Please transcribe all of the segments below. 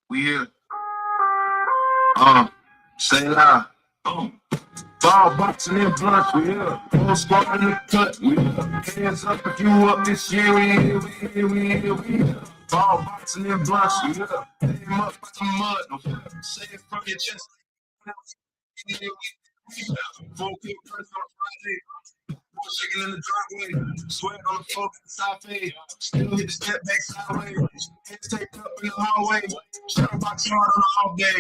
We here. Say loud. Ball boxing and blunts, we here. Full squad in the cut, we here. Hands up if you up this year, we here, we here, we here, we here. Ball boxing and blunts, we here. Name up with the mud, say it from your chest. Full kick press on Friday. Shaking in the driveway, sweat on the floor, side fade. Still hit the step back sideways. Hands take up in the hallway. Shadow box hard on the off day.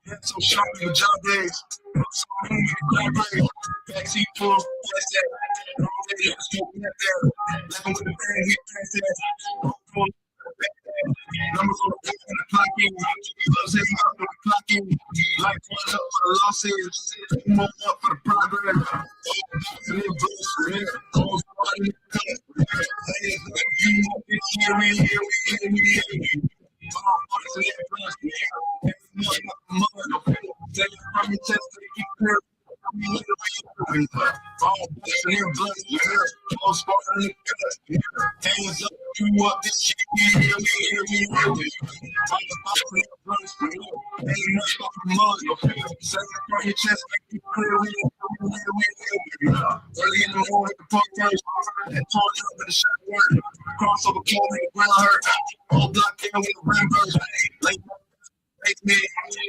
Head so sharp in the job days. So hungry to collaborate. Backseat full, that's that. No radio, smoking that there. Living with the band, we pass that. Numbers on the board when the clock in. Gloves hanging up when the clock in. Life one up for the losses. More up for the progress. And then boost, yeah. All squad in the cut. Hey, you up this year, we here, we here, we here. All boys in that blast, yeah. Every month, mother, take it from your chest to keep clear. All boys in that blast, yeah. All squad in the cut, yeah. Hands up, you up this shit, we here, we here, we here. All the boys in that blast, yeah. Ain't much off the mud, yeah. Take it from your chest to keep clear. We here. Early in the morning, the pump first. And torn up with the shot work. Crossover call me the ground hurt. All block down with the rim burst. Late man,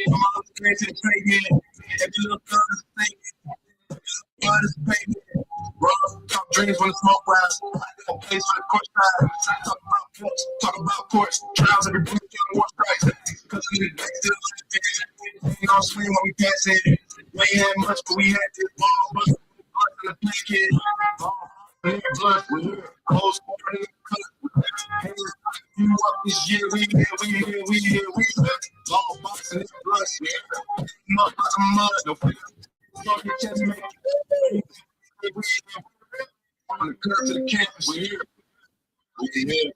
I'm out the train to the pavement. Every little gun is a thing. Blood is a pavement. Bro, talk dreams when the smoke rise. No place for the court side. Talk about courts. Trials every blue down more strikes. Cause we need to back to the ain't gonna swing when we pass it. We ain't had much, but we had this ball. Blood in the blanket. In the blood, we here. Cold sport in the cut. Hands you up this year, we here, we here, we here, we here. Ball boxing in the blood, we here. Mud by the mud, no fear. Fuck your chest, man. On the curb to the campus, we here. We here.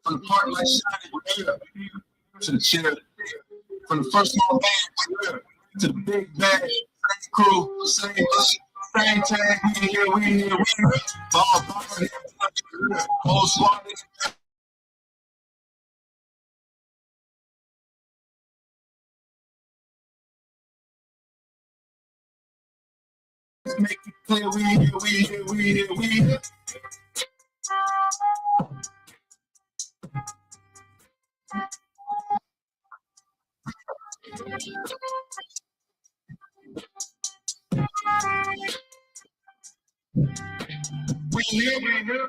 From the park like shiny, we here. To the chair. From the first small bag, we here. To the big bag, same crew, same same tag, we here, we here, we here. Ball boxing, whole squad. Make it clear, we here, we here, we here, we here. We here, we here.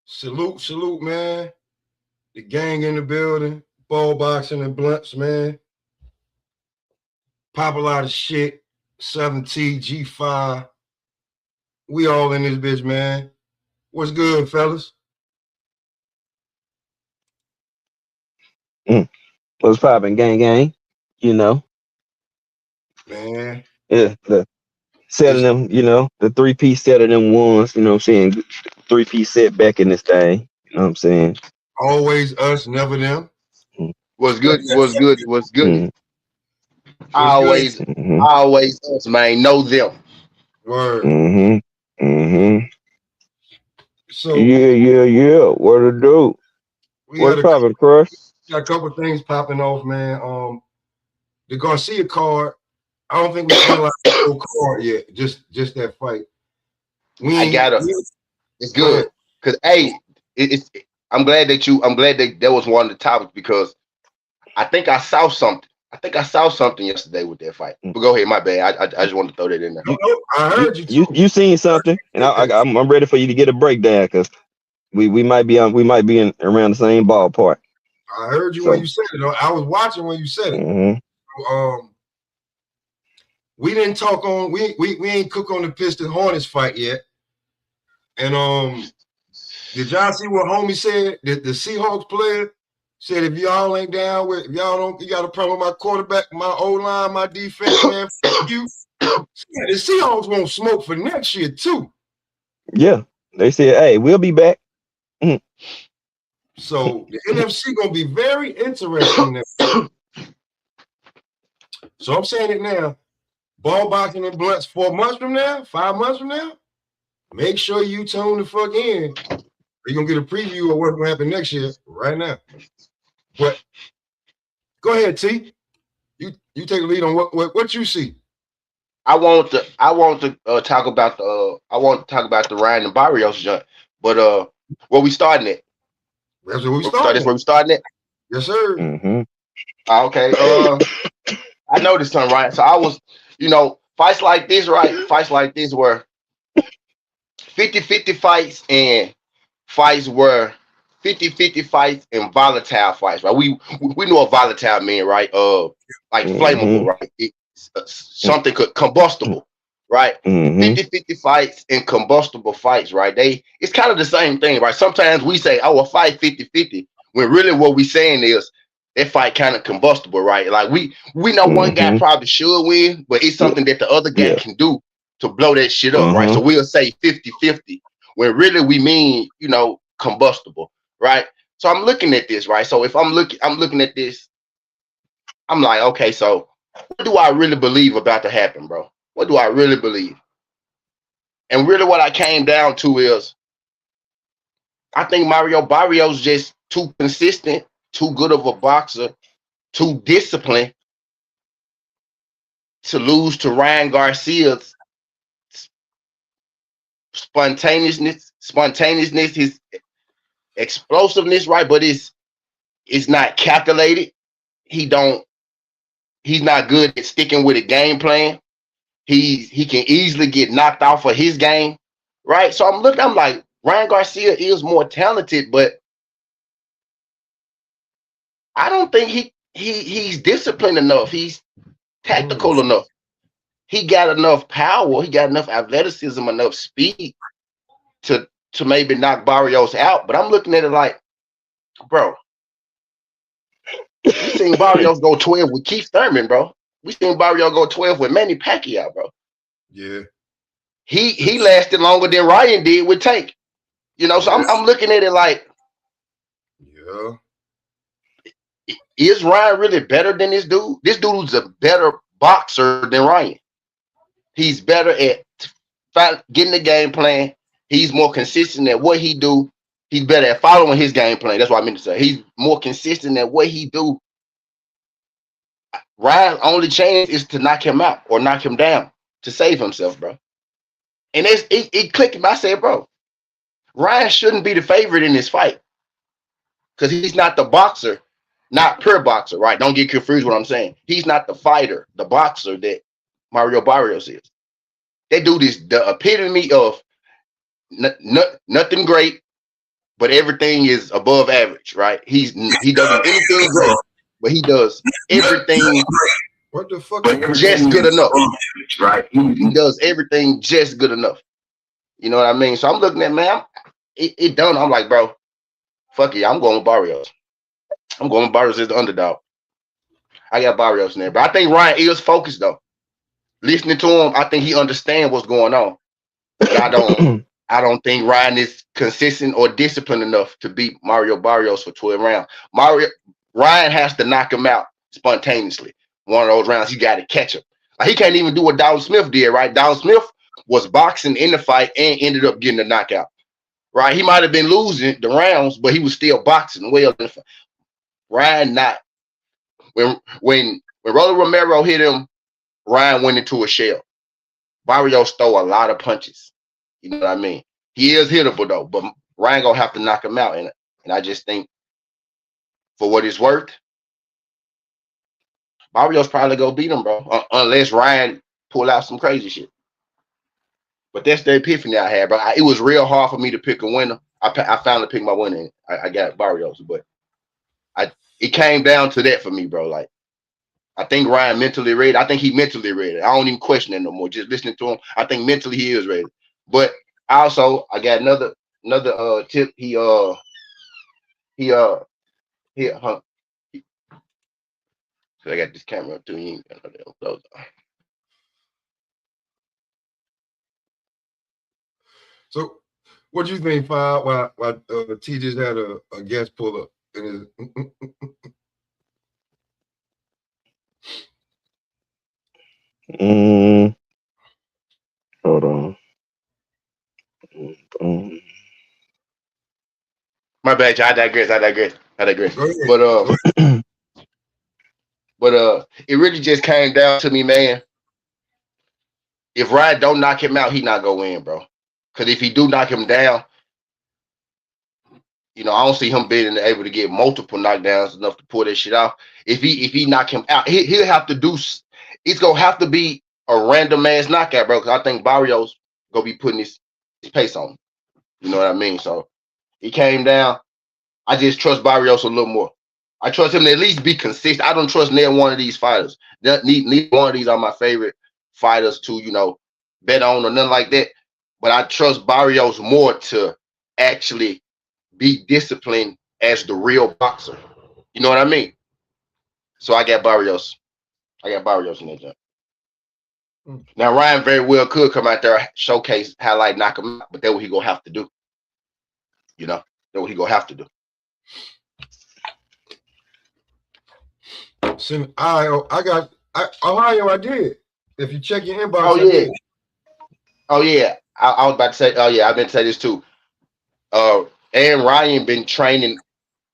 Salute, man. The gang in the building. Ball boxing and blunts, man. Pop a lot of shit. 7T, G5. We all in this bitch, man. What's good, fellas? What's poppin', gang? You know, Man. yeah, the set of them, you know, the 3-piece set of them ones, you know what I'm saying? 3-piece set back in this thing, you know what I'm saying? Always us, never them. What's good? What's good? What's good? Mm. Always us, man. Know them. Word. So Yeah. What to do? What's poppin', Crush? Got a couple of things popping off, man. The Garcia card, I don't think we analyzed the whole card yet. Just that fight. I got it. It's good because I'm glad that was one of the topics because I think I saw something yesterday with that fight. But go ahead, my bad. I just wanted to throw that in there. I heard you. You seen something, and I'm ready for you to get a breakdown because we might be in around the same ballpark. I heard you when you said it. I was watching when you said it. We didn't talk on. We ain't cook on the Pistons&Hornets fight yet. And did y'all see what homie said? The Seahawks player said, if y'all ain't down with, if y'all don't, you got a problem with my quarterback, my O-line, my defense, man, fuck you. The Seahawks won't smoke for next year too. Yeah, they said, hey, we'll be back. So the NFC gonna be very interesting. So I'm saying it now. Ball boxing and blunts 4 months from now, 5 months from now. Make sure you tune the fuck in. You're gonna get a preview of what's gonna happen next year right now. But go ahead, T. You take the lead on what you see. I want to talk about the Ryan and Barrios joint, but where we starting at? That's where we starting. That's where we starting at. Yes, sir. Mm-hmm. Okay. I noticed something, right? So I was, fights like this, right? Fights like this were 50-50 fights and fights were 50-50 fights and volatile fights, right? We know a volatile man, right? Like flammable, right? Something combustible, right? 50-50 fights and combustible fights, right? It's kind of the same thing, right? Sometimes we say, oh, a fight 50-50, when really what we saying is that fight kind of combustible, right? Like we know one guy probably should win, but it's something that the other guy can do to blow that shit up, right? So we'll say 50-50 when really we mean, combustible, right? So I'm looking at this, right? So if I'm looking at this, I'm like, okay, so what do I really believe about to happen, bro? What do I really believe? And really what I came down to is I think Mario Barrios just too consistent, too good of a boxer, too disciplined to lose to Ryan Garcia's spontaneousness, his explosiveness, right? But it's not calculated. He's not good at sticking with a game plan. He can easily get knocked off of his game, right? So I'm like, Ryan Garcia is more talented, but I don't think he's disciplined enough. He's tactical enough. He got enough power. He got enough athleticism, enough speed to maybe knock Barrios out. But I'm looking at it like, bro, we seen Barrios go 12 with Keith Thurman, bro. We seen Barrios go 12 with Manny Pacquiao, bro. Yeah. He lasted longer than Ryan did with Tank. So I'm looking at it like, yeah. Is Ryan really better than this dude? This dude's a better boxer than Ryan. He's better at getting the game plan. He's more consistent at what he do. He's better at following his game plan. That's what I meant to say. He's more consistent at what he do. Ryan's only chance is to knock him out or knock him down to save himself, bro. And it clicked. I said, bro, Ryan shouldn't be the favorite in this fight because he's not the boxer, not pure boxer, right? Don't get confused what I'm saying. He's not the fighter, the boxer that Mario Barrios is. That dude is the epitome of nothing great, but everything is above average, right? He doesn't do anything great, but he does everything. What the fuck? Just good enough, right? He does everything just good enough. You know what I mean? So I'm looking at, man, it done. I'm like, bro, fuck it. I'm going with Barrios. I'm going with Barrios as the underdog. I got Barrios in there, but I think Ryan is focused though. Listening to him, I think he understands what's going on. But I don't think Ryan is consistent or disciplined enough to beat Mario Barrios for 12 rounds. Ryan has to knock him out spontaneously. One of those rounds, he got to catch him. Like, he can't even do what Donald Smith did, right? Donald Smith was boxing in the fight and ended up getting a knockout, right? He might have been losing the rounds, but he was still boxing well in the fight. Ryan not. When Rolly Romero hit him, Ryan went into a shell. Barrios throw a lot of punches. You know what I mean? He is hittable though, but Ryan gonna have to knock him out. And I just think, for what it's worth, Barrios probably go beat him, bro, unless Ryan pull out some crazy shit. But that's the epiphany I had, bro. It was real hard for me to pick a winner. I finally picked my winner. I got Barrios, but it came down to that for me, bro. Like, I think Ryan mentally ready. I think he mentally ready. I don't even question it no more. Just listening to him, I think mentally he is ready. But also, I got another tip. So I got this camera too. You ain't got no damn clothes on. So, what do you think, Five? While T just had a guest pull up in his. Hold on. My bad, y'all. I digress. Go ahead. But it really just came down to me, man. If Ryan don't knock him out, he not gonna win, bro. Because if he do knock him down, I don't see him being able to get multiple knockdowns enough to pull that shit off. If he knock him out, he'll have to do. It's gonna have to be a random ass knockout, bro. Because I think Barrios gonna be putting his pace on him. You know what I mean? So he came down. I just trust Barrios a little more. I trust him to at least be consistent. I don't trust neither one of these fighters. Neither one of these are my favorite fighters to, bet on or nothing like that. But I trust Barrios more to actually be disciplined as the real boxer. You know what I mean? So I got Barrios. In that jump. Now Ryan very well could come out there, showcase, highlight, knock him out, but that's what he gonna have to do. That's what he gonna have to do. Ohio, I did. If you check your inbox, oh yeah. Oh yeah. I was about to say, oh yeah, I've been to say this too. And Ryan been training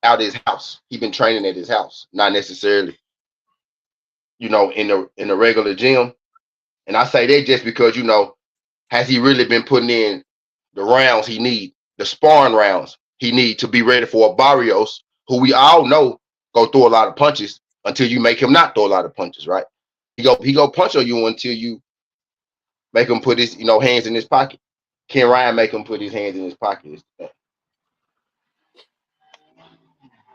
out his house. He been training at his house, not necessarily, in the regular gym. And I say that just because, has he really been putting in the rounds he need, the sparring rounds he need to be ready for a Barrios, who we all know go throw a lot of punches until you make him not throw a lot of punches, right? He go punch on you until you make him put his, hands in his pocket. Can Ryan make him put his hands in his pocket?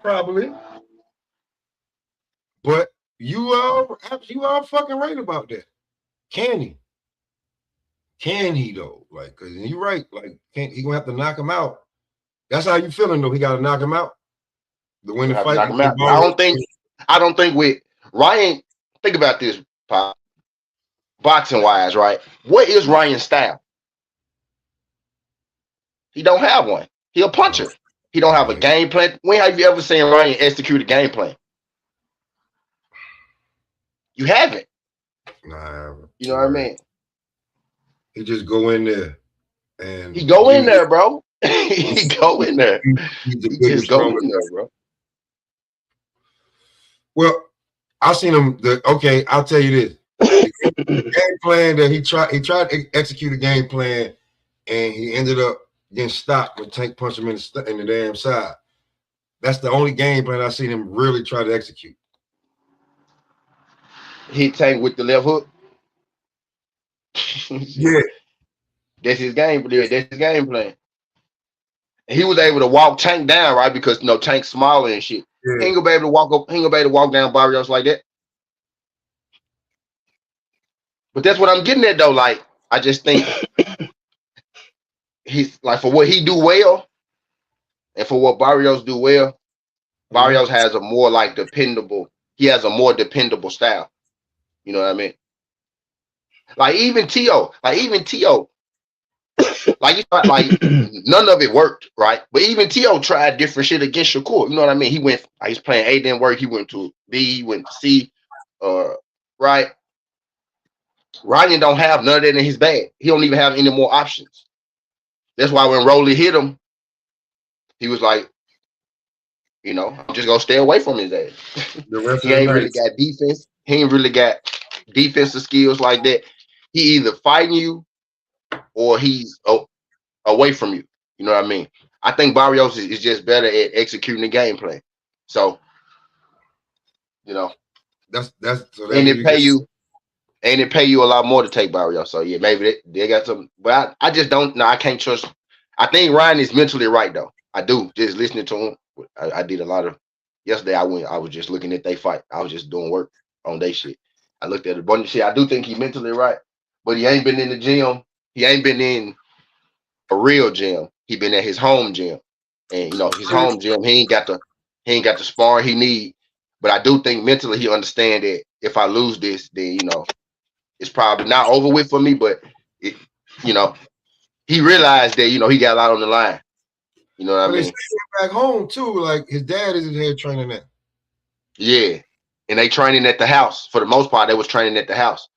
Probably. But you are fucking right about that. Can he? Can he though? Like, cause you're right. Like, he gonna have to knock him out. That's how you feeling though. He got to knock him out. The win the fight. Knock him out. I don't think with Ryan. Think about this, Pop. Boxing wise, right? What is Ryan's style? He don't have one. He a puncher. He don't have a game plan. When have you ever seen Ryan execute a game plan? You haven't. Nah. You know what I mean? He just go in there and he go in there, bro. He go in there. He just go in there, bro. Well, I seen him. Okay, I'll tell you this. The game plan that he tried to execute a game plan, and he ended up getting stopped when Tank punched him in the damn side. That's the only game plan I seen him really try to execute. Hit Tank with the left hook. Yeah, that's his game. That's his game plan. And he was able to walk Tank down, right? Because Tank's smaller and shit. Yeah. He ain't gonna be able to walk up. He ain't gonna be able to walk down Barrios like that. But that's what I'm getting at, though. Like, I just think he's like, for what he do well, and for what Barrios do well, Barrios has a more dependable. He has a more dependable style. You know what I mean? Like even T.O. Like none of it worked, right? But even T.O. tried different shit against Shakur. You know what I mean? He went. He's playing A, didn't work. He went to B. He went to C. Right? Ryan don't have none of that in his bag. He don't even have any more options. That's why when Rolly hit him, he was like, I'm just gonna stay away from his ass. He ain't really got defense. He ain't really got defensive skills like that. He either fighting you or he's away from you. You know what I mean? I think Barrios is just better at executing the game plan. So, that's and it pay you a lot more to take Barrios. So yeah, maybe they got some, but I just don't know. I can't trust. I think Ryan is mentally right though. I do. Just listening to him. I did a lot of yesterday. I was just looking at they fight. I was just doing work on they shit. I looked at a bunch of shit. I do think he's mentally right, but he ain't been in the gym. He ain't been in a real gym. He been at his home gym, and his home gym. He ain't got the spar he need. But I do think mentally he understand that if I lose this, then it's probably not over with for me. But he realized that he got a lot on the line. You know what I mean? He's back home too. Like his dad is his head trainer now. Yeah, and they training at the house for the most part. They was training at the house.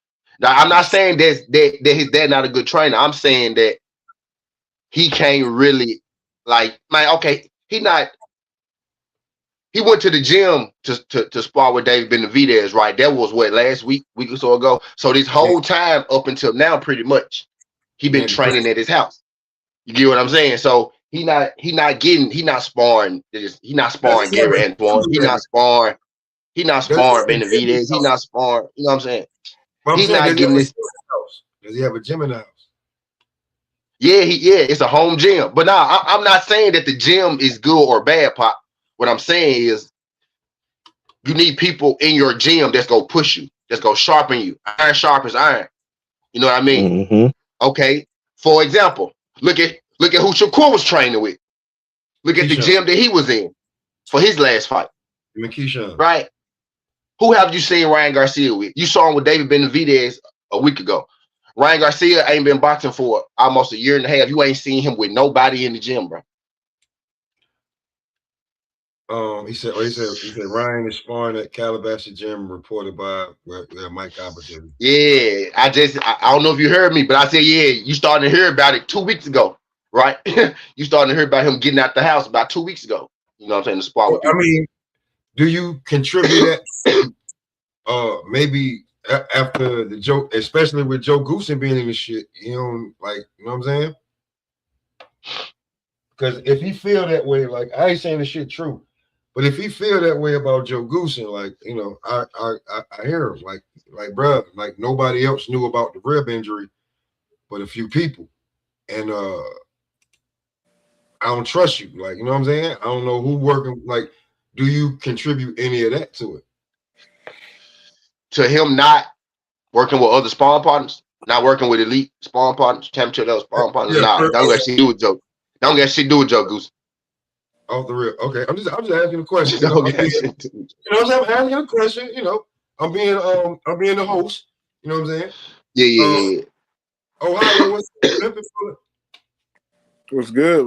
Now I'm not saying that his dad not a good trainer. I'm saying that he can't really okay. He went to the gym to spar with David Benavidez, right? That was what, last week or so ago. So this whole time up until now, pretty much, he been training at his house. You get what I'm saying? So he not sparring Gary Antoine. He not sparring Benavidez. He not sparring. You know what I'm saying? He's not getting this. Does he have a gym in the house? Yeah, it's a home gym. But now I'm not saying that the gym is good or bad, Pop. What I'm saying is you need people in your gym that's gonna push you, that's gonna sharpen you. Iron sharpens iron. You know what I mean? Mm-hmm. Okay. For example, look at who Shakur was training with. Look at the gym that he was in for his last fight. Right? Who have you seen Ryan Garcia with? You saw him with David Benavidez a week ago. Ryan Garcia ain't been boxing for almost a year and a half. You ain't seen him with nobody in the gym, bro. He said Ryan is sparring at Calabasas gym, reported by Mike Opportunity. Yeah, I don't know if you heard me, but I said, yeah, you starting to hear about it 2 weeks ago, right? You starting to hear about him getting out the house about 2 weeks ago. You know what I'm saying? The spar with people. I mean, do you contribute that? Maybe after the joke, especially with Joe Goosen being in the shit, you know what I'm saying? Because if he feel that way, like, I ain't saying the shit true, but if he feel that way about Joe Goosen, like, you know, I hear him, like, bro, like nobody else knew about the rib injury, but a few people, and I don't trust you, like, you know what I'm saying? I don't know who working. Like, do you contribute any of that to it? To him not working with other sparring partners, not working with elite sparring partners, championship level sparring partners. Yeah, nah, don't got shit to do with Joe. Don't got shit to do with Joe Goose. Off the rip. Okay, I'm just asking a question. You know, I'm asking a question. You know, I'm being the host. You know what I'm saying? Yeah. Ohio, what's good? What's good?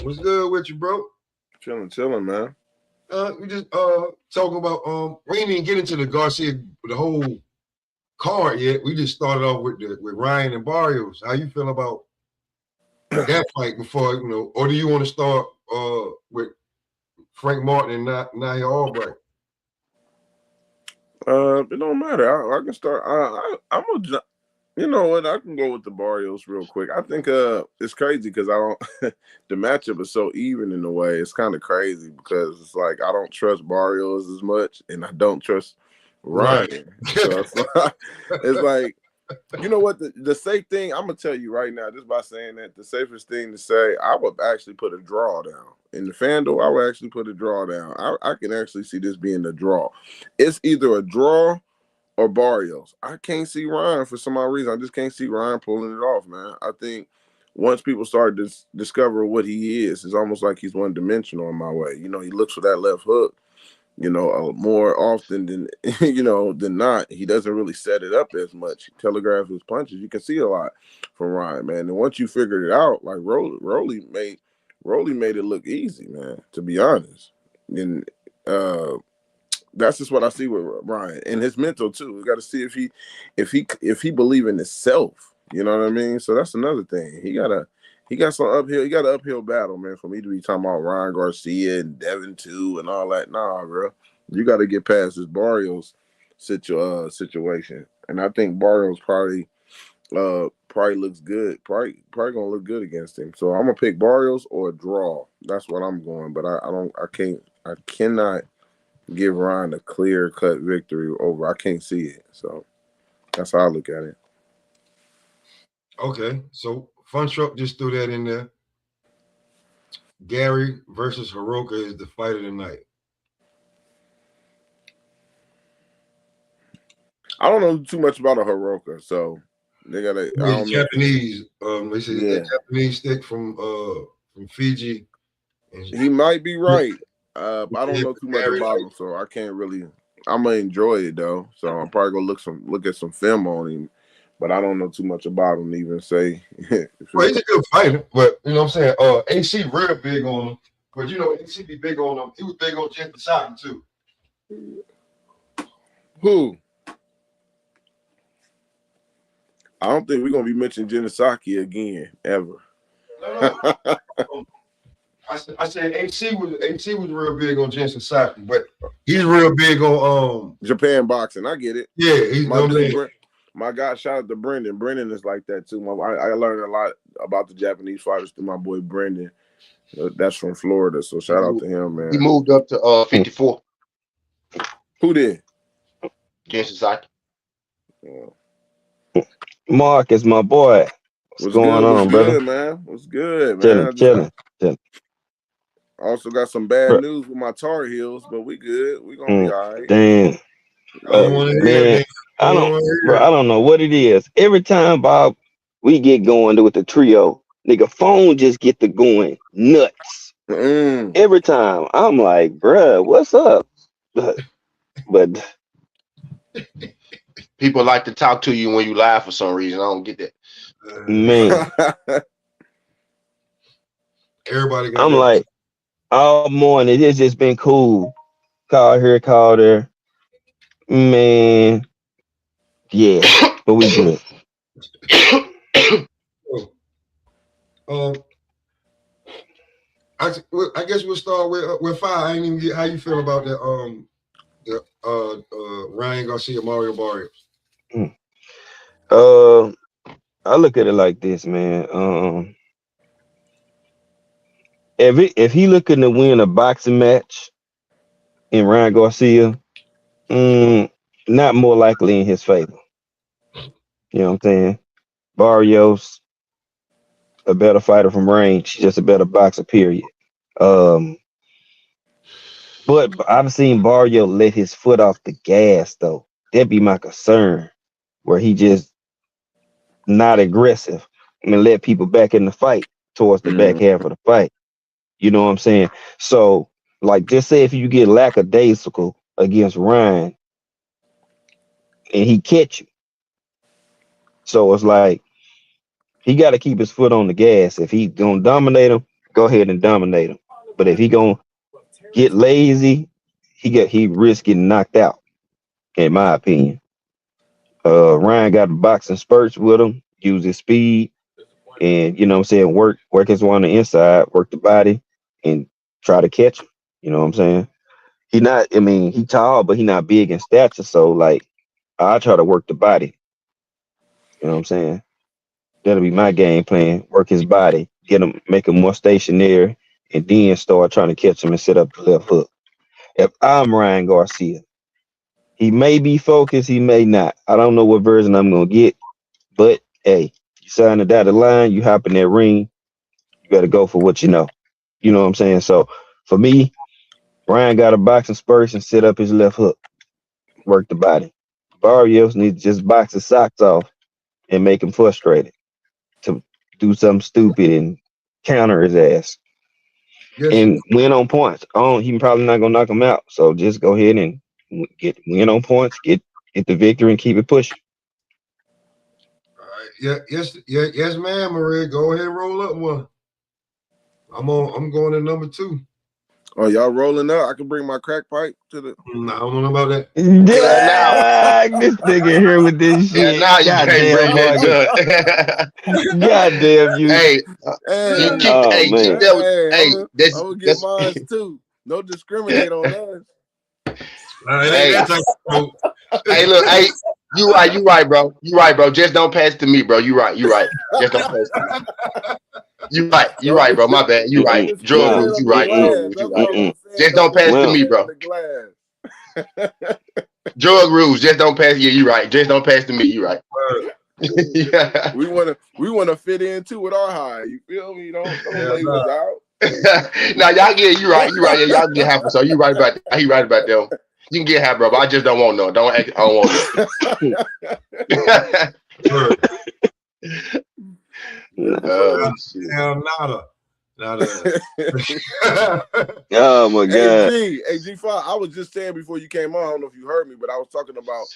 What's good with you, bro? Chilling, man. We just talking about we didn't even get into the Garcia, the whole card yet. We just started off with Ryan and Barrios. How you feel about that fight before, you know, or do you want to start with Frank Martin and Nahir Albright? It don't matter. I can start. You know what? I can go with the Barrios real quick. I think it's crazy because I don't. The matchup is so even in a way. It's kind of crazy because it's like I don't trust Barrios as much, and I don't trust Ryan. Right. So it's like, you know what? The safe thing I'm gonna tell you right now, just by saying that, the safest thing to say, I would actually put a draw down in the FanDuel. I would actually put a draw down. I can actually see this being a draw. It's either a draw or Barrios. I can't see Ryan for some odd reason. I just can't see Ryan pulling it off, man. I think once people start to discover what he is, it's almost like he's one-dimensional in my way. You know, he looks for that left hook, you know, more often than, than not. He doesn't really set it up as much. He telegraphs his punches. You can see a lot from Ryan, man. And once you figured it out, like Rolly made it look easy, man, to be honest. And that's just what I see with Ryan and his mental too. We got to see if he believe in himself. You know what I mean? So that's another thing. He got an uphill battle, man, for me to be talking about Ryan Garcia and Devin too and all that. Nah, bro. You got to get past this Barrios situation. And I think Barrios probably looks good. Probably gonna look good against him. So I'm gonna pick Barrios or a draw. That's what I'm going. But I cannot give Ryan a clear-cut victory over. I can't see it. So that's how I look at it. Okay. So Fun Truck just threw that in there. Gary versus Hiroka is the fight of the night. I don't know too much about a Hiroka, so they got a Japanese. They say that Japanese stick from Fiji. He might be right. I don't know too much about him, so I can't really. I'm gonna enjoy it though, so I'm probably gonna look at some film on him, but I don't know too much about him to even say. Well, he's a good fighter, but you know what I'm saying. AC real big on him, but you know AC be big on him. He was big on Jen Psaki too. Who? I don't think we're gonna be mentioning Genesaki again ever. No. I said AC was real big on Jensen Saki, but he's real big on Japan boxing. I get it. Yeah, he's my dude, my guy. Shout out to Brendan. Brendan is like that too. I learned a lot about the Japanese fighters through my boy Brendan. That's from Florida, so shout out to him, man. He moved up to 54. Who did? Jensen Saki. Mark is my boy. What's going on, brother? Man? What's good, man? Chilling. Also got some bad news with my Tar Heels, but we good. We gonna be all right. Damn. Man, I don't know what it is. Every time, Bob, we get going with the trio, nigga, phone just get to going nuts. Every time. I'm like, bruh, what's up? But people like to talk to you when you live for some reason. I don't get that. Man. Everybody got I'm that. like, all morning, it's just been cool. Call here, call there. Man. Yeah, but we good. I guess we'll start with 5. I ain't even get how you feel about that Ryan Garcia, Mario Barrios. I look at it like this, man. If he looking to win a boxing match in Ryan Garcia, not more likely in his favor. You know what I'm saying? Barrios, a better fighter from range, just a better boxer, period. But I've seen Barrios let his foot off the gas, though. That'd be my concern, where he just not aggressive. I mean, let people back in the fight towards the back half of the fight. You know what I'm saying? So, like, just say if you get lackadaisical against Ryan and he catch you. So it's like he got to keep his foot on the gas. If he gonna dominate him, go ahead and dominate him. But if he gonna get lazy, he risk getting knocked out, in my opinion. Ryan got the boxing spurts with him, use his speed, and you know what I'm saying, work his one on the inside, work the body, and try to catch him. You know what I'm saying? He tall, but he not big in stature, so like I try to work the body. You know what I'm saying? That'll be my game plan. Work his body, make him more stationary, and then start trying to catch him and set up the left hook. If I'm Ryan Garcia, he may be focused, he may not. I don't know what version I'm gonna get, but hey, you sign the dotted line, you hop in that ring, you better go for what you know. You know what I'm saying? So for me, Ryan got a boxing spurs and set up his left hook, work the body. Barrios needs to just box his socks off and make him frustrated to do something stupid and counter his ass. Yes. And win on points. He probably not gonna knock him out. So just go ahead and win on points, get the victory, and keep it pushing. All right. Yes, ma'am, Maria. Go ahead and roll up one. I'm going to number 2. Oh, y'all rolling up? I can bring my crack pipe to the. No, I don't know about that. Yeah, this nigga here with this shit. Yeah, you can't bring that to. Goddamn you. Hey, I'm gonna get mine too. Don't discriminate on us. Hey, look, hey, you right, bro. You right, bro. Just don't pass to me, bro. You right. Just don't pass to me. You right, bro. My bad. You right. Drug rules. You right. Just don't pass to me, bro. Drug rules. Just don't pass. Yeah, you right. Just don't pass to me. You right. Yeah. We wanna fit in too with our high. You feel me? Don't lay us out. Now y'all get you right. Yeah, y'all get half. So you right about that. He right about that. You can get half, bro. But I just don't want no. I don't want no. Nada. Oh my god. Hey G5, I was just saying before you came on, I don't know if you heard me, but I was talking about,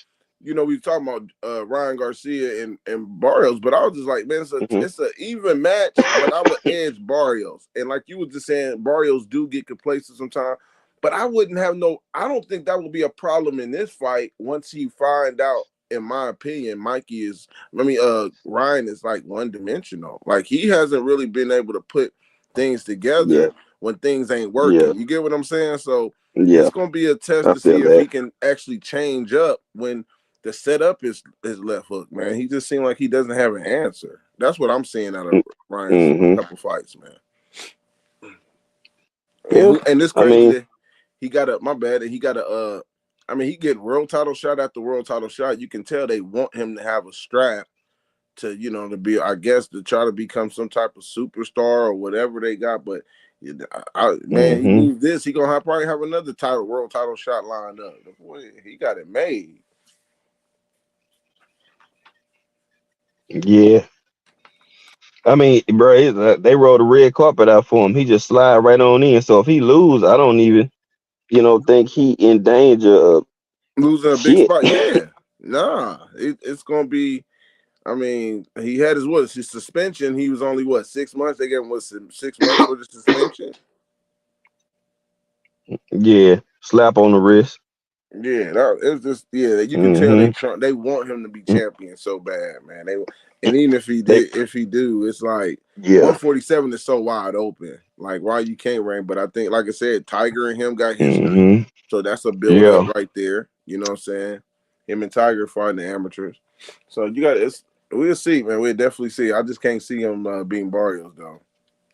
we were talking about Ryan Garcia and Barrios, but I was just like, man, it's an even match, but I would edge Barrios. And like you were just saying, Barrios do get complacent sometimes, but I don't think that will be a problem in this fight once he find out. In my opinion, Ryan is like one-dimensional. Like he hasn't really been able to put things together when things ain't working. You get what I'm saying? So it's gonna be a test to see if he can actually change up when the setup is his left hook, man. He just seemed like he doesn't have an answer. That's what I'm seeing out of Ryan's couple fights, man. And it's crazy that he got a he get world title shot after world title shot. You can tell they want him to have a strap to, to be, I guess, to try to become some type of superstar or whatever they got. But he moved this. He gonna probably have another world title shot lined up. The boy, he got it made. Yeah. I mean, bro, they rolled a red carpet out for him. He just slide right on in. So if he lose, I don't even, think he in danger of losing a big spot. Yeah, nah, it's gonna be. I mean, he had his suspension. He was only 6 months. They gave him 6 months for the suspension. Yeah, slap on the wrist. Yeah, it was just you can tell they want him to be champion so bad, man. And even if he do, it's like 147 is so wide open. Like, why you can't reign? But I think, like I said, Tiger and him got history, so that's a build up right there. You know what I'm saying? Him and Tiger fighting the amateurs. So we'll see, man. We'll definitely see. I just can't see him beating Barrios though.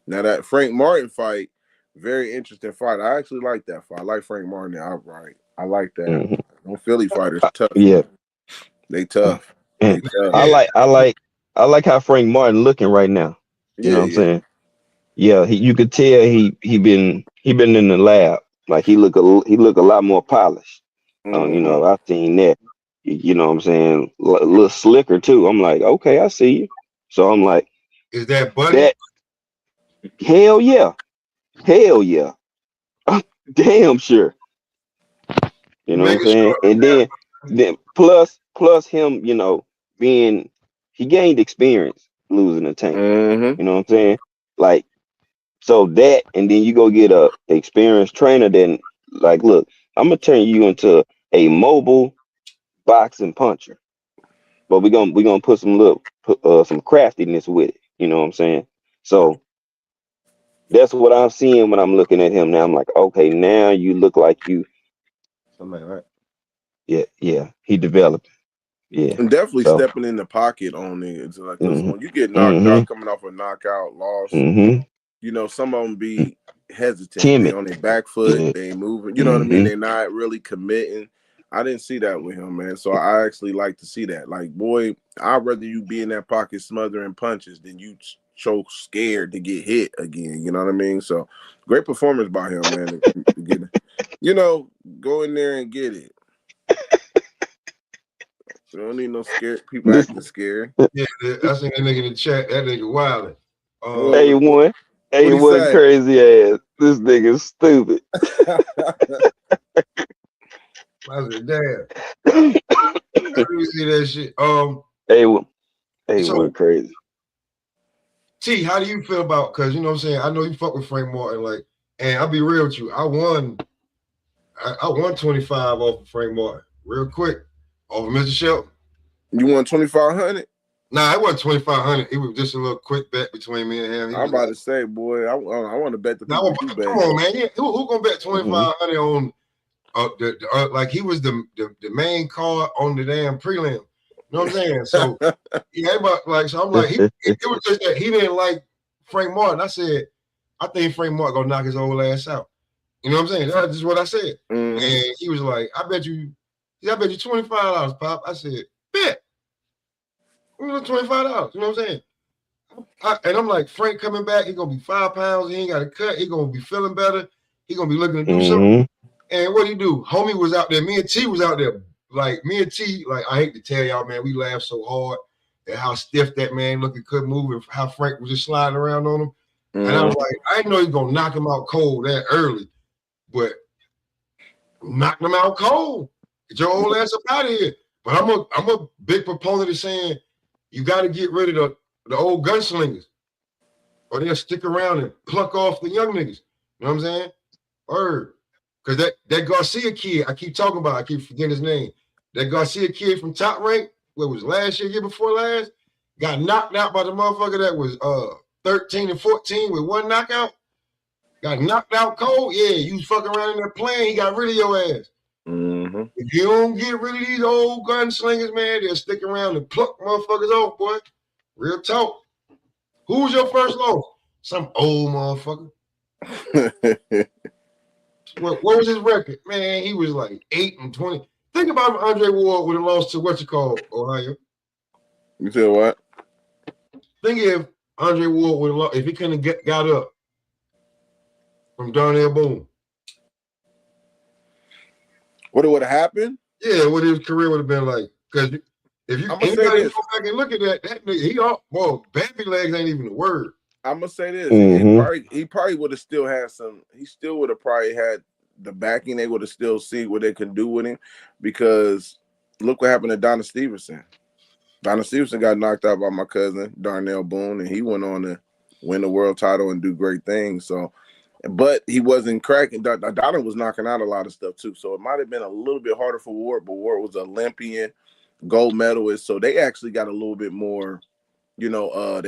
Now that Frank Martin fight, very interesting fight. I actually like that fight. I like Frank Martin outright. I like that. Those Philly fighters tough. Yeah, they tough. They tough. I like how Frank Martin looking right now. You know what I'm saying? Yeah, you could tell he been in the lab. Like he look a lot more polished. I've seen that. You know what I'm saying? A little slicker too. I'm like, okay, I see you. So I'm like, is that Buddy? Hell yeah. Damn sure. You know what I'm saying? And then plus him, he gained experience losing the Tank. You know what I'm saying? Like, so that, and then you go get a experienced trainer. Then, like, look, I'm gonna turn you into a mobile boxing puncher, but we're gonna put some craftiness with it. You know what I'm saying? So that's what I'm seeing when I'm looking at him now. I'm like, okay, now you look like you. Something like that. Yeah, he developed. Yeah, and definitely stepping in the pocket on niggas. Like, when you get knocked out, coming off a knockout loss, some of them be hesitant. Timid. They on their back foot, they ain't moving. You know what I mean? They're not really committing. I didn't see that with him, man. So I actually like to see that. Like, boy, I'd rather you be in that pocket smothering punches than you so scared to get hit again. You know what I mean? So great performance by him, man. Go in there and get it. You don't need no scared people acting scared. Yeah, I seen that nigga in the chat. That nigga wildin'. A1 crazy ass. This nigga's stupid. I said, damn. Let me see that shit. A1 crazy. T, how do you feel about? Because you know what I'm saying. I know you fuck with Frank Martin, like, and I'll be real with you. I won 25 off of Frank Martin, real quick, off of Mr. Shelton. You won 2,500? Nah, it wasn't 2,500. It was just a little quick bet between me and him. I'm about to say, boy, I want to bet the people you bet. Come on, man. Yeah, who gonna bet 2,500 on? Like he was the main card on the damn prelim. You know what I'm saying? So so I'm like, it was just that he didn't like Frank Martin. I said, I think Frank Martin gonna knock his old ass out. You know what I'm saying? That's just what I said. And he was like, I bet you $25, Pop. I said, bet. $25. You know what I'm saying? And I'm like, Frank coming back, he gonna be 5 pounds, he ain't got a cut, he gonna be feeling better, he gonna be looking to do something. And what he do? Homie was out there, me and T was out there. Like I hate to tell y'all, man, we laughed so hard at how stiff that man looked, couldn't move, and how Frank was just sliding around on him. And I was like, I didn't know he was gonna knock him out cold that early, but knocked him out cold. Get your old ass up out of here. But I'm a big proponent of saying you got to get rid of the old gunslingers, or they'll stick around and pluck off the young niggas. You know what I'm saying? Because that Garcia kid, I keep talking about, I keep forgetting his name. That Garcia kid from Top Rank, what was last year before last, got knocked out by the motherfucker that was 13 and 14 with one knockout. Got knocked out cold. Yeah, you was fucking around in there playing. He got rid of your ass. Mm-hmm. If you don't get rid of these old gunslingers, man, they'll stick around and pluck motherfuckers off, boy. Real talk. Who was your first loss? Some old motherfucker. What was his record? Man, he was like 8-20. Think about if Andre Ward would have lost to Ohio. You said what? Think if Andre Ward would have lost, if he couldn't have got up from Darnell Boone. What would have happened? Yeah, what his career would have been like. Because if you anybody go back and look at that nigga, Bambi legs ain't even a word. I'm gonna say this. Mm-hmm. He probably would have still had some. He still would have probably had the backing. They would have still seen what they can do with him, because look what happened to Donna Stevenson. Donna Stevenson got knocked out by my cousin Darnell Boone, and he went on to win the world title and do great things. So, but he wasn't cracking. Donna was knocking out a lot of stuff too. So it might have been a little bit harder for Ward, but Ward was an Olympian, gold medalist. So they actually got a little bit more. They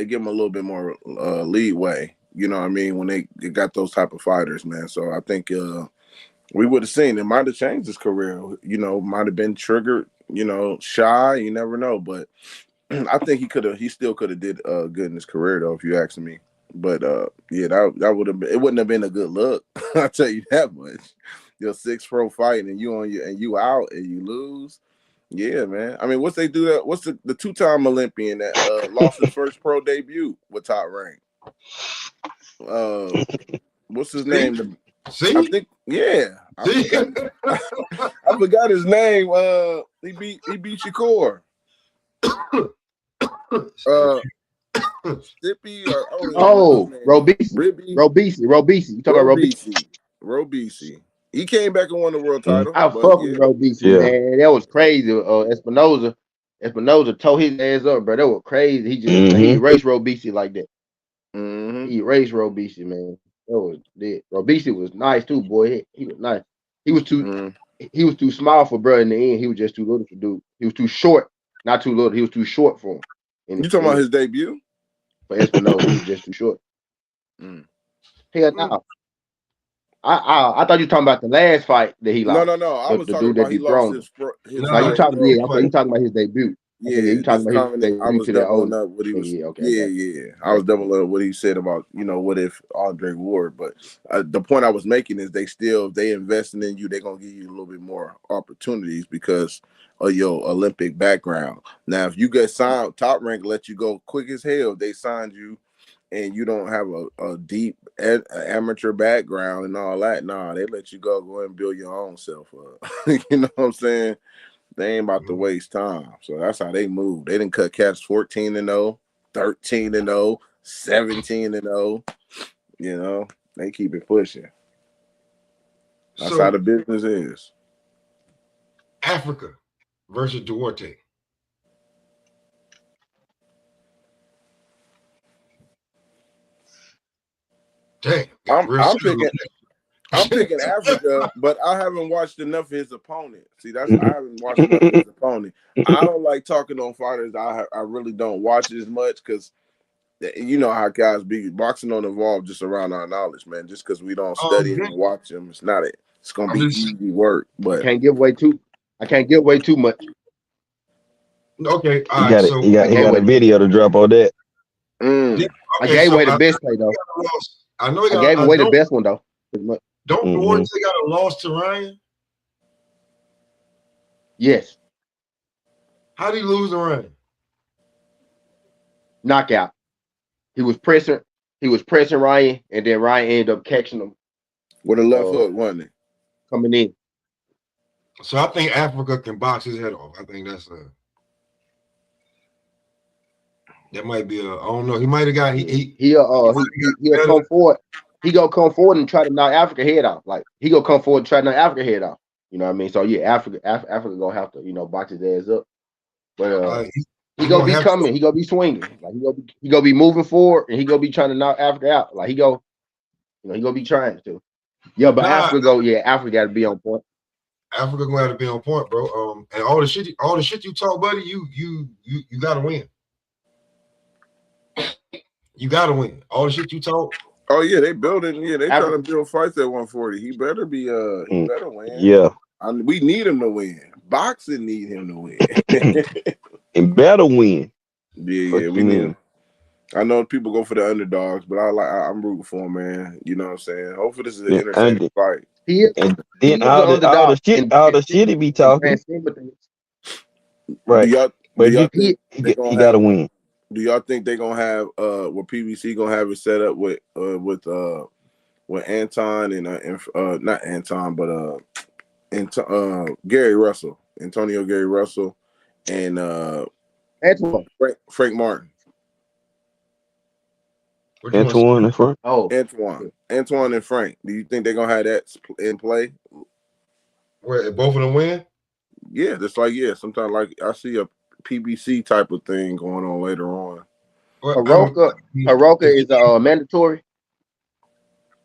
give him a little bit more leeway. You know what I mean, when they got those type of fighters, man. So I think we would have seen it. Might have changed his career. Might have been triggered. Shy. You never know. But I think he still could have did good in his career, though, if you ask me. But yeah, that would have been. It wouldn't have been a good look. I'll tell you that much. Your 6 pro fight and you out and you lose. Yeah, man. I mean, what's they do that? What's the 2-time Olympian that lost his first pro debut with Top Rank? What's his name? See? I think, yeah. I forgot his name. He beat Shakur. Stippy Robisi. You talking about Robisi? Robisi. He came back and won the world title. I fuck with Robisi, man. That was crazy. Espinoza tore his ass up, bro. That was crazy. He just he erased Robisi like that. Mm-hmm. He erased Robisi, man. That was it. Robisi was nice too, boy. He was nice. He was too small for bro in the end. He was just too little for dude. He was too short. Not too little. He was too short for him. You talking about his debut? For Espinoza, he was just too short. Hell no. I thought you were talking about the last fight that he lost. No. I was talking about he lost his. No, you talking about his debut. Yeah, you talking about his debut. I was doubling up what he was. Yeah. I was doubling up what he said about what if Andre Ward. But the point I was making is they investing in you. They're gonna give you a little bit more opportunities because of your Olympic background. Now, if you get signed, Top Rank let you go quick as hell. They signed you, and you don't have a deep amateur background and all that. Nah, they let you go and build your own self up. You know what I'm saying? They ain't about to waste time. So that's how they move. They didn't cut cats 14-0, 13-0, 17-0. They keep it pushing. That's how the business is. Africa versus Duarte. Damn. I'm picking Africa, but I haven't watched enough of his opponent. See, I haven't watched enough of his opponent. I don't like talking on fighters. I really don't watch it as much because you know how guys be. Boxing don't evolve just around our knowledge, man. Just because we don't study and watch them, it's not it. It's gonna be easy work, but I can't give away too much. Okay, all right. He got a video to drop on that. I gave away the best play though. I know I gave away the best one though. Don't Duarte got a loss to Ryan? Yes. How did he lose to Ryan? Knockout. He was pressing Ryan, and then Ryan ended up catching him with a left hook, wasn't it? Coming in. So I think Africa can box his head off. I think that might be I don't know. He might have got he'll come forward. He gonna come forward and try to knock Africa head off. Like he gonna come forward and try to knock Africa head off. You know what I mean? So yeah, Africa gonna have to box his ass up. But he gonna be coming. He gonna be swinging. Like he gonna be moving forward, and he gonna be trying to knock Africa out. Like he gonna be trying to. Yeah, but Africa got to be on point. Africa gonna have to be on point, bro. And all the shit you talk, buddy, you gotta win. You gotta win. All the shit you talk. Oh yeah, they building. Yeah, they trying to build fights at 140. He better be. He better win. Yeah. We need him to win. Boxing need him to win. And better win. Yeah, we need him. I know people go for the underdogs, but I'm rooting for him, man. You know what I'm saying? Hopefully this is an entertaining fight. And then all the shit he be talking. Right. But he gotta win. Do y'all think they're gonna have what PBC gonna have it set up with Anton and not Anton but Gary Russell, Gary Russell, and Frank Martin. Antoine and Frank. Oh, Antoine and Frank. Do you think they're gonna have that in play? Where both of them win? Yeah, just like sometimes like I see a PBC type of thing going on later on. Haroka is mandatory.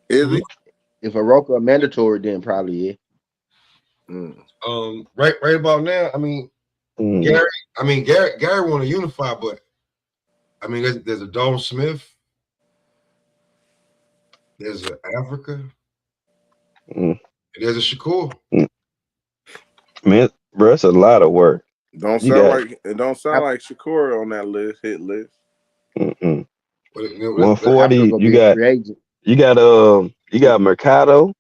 Is he? If Haroka mandatory, then probably Right about now, I mean, Gary want to unify, but I mean, there's a Dalton Smith, there's an Africa, there's a Shakur. Man, bro, it's a lot of work. It don't sound like Shakur on that hit list. 140. You got Mercado.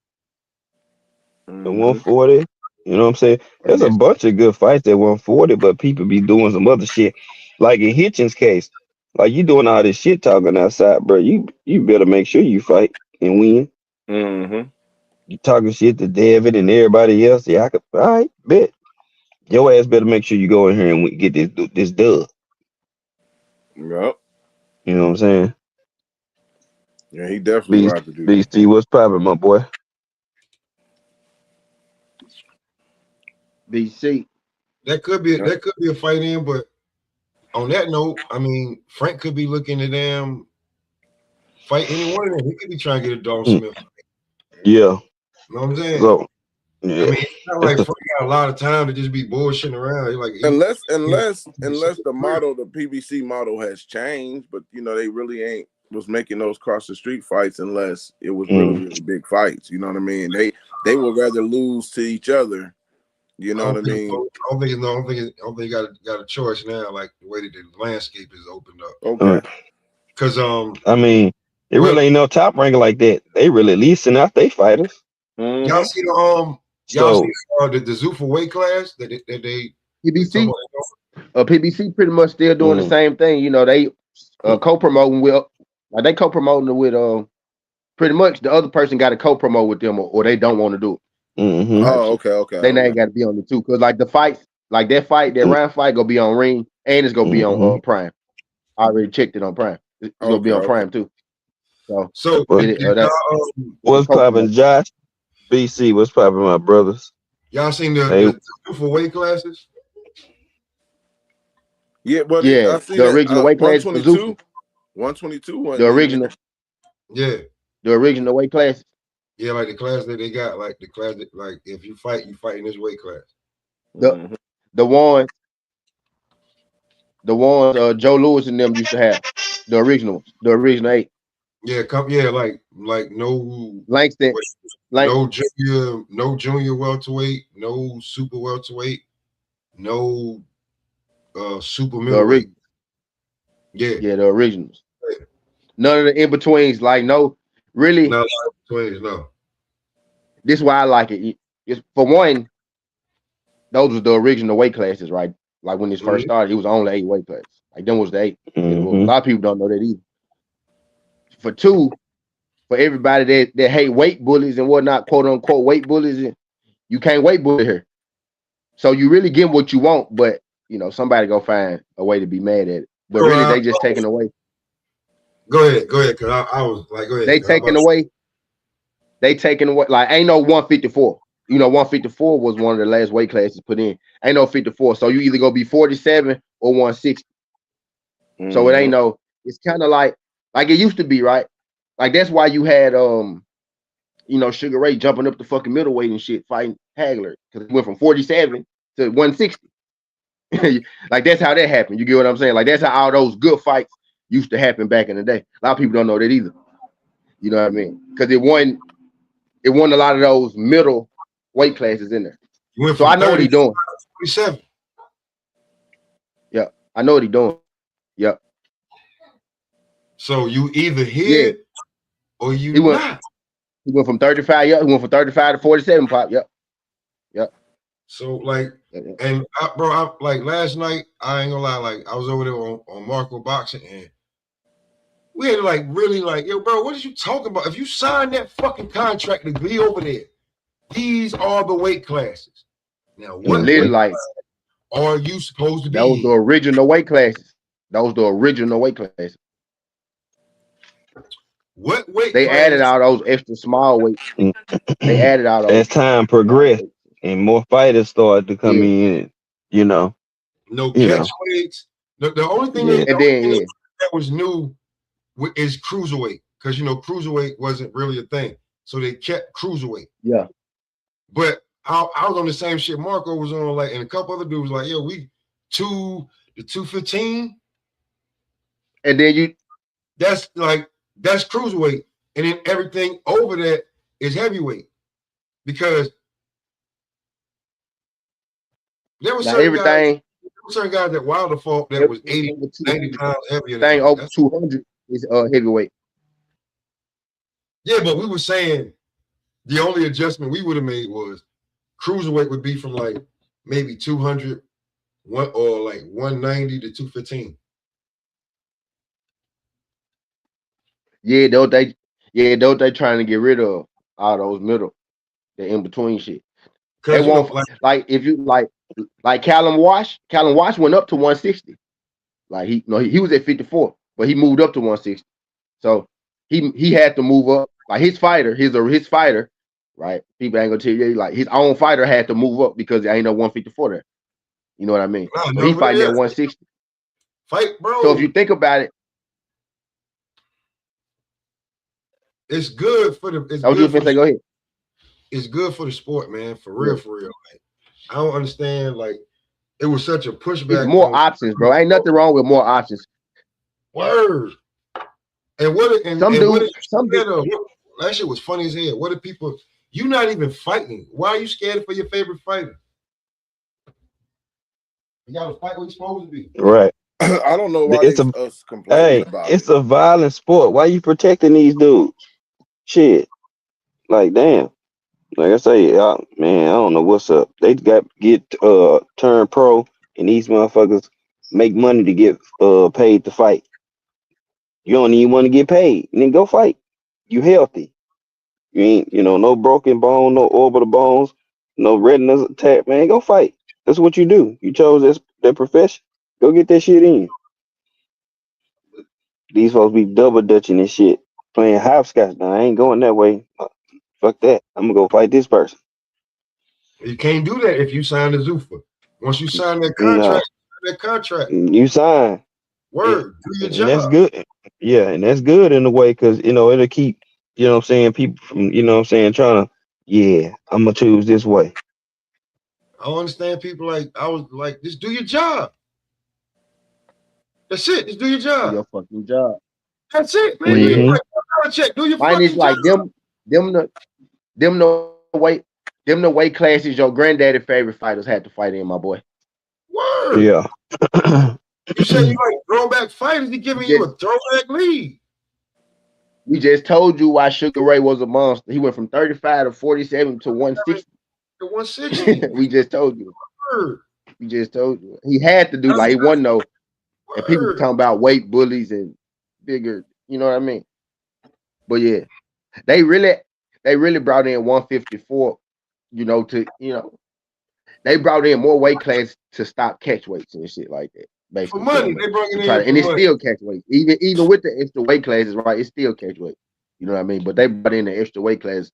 The 140. You know what I'm saying? There's a bunch of good fights at 140, but people be doing some other shit. Like in Hitchens' case, like you doing all this shit talking outside, bro. You better make sure you fight and win. You talking shit to David and everybody else. Yeah, all right, bet. Your ass better make sure you go in here and get this dub. Yep. You know what I'm saying? Yeah, he definitely will have to do that. BC, what's poppin', my boy? BC. That could be a fight in, but on that note, I mean, Frank could be looking to damn fight anyone of them. He could be trying to get a Dalton Smith. Yeah. You know what I'm saying? So, yeah. I mean, it's not like Frank got a lot of time to just be bullshitting around. Like unless the model, the PBC model has changed, but you know, they really was making those cross the street fights unless it was really big fights. You know what I mean? They would rather lose to each other. You know what I mean? I don't think you got a choice now, like the way that the landscape is opened up. Okay. Because I mean, it really ain't no top ranker like that. They really leasing out they fighters. Y'all see the Zuffa weight class that they PBC? PBC pretty much still doing the same thing. You know, they co-promoting they co-promoting with pretty much the other person got to co-promote with them or they don't want to do it. Oh, okay. They ain't got to be on the two because like the fights, like that round fight gonna be on Ring and it's gonna be on Prime. I already checked it on Prime. It's gonna be on Prime too. So what's poppin', Josh? BC, what's poppin', my brothers? Y'all seen the weight classes? Yeah, but I see the original weight class. 122. The original. Yeah. The original weight class. Yeah, like the class that they got, like the class that, like if you fight in this weight class. The ones Joe Louis and them used to have, the original 8. Yeah, like no Langston, no junior welterweight, no super welterweight, no super middleweight. Yeah, the originals. None of the in betweens, like no, really. No, no. This is why I like it. It's, for one, those was the original weight classes, right? Like when this first started, it was only 8 weight classes. Like them was the 8. A lot of people don't know that either. For 2, for everybody that hate weight bullies and whatnot, quote unquote weight bullies, you can't weight bully here. So you really get what you want, but you know somebody go find a way to be mad at it. But really, they just taking away. Go ahead, because I was like, go ahead. They taking away. Like ain't no 154. You know, 154 was one of the last weight classes put in. Ain't no 54. So you either go be 47 or 160. So it ain't no. It's kind of like it used to be, right? Like that's why you had Sugar Ray jumping up the fucking middleweight and shit, fighting Hagler because it went from 47 to 160. Like that's how that happened. You get what I'm saying? Like that's how all those good fights used to happen back in the day. A lot of people don't know that either. You know what I mean? Because it won a lot of those middle weight classes in there. So I know what he's doing. 27. Yeah, I know what he's doing. Yep. So you either here or you not. He went from 35. Yep. He went from 35 to 47. Pop. Yep. So like, and bro, like last night, I ain't gonna lie, like I was over there on Marco Boxing, and we had to like really like, yo, bro, what are you talking about? If you sign that fucking contract to be over there, these are the weight classes. Now, what like are you supposed to be? Those the original weight classes. Those the original weight classes. What weight? They added all those extra small weights. They added all those. As time progressed and more fighters started to come in, you know. No catch weights. The only thing that was new is cruiserweight, because you know cruiserweight wasn't really a thing, so they kept cruiserweight. Yeah. But I was on the same shit Marco was on, like, and a couple other dudes like, yo, we 215, and then that's cruiserweight, and then everything over that is heavyweight, because there was certain guys that Wilder fought that was 80, 90 pounds heavier. Thing over 200 is heavyweight. Yeah, but we were saying the only adjustment we would have made was cruiserweight would be from like maybe 200 or like 190 to 215. Yeah, don't they trying to get rid of all those middle, the in between shit. They won't like if you like Callum Wash went up to 160. Like he was at 54, but he moved up to 160. So he had to move up. Like his fighter, right? People ain't gonna tell you, like his own fighter had to move up because there ain't no 154 there. You know what I mean? So he fighting at 160. Fight, bro. So if you think about it, it's good for the. Go ahead. It's good for the sport, man. For real. Like, I don't understand. Like, it was such a pushback. It's more options, bro. Ain't nothing wrong with more options. Word. And that shit was funny as hell. What are people? You not even fighting. Why are you scared for your favorite fighter? You gotta fight what you're supposed to be. Right. I don't know why us complaining about it's a violent sport. Why you protecting these dudes? Shit. Like, damn. Like I say, man, I don't know what's up. They get turned pro, and these motherfuckers make money to get paid to fight. You don't even want to get paid, and then go fight. You healthy. You ain't, no broken bone, no orbital bones, no retinas attack, man. Go fight. That's what you do. You chose that profession. Go get that shit in. These folks be double dutching and shit, playing hopscotch. Now I ain't going that way. Fuck that. I'm gonna go fight this person. You can't do that if you sign the Zuffa. Once you sign that contract, you sign. Word, do your job. That's good. Yeah, and that's good in a way, because it'll keep, people from, trying to, I'm gonna choose this way. I don't understand people I was like, just do your job. That's it. Just do your job. Do your fucking job. That's it, man. Mm-hmm. Do your Mine fucking is like job. Them the weight classes your granddaddy favorite fighters had to fight in, my boy. Word. Yeah. You said you like throwback fighters. He giving you a throwback lead. We just told you why Sugar Ray was a monster. He went from 35 to 47 to 160. To 160. We just told you. Word. We just told you. He had to do he wasn't no. And people talking about weight bullies and bigger, you know what I mean? But yeah, they really brought in 154, they brought in more weight class to stop catch weights and shit like that. Basically, for money, they brought it in, and it's still catch weight. Even with the extra weight classes, right? It's still catch weight. You know what I mean? But they brought in the extra weight class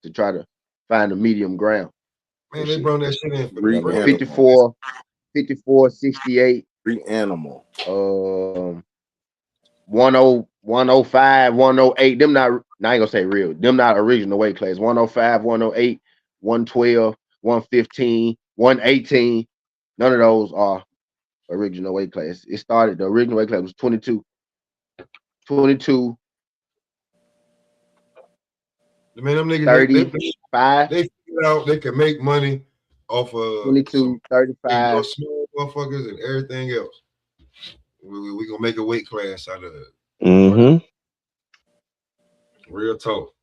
to try to find a medium ground. Man, they brought that shit in for 54, 68. Free animal. 105, 108. Them not, I ain't gonna say real. Them not original weight class. 105, 108, 112, 115, 118. None of those are original weight class. The original weight class was 22. 22, Man, them niggas 35, they figured out they can make money off of 22, 35. small motherfuckers and everything else. We gonna make a weight class out of it. Mm-hmm. Real talk.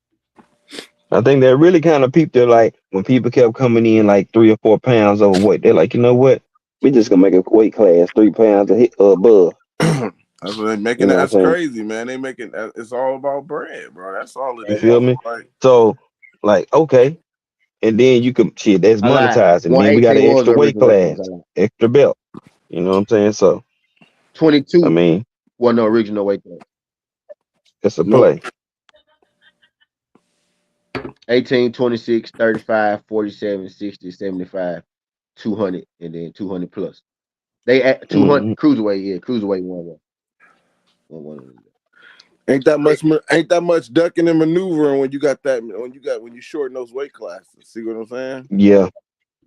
I think that really kind of peeped there. Like when people kept coming in like 3 or 4 pounds overweight, they're like, you know what? We just gonna make a weight class 3 pounds above. That's what they making. You know That's crazy, man. They making. It's all about bread, bro. That's all it You is. feel me? Like, So, like, okay, and then you can shit. That's I lied. monetized, and then we got 118 an was extra the weight original weight class, class. extra belt. You know what I'm saying? So, 22 I mean, wasn't the original weight class. it's a nope. play. 18, 26, 35, 47, 60, 75, 200, and then 200 plus. They at 200 cruiserweight, yeah, cruiserweight one. Ain't that much ducking and maneuvering when you shorten those weight classes. See what I'm saying? Yeah.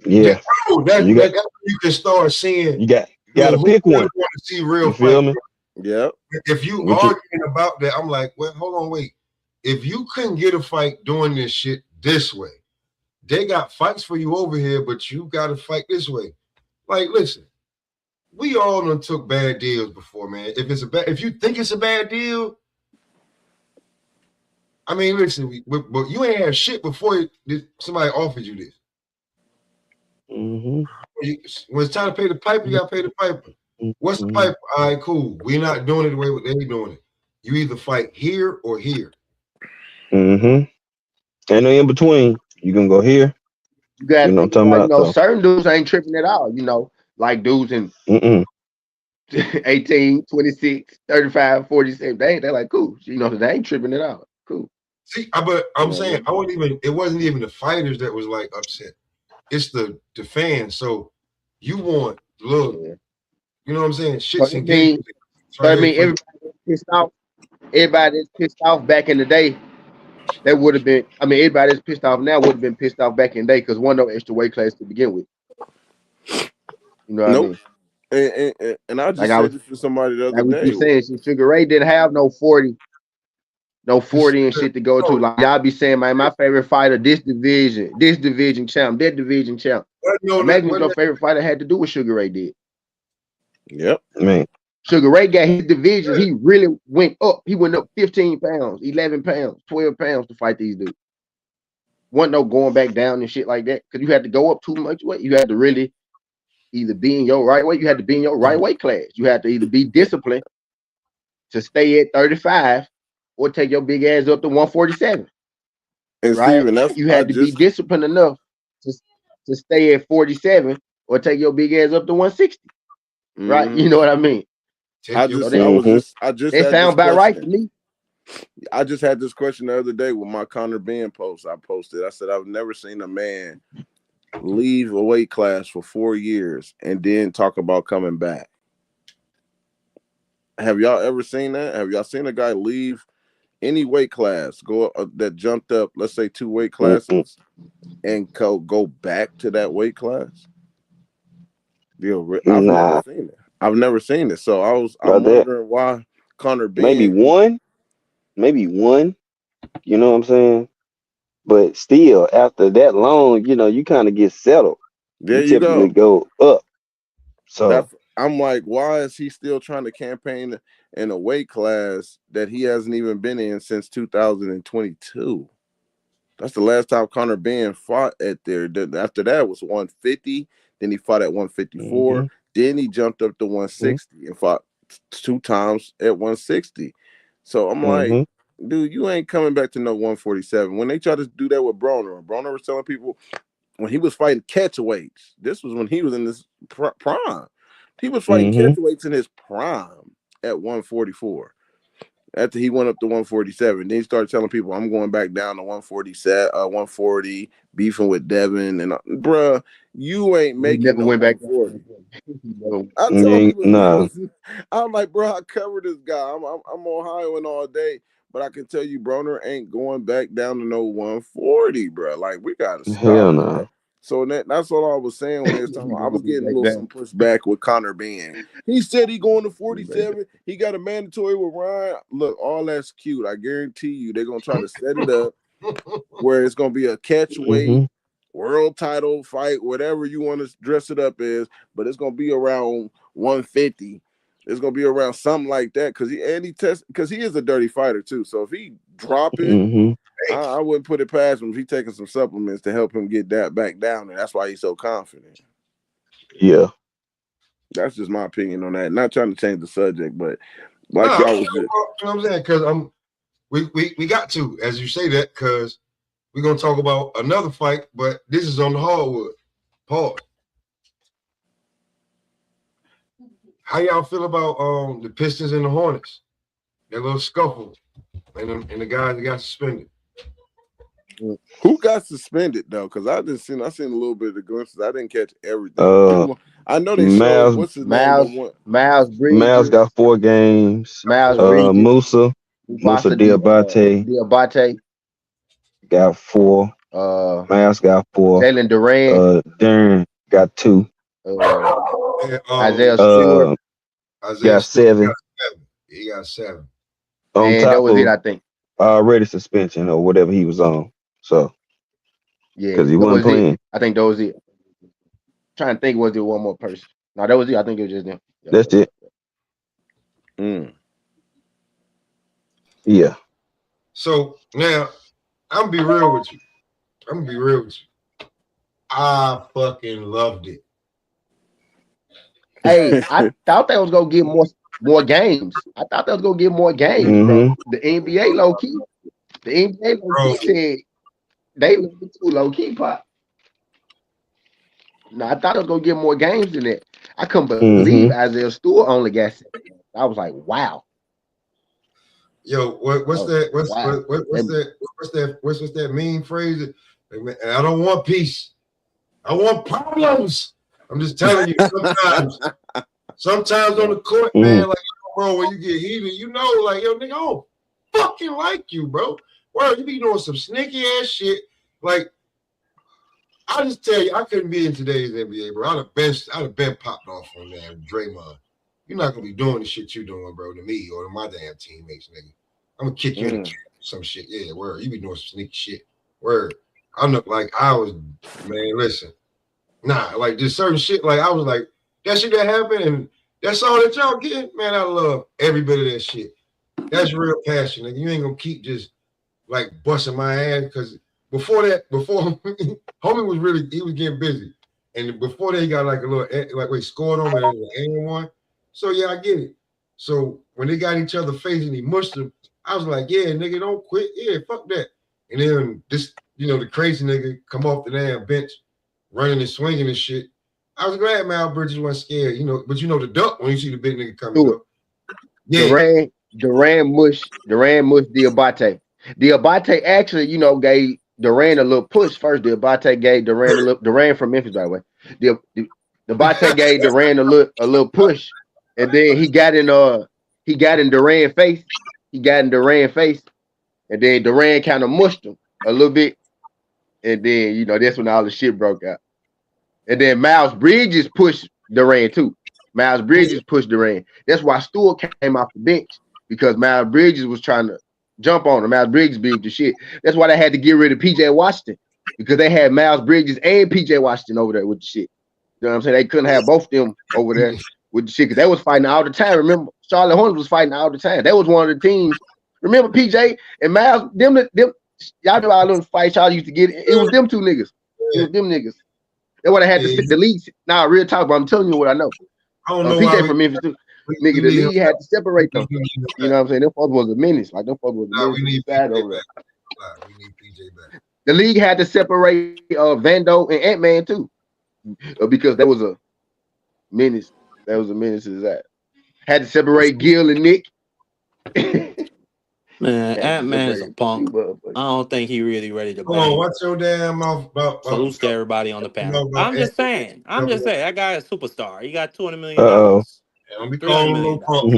That's when you can start seeing. You got to pick one. Want to see real You feel me? Yeah. If you arguing about that, I'm like, well, hold on, wait. If you couldn't get a fight doing this shit this way, they got fights for you over here, but you got to fight this way. Like, listen, we all done took bad deals before, man. If you think it's a bad deal, I mean, listen, but you ain't had shit before somebody offered you this. Mm-hmm. When it's time to pay the piper, you got to pay the piper. What's the piper? All right, cool. We're not doing it the way they doing it. You either fight here or here. Mm-hmm. Ain't no in between. You can go here. You got to think talking about, so. certain dudes ain't tripping at all, like dudes in 18, 26, 35, 47. They're like, cool. They ain't tripping at all. Cool. See, but I'm saying it wasn't even the fighters that was like upset. It's the fans. So you want look, you know what I'm saying? Shit's engaged. But I mean, everybody's pissed off. Everybody that's pissed off back in the day, that would have been. I mean, everybody that's pissed off now would have been pissed off back in the day because one no extra weight class to begin with. You know what I mean? And I just said this to somebody the other day. You saying Sugar Ray didn't have no 40 and shit to go to. Like y'all be saying, man, my favorite fighter, this division champ, that division champ. Imagine what your favorite fighter had to do what Sugar Ray did. Yep. Man. Sugar Ray got his division. He really went up. He went up 15 pounds, 11 pounds, 12 pounds to fight these dudes. Wasn't no going back down and shit like that. Because you had to go up too much weight. You had to really either be in your right weight. You had to be in your right weight class. You had to either be disciplined to stay at 35 or take your big ass up to 147. And right? Steven, You had to be disciplined enough to stay at 47 or take your big ass up to 160. Right? You know what I mean? It sounds about right to me. I just had this question the other day with my Conor Ben post. I posted. I said I've never seen a man leave a weight class for 4 years and then talk about coming back. Have y'all ever seen that? Have y'all seen a guy leave any weight class, go that jumped up, let's say 2 weight classes, and go back to that weight class? I've never seen it. So I'm wondering why Conor Ben. Maybe one. You know what I'm saying? But still, after that long, you kind of get settled. There you typically go up. So I'm like, why is he still trying to campaign in a weight class that he hasn't even been in since 2022? That's the last time Conor Ben fought at there. After that was 150. Then he fought at 154. Then he jumped up to 160 and fought 2 times at 160. So I'm like, dude, you ain't coming back to no 147. When they tried to do that with Broner was telling people when he was fighting catchweights, this was when he was in this prime. He was fighting catchweights in his prime at 144. After he went up to 147, then he started telling people, I'm going back down to 140, beefing with Devin. And bruh, you ain't making never went back 140. I told him, I'm like, bro, I covered this guy. I'm on Highland all day. But I can tell you, Broner ain't going back down to no 140, bro. Like, we got to stop. Hell no. So that's all I was saying when they was talking about. I was getting a little some pushback with Connor Ben. He said he going to 47. He got a mandatory with Ryan. Look, all that's cute. I guarantee you they're going to try to set it up where it's going to be a catch weight, world title fight, whatever you want to dress it up as, but it's going to be around 150. It's going to be around something like that because he is a dirty fighter too. So if he drop it, I wouldn't put it past him if he taking some supplements to help him get that back down, and that's why he's so confident. Yeah, that's just my opinion on that. Not trying to change the subject, but like y'all was just, you know what I'm saying? Because we got to, as you say that, because we're gonna talk about another fight, but this is on the hardwood. Pause. How y'all feel about the Pistons and the Hornets? That little scuffle, and the guys that got suspended. Who got suspended though? Because I seen a little bit of the glimpses. I didn't catch everything. I know they showed what's his name? Miles Bridges. Miles got 4 games. Musa Diabate got 4. Miles got 4. Jalen Duran. Darren got 2. Isaiah Stewart got 7. He got 7. And that was it, I think. Already suspension or whatever he was on. So yeah, because he wasn't playing. I think that was it. Trying to think, was there one more person? No, that was it. I think it was just them. That's it. Yeah. So now I'm gonna be real with you. I fucking loved it. Hey, I thought they was gonna get more games. I thought they was gonna get more games, bro. The NBA low key. The NBA low key said they look too low key pop. No, I thought I was gonna get more games than that. I couldn't believe Isaiah Stewart only got 7. I was like, wow. Yo, what's that? What's that mean phrase? I don't want peace. I want problems. I'm just telling you, sometimes on the court, man, like, bro, when you get heated, you know, like, yo, nigga, I don't fucking like you, bro. Well, you be doing some sneaky ass shit. Like, I just tell you, I couldn't be in today's NBA, bro. I'd have been popped off on that Draymond. You're not gonna be doing the shit you doing, bro, to me or to my damn teammates, nigga. I'm gonna kick you in the camp or some shit. Yeah, word. You be doing some sneaky shit. Word. I'm not like I was, man. Listen, nah, like just certain shit. Like I was like that shit that happened, and that's all that y'all get, man. I love every bit of that shit. That's real passion. Like, you ain't gonna keep just like busting my ass because before homie was getting busy, and before that he got like a little he scored on and one. So yeah, I get it. So when they got each other face and he mushed them, I was like, yeah, nigga, don't quit. Yeah, fuck that. And then this, the crazy nigga come off the damn bench, running and swinging and shit. I was glad Miles Bridges wasn't scared, but the duck when you see the big nigga coming up. Yeah. Duran mushed Diabate. Diabate actually, gave Duran a little push first. Diabate gave Duran a little. Duran from Memphis, by the way. Diabate gave Duran a little push, and then he got in Duran's face. And then Duran kind of mushed him a little bit, and then that's when all the shit broke out. And then Miles Bridges pushed Duran too. Miles Bridges pushed Duran. That's why Stewart came off the bench, because Miles Bridges was trying to jump on him. Miles Bridges beat the shit. That's why they had to get rid of PJ Washington, because they had Miles Bridges and PJ Washington over there with the shit. You know what I'm saying? They couldn't have both of them over there with the shit, because they was fighting all the time. Remember, Charlotte Hornets was fighting all the time. They was one of the teams. Remember PJ and Miles, them y'all know all those fights y'all used to get. It was them two niggas. It was them niggas. That's why they had the league. Nah, real talk, but I'm telling you what I know. I don't know PJ from Memphis too. Nigga, the league had to separate them. You know what I'm saying? Them folks was a menace. Like, them folks was a menace. We need PJ back. We need PJ back. The league had to separate Vando and Ant-Man too, because that was a menace. That was a menace to that. Had to separate Gil and Nick. Man, Ant-Man is a punk. I don't think he really ready to bang. Come on, watch your damn mouth. Salute to everybody on the panel. I'm just saying. That guy is a superstar. He got $200 million. Don't be calling him no punk.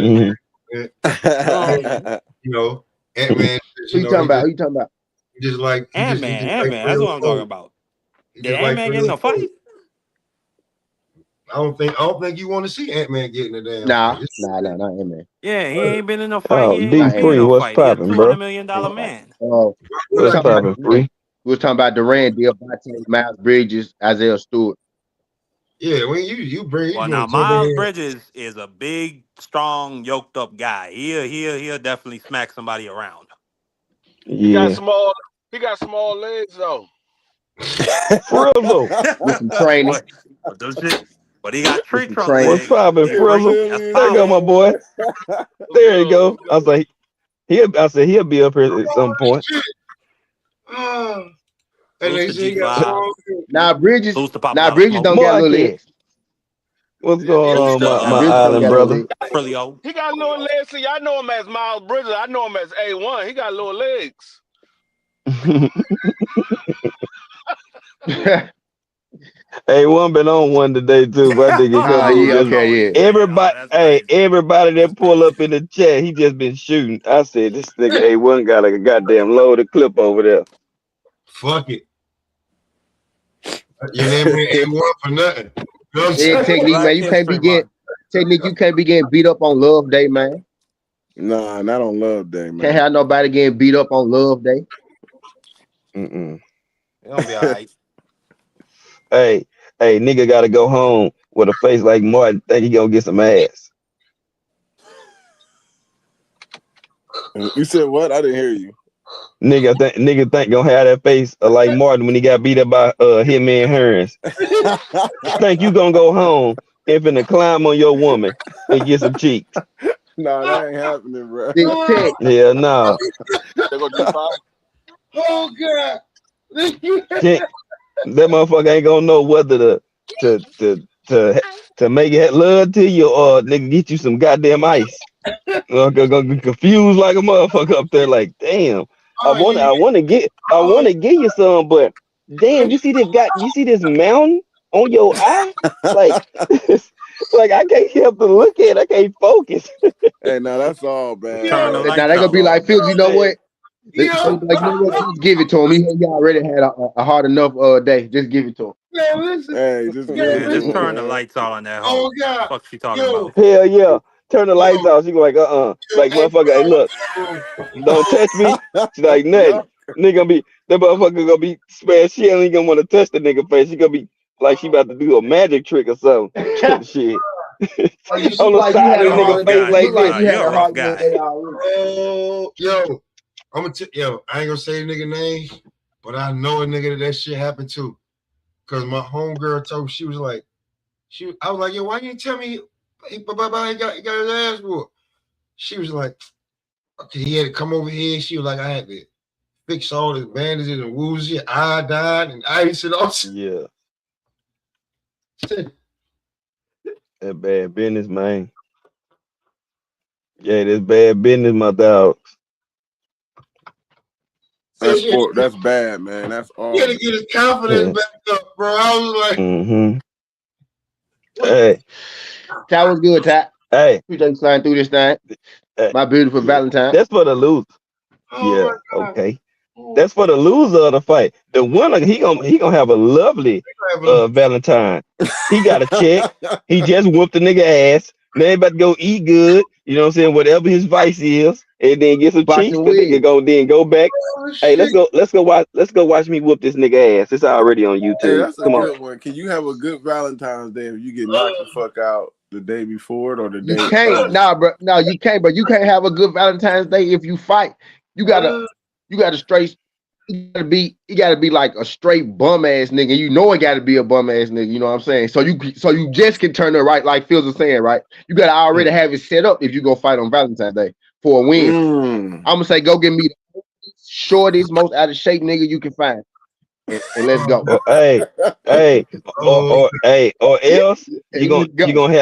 Ant-Man. Who you talking about? Ant-Man. That's what I'm talking about. Did Ant-Man get in a fight? I don't think you want to see Ant-Man getting a damn Nah, fight. Ant-Man. Yeah, he ain't been in a fight. Oh, He D ain't been in Free, no what's fight. He a popping, $200 bro? million man. What's popping, Free? We was talking about Durant, Diabate, Miles Bridges, Isaiah Stewart. Yeah, when you bring Well, now Miles Bridges is a big, strong, yoked up guy. He'll definitely smack somebody around. Yeah. He got small legs though. Frizzle. With some training. But he got tree trunk training. legs. What's popping, Frizzle? There you go, my boy. There you go. I was like, he'll be up here at some point. Now Bridges don't got little legs. What's going on, my island brother? He got little legs. See, I know him as Miles Bridges. I know him as A1. He got little legs. A1 been on one today too, but I think it's everybody that pull up in the chat, he just been shooting. I said this nigga A1 got like a goddamn loaded clip over there. Fuck it. Your name ain't A1 for nothing. Yeah, Technique, man, you can't be getting beat up on Love Day, man. Nah, not on Love Day, man. Can't have nobody getting beat up on Love Day. It's gonna be all right. Hey, nigga gotta go home with a face like Martin. Think he gonna get some ass. You said what? I didn't hear you. Nigga think gonna have that face like Martin when he got beat up by Hitman Hearns. Think you gonna go home and finna climb on your woman and get some cheeks? Nah, that ain't happening, bro. Yeah, no. Oh God. That motherfucker ain't gonna know whether to make it love to you or nigga get you some goddamn ice. Gonna be confused like a motherfucker up there. Like, damn, I wanna give you some, but damn, you see this mountain on your eye? Like, like I can't help but look at it. I can't focus. Hey, now that's all bad. Now they gonna be like, Phil, you know what? Just give it to him. He already had a hard enough day. Just give it to him. Hey, just turn the lights on in that hole. God. What she talking about? Hell yeah. Turn the lights off. She go like, like motherfucker, hey look, don't touch me. She's like, nothing. Nigga gonna be that motherfucker gonna be smashed. She ain't gonna wanna touch the nigga face. She gonna be like she about to do a magic trick or something. Shit. On the side of the nigga face like this. You're a rough guy. I ain't gonna say the nigga name, but I know a nigga that shit happened to. Cause my homegirl told me, I was like, yo, why you didn't tell me he got his ass whooped? She was like, okay, he had to come over here. She was like, I had to fix all his bandages and wounds, iodine and ice and all. Yeah. That bad business, man. Yeah, this bad business, my dogs. That's bad, man. That's all. He had to get his confidence back up, bro. I was like, Hey. That was good, Ty. Hey. Appreciate you sliding through this thing. My beautiful Valentine. That's for the loser. Yeah, okay. That's for the loser of the fight. The winner, he gonna have a lovely Valentine. He got a check. He just whooped the nigga ass. Now he about to go eat good. You know what I'm saying? Whatever his vice is, and then get some cheeks. The nigga go back. Hey, let's go watch me whoop this nigga ass. It's already on YouTube. Hey, that's a good one. Can you have a good Valentine's Day if you get knocked the fuck out the day before it or the day? You can't, bro. No, you can't. But you can't have a good Valentine's Day if you fight. You gotta straight. You gotta be like a straight bum ass nigga. You know it gotta be a bum ass nigga. You know what I'm saying? So you just can turn it right, like Phil's saying, right? You gotta already have it set up if you go fight on Valentine's Day for a win. I'm gonna say go get me the shortest, most out of shape nigga you can find, and let's go. Or else you gonna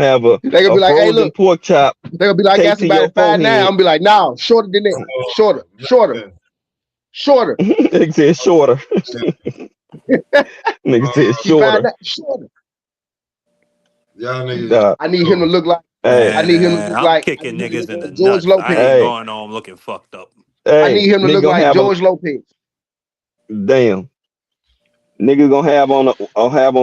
have a they gonna be like, hey, look, pork chop. They gonna be like, that's about 5'9". I'm gonna be like, no, shorter than that, shorter. Nigga said shorter. Nigga said shorter. Y'all niggas. I need him to look like. I need him to look like kicking niggas in the George nuts. Lopez. I ain't going on looking fucked up. I need him to look like George Lopez. Damn. Nigga gonna have on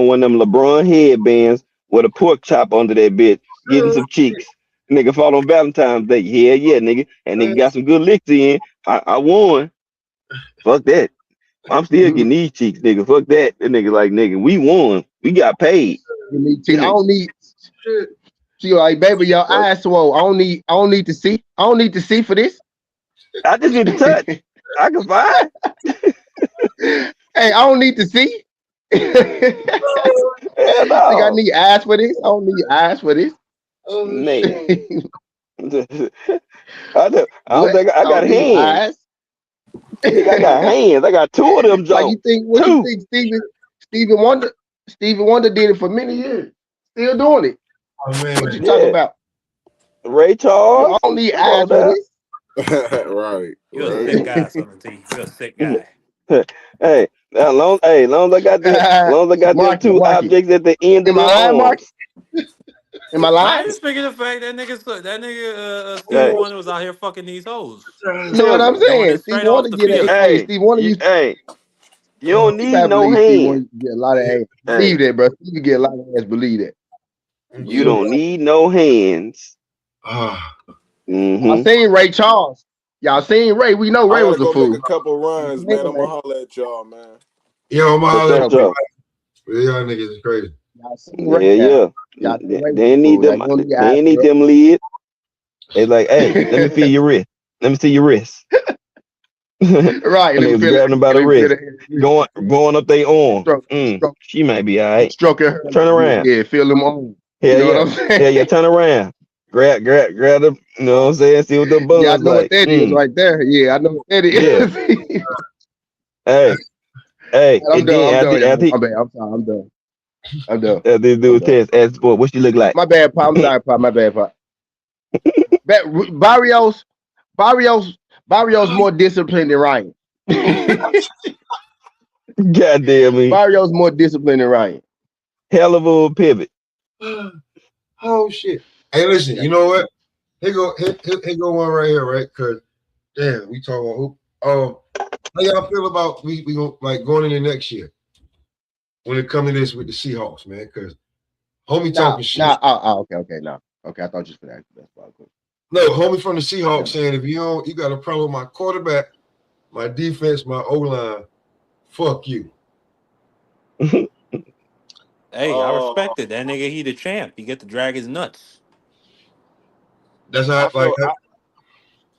one of them LeBron headbands with a pork chop under that bitch, getting some cheeks. Nigga fall on Valentine's Day. Yeah, nigga. And nigga got some good licks in. I won. Fuck that. I'm still getting these cheeks, nigga. Fuck that. That nigga like, nigga, we won. We got paid. I don't need. See, like, baby, your eyes swole. I don't need to see. I don't need to see for this. I just need to touch. I can find. Hey, I don't need to see. Hell no. Think I need eyes for this? I don't need eyes for this. Man. I don't think I got hands. I got hands. I got two of them. Like you think Stevie Wonder did it for many years. Still doing it. Oh man, what you talking about? Ray Charles. I don't need eyes for this. Right. You're a sick guy, Son T. You're a sick guy. Hey, long as I got them two objects at the end of my arm. Am I I lying? just figured the fact that nigga Stevie Wonder was out here fucking these hoes. You know what I'm saying? Steve Wonder get a Steve Wonder you don't need no hands. Get a lot of ass. Believe that, bro. You get a lot of ass. Believe that. You don't need no hands. I seen Ray Charles. Y'all seen Ray? We know Ray was a fool. Make a couple runs, man. I'm gonna holler at y'all, man. Yo, I'm gonna holler at y'all. Y'all niggas is crazy. Yeah. They need them. They need them lids. They like, hey, let me feel your wrist. Let me see your wrist. Right. They grabbing them by the wrist, going up their arm. She might be all right. Stroking her. Turn around. Yeah, feel them on. Hell yeah. What I'm saying? Yeah. Turn around. Grab them. You know what I'm saying? See what the buzz I know like. what that is right there. Yeah, I know what that is. Yeah. Hey. I'm done. After they do a test, ask for what she look like. My bad, Pop. I'm sorry, Pop. My bad, Pop. Barrios more disciplined than Ryan. Goddamn me. Barrios more disciplined than Ryan. Hell of a pivot. Oh shit. Hey, listen, you know what? Here go one right here, right? Cause damn, we talking about hoop. How y'all feel about we gonna like going into next year when it comes to this with the Seahawks, man? Cause homie talking shit. Okay, no. Okay, I thought you for that. That's cool. No, homie from the Seahawks saying if you got a problem with my quarterback, my defense, my O-line, fuck you. Hey, I respect it. That nigga, he the champ. He get to drag his nuts. That's how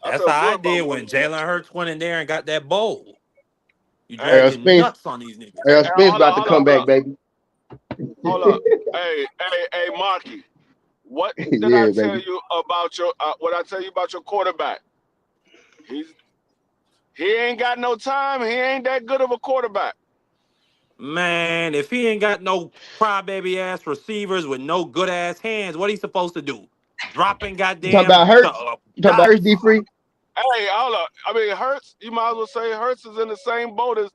That's how I did when Jalen Hurts went in there and got that bowl. You drag your nuts on these niggas. Hey, Spence about to come back, baby. Hold up. Hey, Marky. What did I tell you about your quarterback? He ain't got no time. He ain't that good of a quarterback. Man, if he ain't got no crybaby ass receivers with no good ass hands, what he supposed to do? Dropping goddamn. You talking about Hurts? You talking about Hurts D-Free? Hey, hold up. I mean, Hurts. You might as well say Hurts is in the same boat as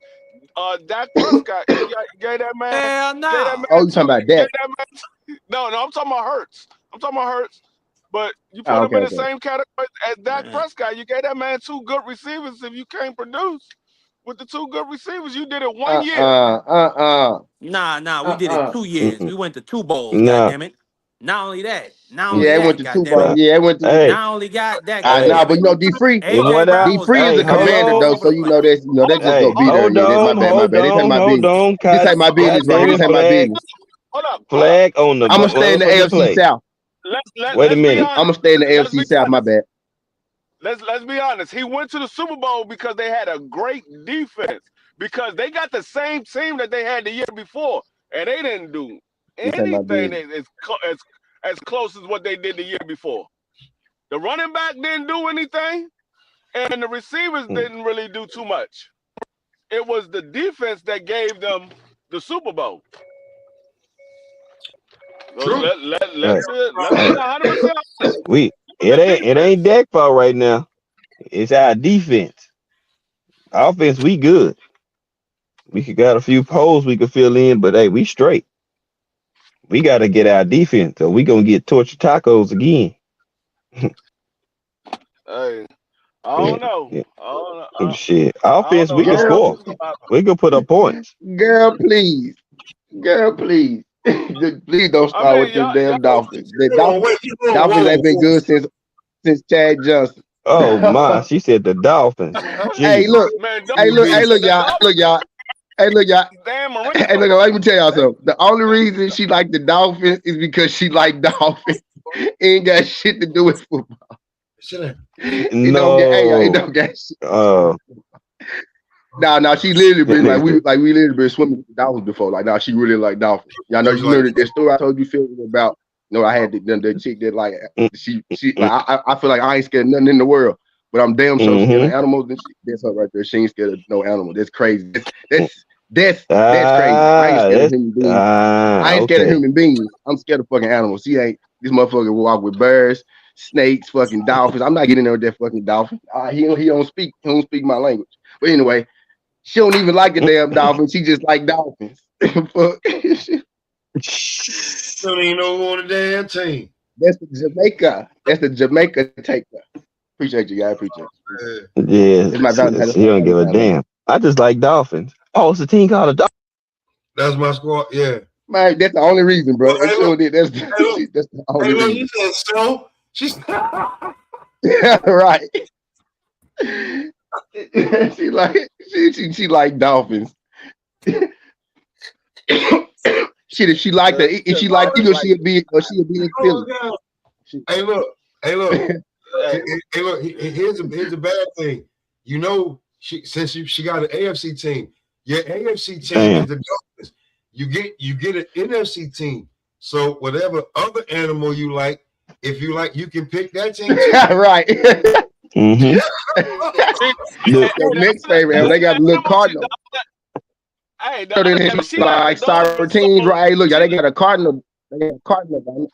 Dak Prescott. You gave that man. Hell no. Oh, you talking about Dak? No, I'm talking about Hurts. But you put him in the same category as Dak Prescott. You gave that man two good receivers. If you can't produce with the two good receivers, you did it 1 year. Nah, we did it 2 years. We went to 2 bowls, goddammit. Not only that. It went to 2 bowls. Yeah, it went to. Not only got that. But you know, D-Free. D-Free is a commander, though, so you know that's just gonna be there. Yeah, my bad. This ain't my business. This ain't my business, right? This ain't my business. Hold up. Flag on the. I'm gonna stay in the AFC South. Wait a minute. I'm gonna stay in the AFC South. My bad. Let's be honest. He went to the Super Bowl because they had a great defense. Because they got the same team that they had the year before, and they didn't do anything as close as what they did the year before. The running back didn't do anything, and the receivers didn't really do too much. It was the defense that gave them the Super Bowl. So let's be 100% honest. It ain't Dak fault right now. It's our defense. Offense, we good. We got a few holes we could fill in, but hey, we straight. We got to get our defense, or we gonna get tortured tacos again. Hey, I don't know. Shit. I don't Offense, know. we I can don't know score. nothing about. We can put up points. Girl, please. Girl, please. Please don't I start mean, with them y'all damn Dolphins. The Hold on, wait, Dolphins ain't been good since Chad Johnson. Oh my, she said the Dolphins. Hey, Jesus. look. man. Hey, look, The y'all. Look, y'all. Hey, look, y'all. Dan Hey, look, Marino. let me tell y'all something. The only reason she liked the Dolphins is because she liked Dolphins. It ain't got shit to do with football. It don't get it No. don't get shit. Oh. Nah, she literally been we literally been swimming with the Dolphins before. Like, she really like Dolphins. Y'all know, you remember that story I told you, Phil, about, I had the chick that like she like I feel like I ain't scared of nothing in the world, but I'm damn so scared of animals, and that's her right there. She ain't scared of no animal. That's crazy. That's crazy. I ain't scared of human beings. I ain't scared of human beings. I'm scared of fucking animals. She ain't. This motherfucker walk with birds, snakes, fucking dolphins. I'm not getting there with that fucking dolphin. He don't speak my language. But anyway, she don't even like the damn dolphins. She just like dolphins. Fuck. Don't even know who on the damn team. That's the Jamaica. That's the Jamaica taker. Appreciate you, guys. Appreciate you. Yeah, It's my Valentine's. she don't give a damn. I just like Dolphins. Oh, it's a team called the Dolphins. That's my squad. Yeah, man, that's the only reason, bro. Hey, look, That's the only reason. You said so. She's right. she like dolphins. If she liked the if she liked Eagles, she'll be in Philly. Hey, look. Hey, look. Here's a bad thing. Since she got an AFC team, your AFC team is the Dolphins. You get an NFC team. So whatever other animal you like, if you like, you can pick that team. Right. Mm-hmm. Your next favorite, they got a little cardinal. Hey, So then like sardines, right? Look, they got a cardinal. They got a cardinal.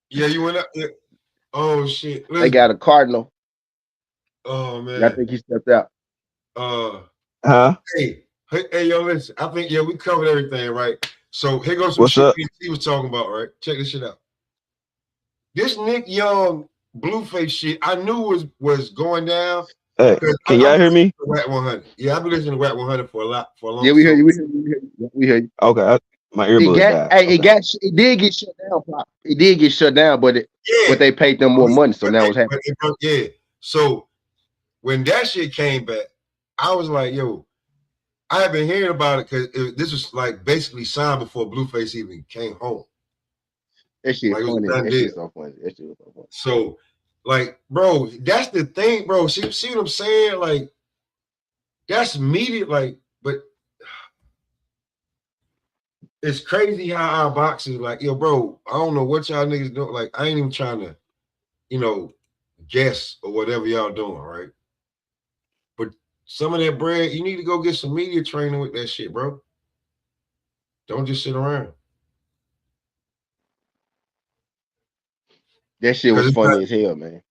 Yeah, you went up. Yeah. Oh shit! Listen. They got a cardinal. Oh man, I think he stepped out. Hey, yo, listen. I think we covered everything, right? So here goes some What's shit up? he was talking about, right? Check this shit out. This Nick Young Blueface shit, I knew was going down. Hey, can y'all hear me? Rap 100. Yeah, I've been listening to Rap 100 for a long time. Yeah, we hear you. We hear you. Okay, my earbuds died. Hey, it did get shut down. It did get shut down, but they paid them more money, so now it's happening. Yeah. So when that shit came back, I was like, yo, I have been hearing about it because this was like basically signed before Blueface even came home. That shit funny. That shit so funny. So, like, bro, that's the thing, bro. See what I'm saying? Like, that's media, like, but it's crazy how our boxers, like, yo, bro, I don't know what y'all niggas doing. Like, I ain't even trying to, guess or whatever y'all doing, right? But some of that bread, you need to go get some media training with that shit, bro. Don't just sit around. That shit was funny as hell, man.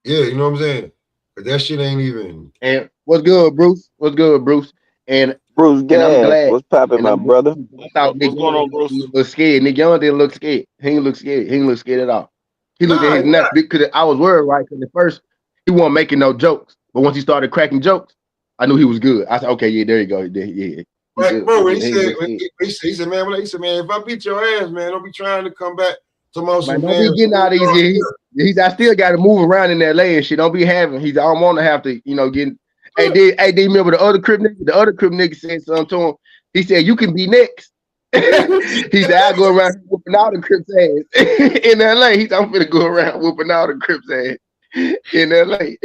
Yeah, you know what I'm saying? But that shit ain't even. And what's good, Bruce? What's good, Bruce? And Bruce, and I'm glad. What's popping, my brother? I thought Nick Young looked scared. Nick Young didn't look scared. He didn't look scared. He didn't look scared at all. He looked at his nuts because I was worried, right? Because at first he wasn't making no jokes, but once he started cracking jokes, I knew he was good. I said, okay, yeah, there you go. Yeah. Right, bro, he said, man, if I beat your ass, man, don't be trying to come back to most. Man, don't be getting out of these. I still got to move around in LA and shit. Don't be having. I don't want to have to, get. Hey, they remember the other Crip nigga? The other Crip nigga said something to him. He said, "You can be next." He said, "I go around whooping all the Crips ass in LA." He said, "I'm finna go around whooping all the Crips ass in LA."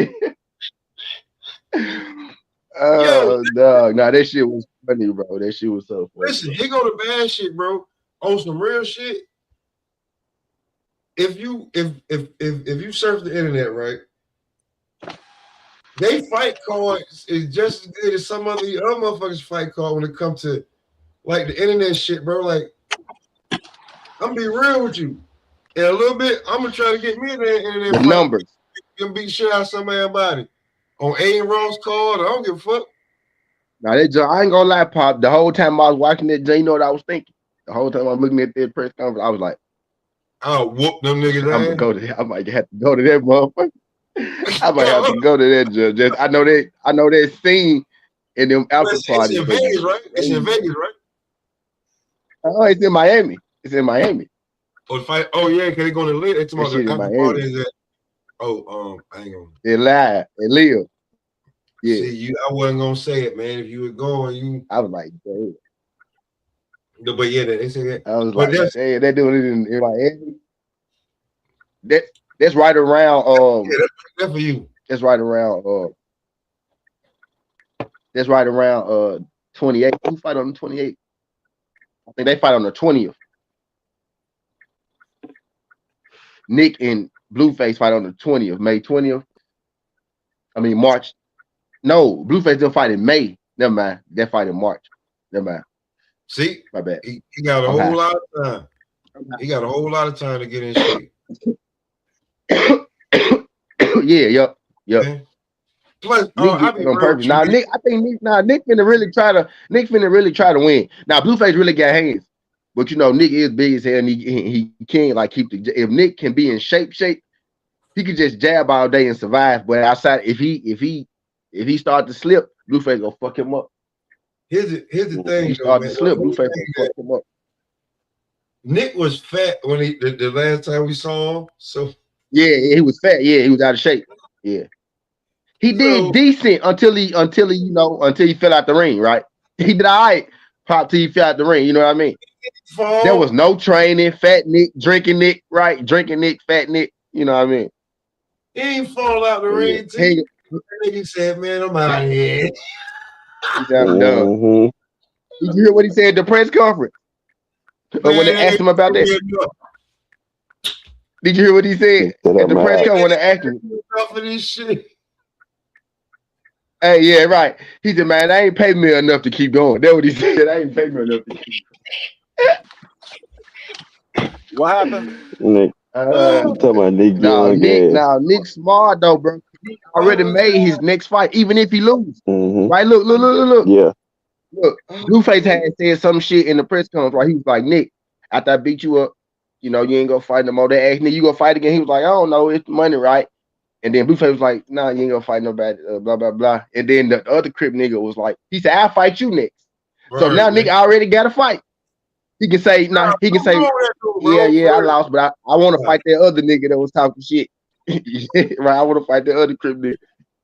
Oh, dog. Nah, that shit was funny, bro. That shit was so funny. Listen, here go the bad shit, bro. On some real shit. If you surf the internet, right? They fight card is just as good as some of the other motherfuckers fight card when it comes to like the internet shit, bro. Like, I'm be real with you. In a little bit, I'm gonna try to get me in the internet. The numbers. You can beat shit out of somebody's body. On A and Ross card, I don't give a fuck. Now I ain't gonna lie, Pop. The whole time I was watching that, you know what I was thinking? The whole time I'm looking at that press conference, I was like, I'll whoop them niggas. I'm gonna go to that. I might have to go to that motherfucker. I might have to go to that judge. I know that scene in them after parties. It's in Vegas, right? It's in Vegas, right? Oh, it's in Miami. It's in Miami. Oh yeah, because they're gonna live. It's about the after parties that. I ain't gonna. They live. They live. Yeah. See, I wasn't gonna say it, man. If you were going, I was like, damn. No, but yeah, they say that. I was like, damn, they're doing it in Miami. That's right around. That's for you. That's right around. That's right around 28. Who fight on the 28th? I think they fight on the 20th. Nick and Blueface fight on the 20th, May 20th. I mean March. No, Blueface didn't fight in May. Never mind. They fight in March. Never mind. See, my bad. He got a whole lot of time. He got a whole lot of time to get in shape. Yeah, yep. Okay. Plus, Nick on purpose. Now Nick, I think Nick finna really try to win. Now Blueface really got hands, but you know Nick is big as hell, and he can't like keep the. If Nick can be in shape, he could just jab all day and survive. But outside, if he start to slip, Blueface gonna fuck him up. Here's the thing. He start to slip, Blueface gonna fuck him up. Nick was fat when the last time we saw him. So yeah, he was fat. Yeah, he was out of shape. Yeah. He did decent until he fell out the ring, right? He did all right till he fell out the ring, you know what I mean? There was no training, fat Nick, drinking Nick, right? Drinking Nick, fat Nick, you know what I mean? He ain't fall out the ring. He said, man, I'm out of here. He's out of done. Did you hear what he said at the press conference? Or when they asked him about that? Did you hear what he said at the press conference when they asked him? For this shit. Hey, yeah, right. He said, man, they ain't paid me enough to keep going. That's what he said. I ain't paid me enough to keep going. What happened? Nick. Talking about Nick. Nick smart though, bro. He already made his next fight, even if he lose. Right? Look. Yeah. Look, Blueface had said some shit in the press conference, right? He was like, Nick, after I beat you up, you know, you ain't gonna fight no more. They asked Nick, you gonna fight again? He was like, I don't know, it's money, right? And then Blueface was like, nah, you ain't gonna fight nobody, blah, blah, blah. And then the other Crip nigga was like, he said, I'll fight you next. Right, so now Nick already got a fight. He can say, I lost, but I want to fight that other nigga that was talking shit. Right, I want to fight the other Crip nigga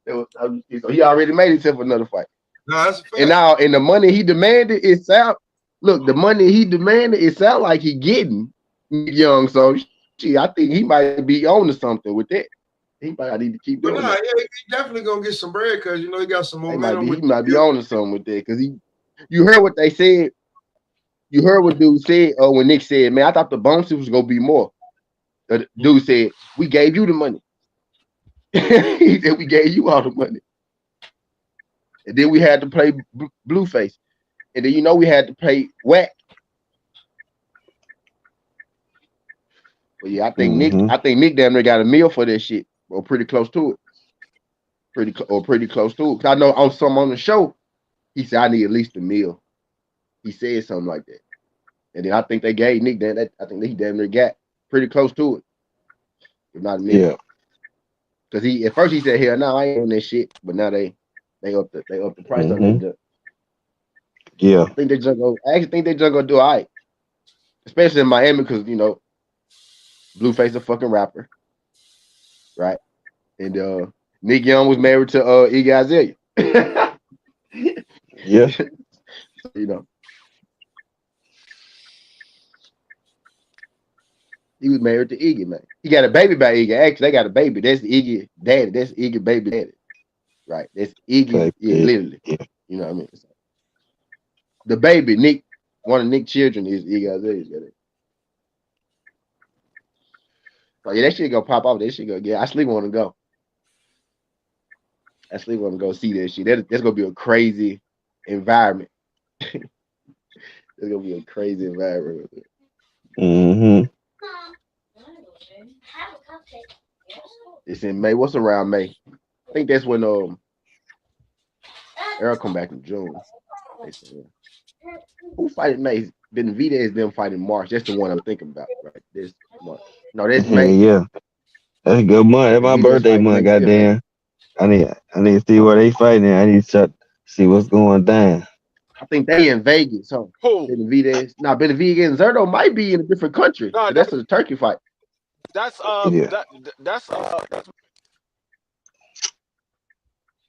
that was talking shit. So he already made himself another fight. No, that's fair. And now, and the money he demanded, it sound like he getting young. So, I think he might be on to something with that. He might need to keep doing that. Yeah, he definitely gonna get some bread because you know he got some momentum. He might be on to something with that because you heard what they said. You heard what dude said when Nick said, man, I thought the bonuses was gonna be more. The dude said, we gave you the money. He said, we gave you all the money. And then we had to play Blueface. And then we had to play Whack. But yeah, I think Nick damn near got a meal for this shit. Or pretty close to it. Pretty close to it. Cause I know on the show, he said I need at least a meal. He said something like that. And then I think they gave Nick that. I think he damn near got pretty close to it. If not a meal. Yeah. Cause at first he said, hell no, I ain't on that shit. But now they up the price on it. Yeah. I actually think they just gonna do all right. Especially in Miami, because Blueface a fucking rapper. Right? And Nick Young was married to Iggy Azalea. Yeah. He was married to Iggy, man. He got a baby by Iggy. Actually, they got a baby. That's Iggy daddy. That's Iggy baby daddy. Right? That's Iggy, literally. Yeah. You know what I mean? So, the baby, Nick, one of Nick's children is Iggy Azalea. So yeah, that shit gonna pop off. That shit gonna get. I sleep want to go. I sleep want to go see that shit. That's gonna be a crazy environment. It's gonna be a crazy environment. It's in May. What's around May? I think that's when Errol come back in June. Who fight in May? Benavidez them fighting March. That's the one I'm thinking about, right? This March. No, that's Hey, May. yeah, that's a good month. That's my Benavidez birthday fighting month. May 5th, ain't Goddamn. I need to see where they fighting. I need to see what's going down. I think they in Vegas, huh? Who? Benavidez. Now Benavidez and Zerto might be in a different country. No, So that's a turkey fight. that's Yeah. that's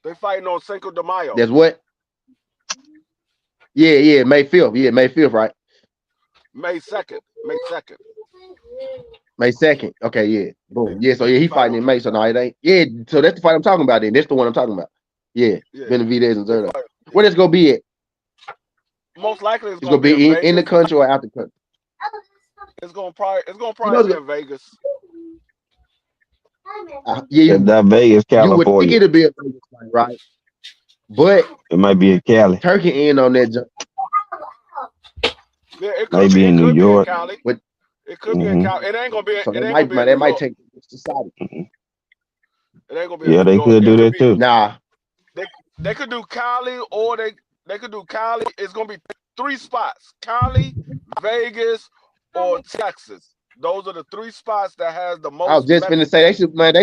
they fighting on Cinco de Mayo. That's what? Yeah, May 5th. Yeah, May 5th, right? May 2nd. May 2nd. Okay, yeah. Boom. Yeah, so yeah, he fighting in May. So no, it ain't. Yeah, so that's the fight I'm talking about then. That's the one I'm talking about. Yeah. Benavidez and Zerto. Where it's gonna be at? Most likely It's gonna be in the country or out the country. It's gonna probably be in Vegas. Yeah, That Vegas, you would think California. it'd be a Vegas fight, right? But It might be in Cali. Turkey in on that jump. Yeah, it could Maybe be. in New York. Be in Cali. But it could be in Cali. It ain't gonna be. So It ain't gonna be. that might take society. It ain't gonna be. Yeah, they could do that too. Nah, they could do Cali or they could do Cali. It's gonna be 3 spots: Cali, Vegas, or Texas. Those are the 3 spots that has the most. I was just finna say they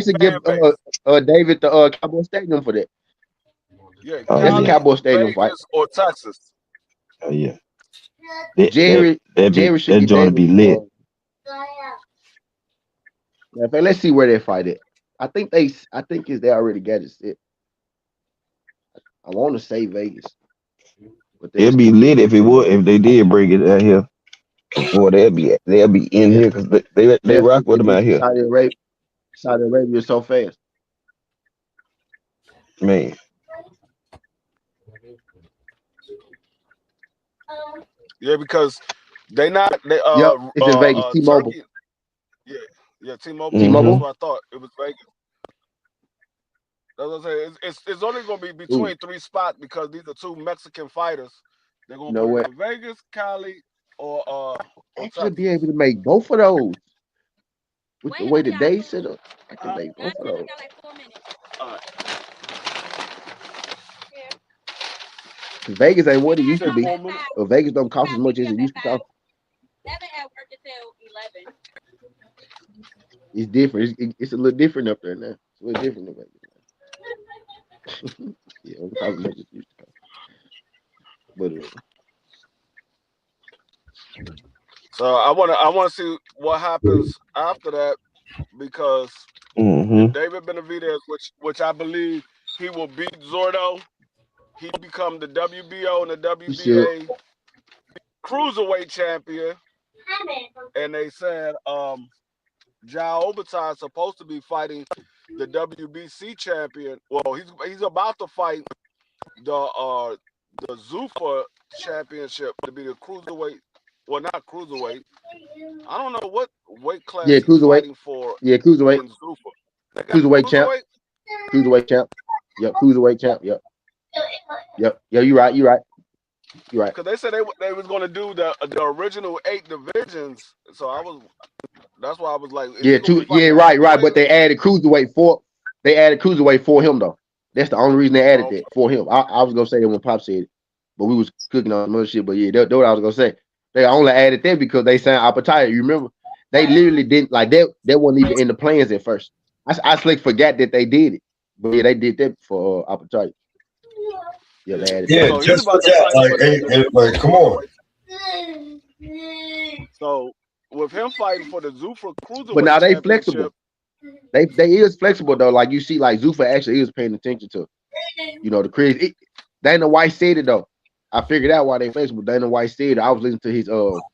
should give David the Cowboy Stadium for that. Yeah, Oh, that's Cali, the Cowboy Stadium Vegas, fight. or Texas. Oh yeah. Jerry should that joint be lit. Let's see where they fight it. I think they already got it set. I want to say Vegas. But It'd be lit if they did bring it out here. Or they'll be in here because they rock with them out here. Saudi Arabia is so fast. Man. Yeah, because they not they it's in Vegas. T-Mobile. Turkey, yeah, T-Mobile. T-Mobile. That's what I thought. It was Vegas. That's what I'm saying. It's only gonna be between 3 spots because these are 2 Mexican fighters. They're gonna put it in Vegas, Cali, or I should be able to make both of those. With the way the day set up, I can make both of those. All right. Vegas ain't what it used to be. Vegas don't cost as much as it used to cost. It's different. It's a little different up there now. It's a little different in Vegas. Yeah, don't cost as much as it used to cost. But so I wanna see what happens after that because David Benavidez, which I believe he will beat Zordo. He become the WBO and the WBA cruiserweight champion. And they said Jao Obatai is supposed to be fighting the WBC champion. Well, he's about to fight the Zuffa championship to be the cruiserweight. Well, not cruiserweight. I don't know what weight class he's fighting for. Yeah, cruiserweight. In Zuffa. Cruiserweight champ. Cruiserweight champ. Yep, cruiserweight champ. Yep. Yeah, you're right. Because they said they was going to do the original 8 divisions. So that's why I was like, right. But they added cruiserweight for him though. That's the only reason they added that for him. I was gonna say that when Pop said it, but we was cooking on some other shit. But yeah, that's what I was gonna say. They only added that because they signed Appetite. You remember? They literally didn't like that. That wasn't even in the plans at first. I slick forgot that they did it, but yeah, they did that for Appetite. Yeah, they added. Yeah, just for that. Like, come on. So with him fighting for the Zuffa cruiserweight, but now they flexible. They is flexible though. Like you see, like Zuffa actually is paying attention to, the crazy. Dana White said it though. I figured out why they flexible. Dana White said it. I was listening to his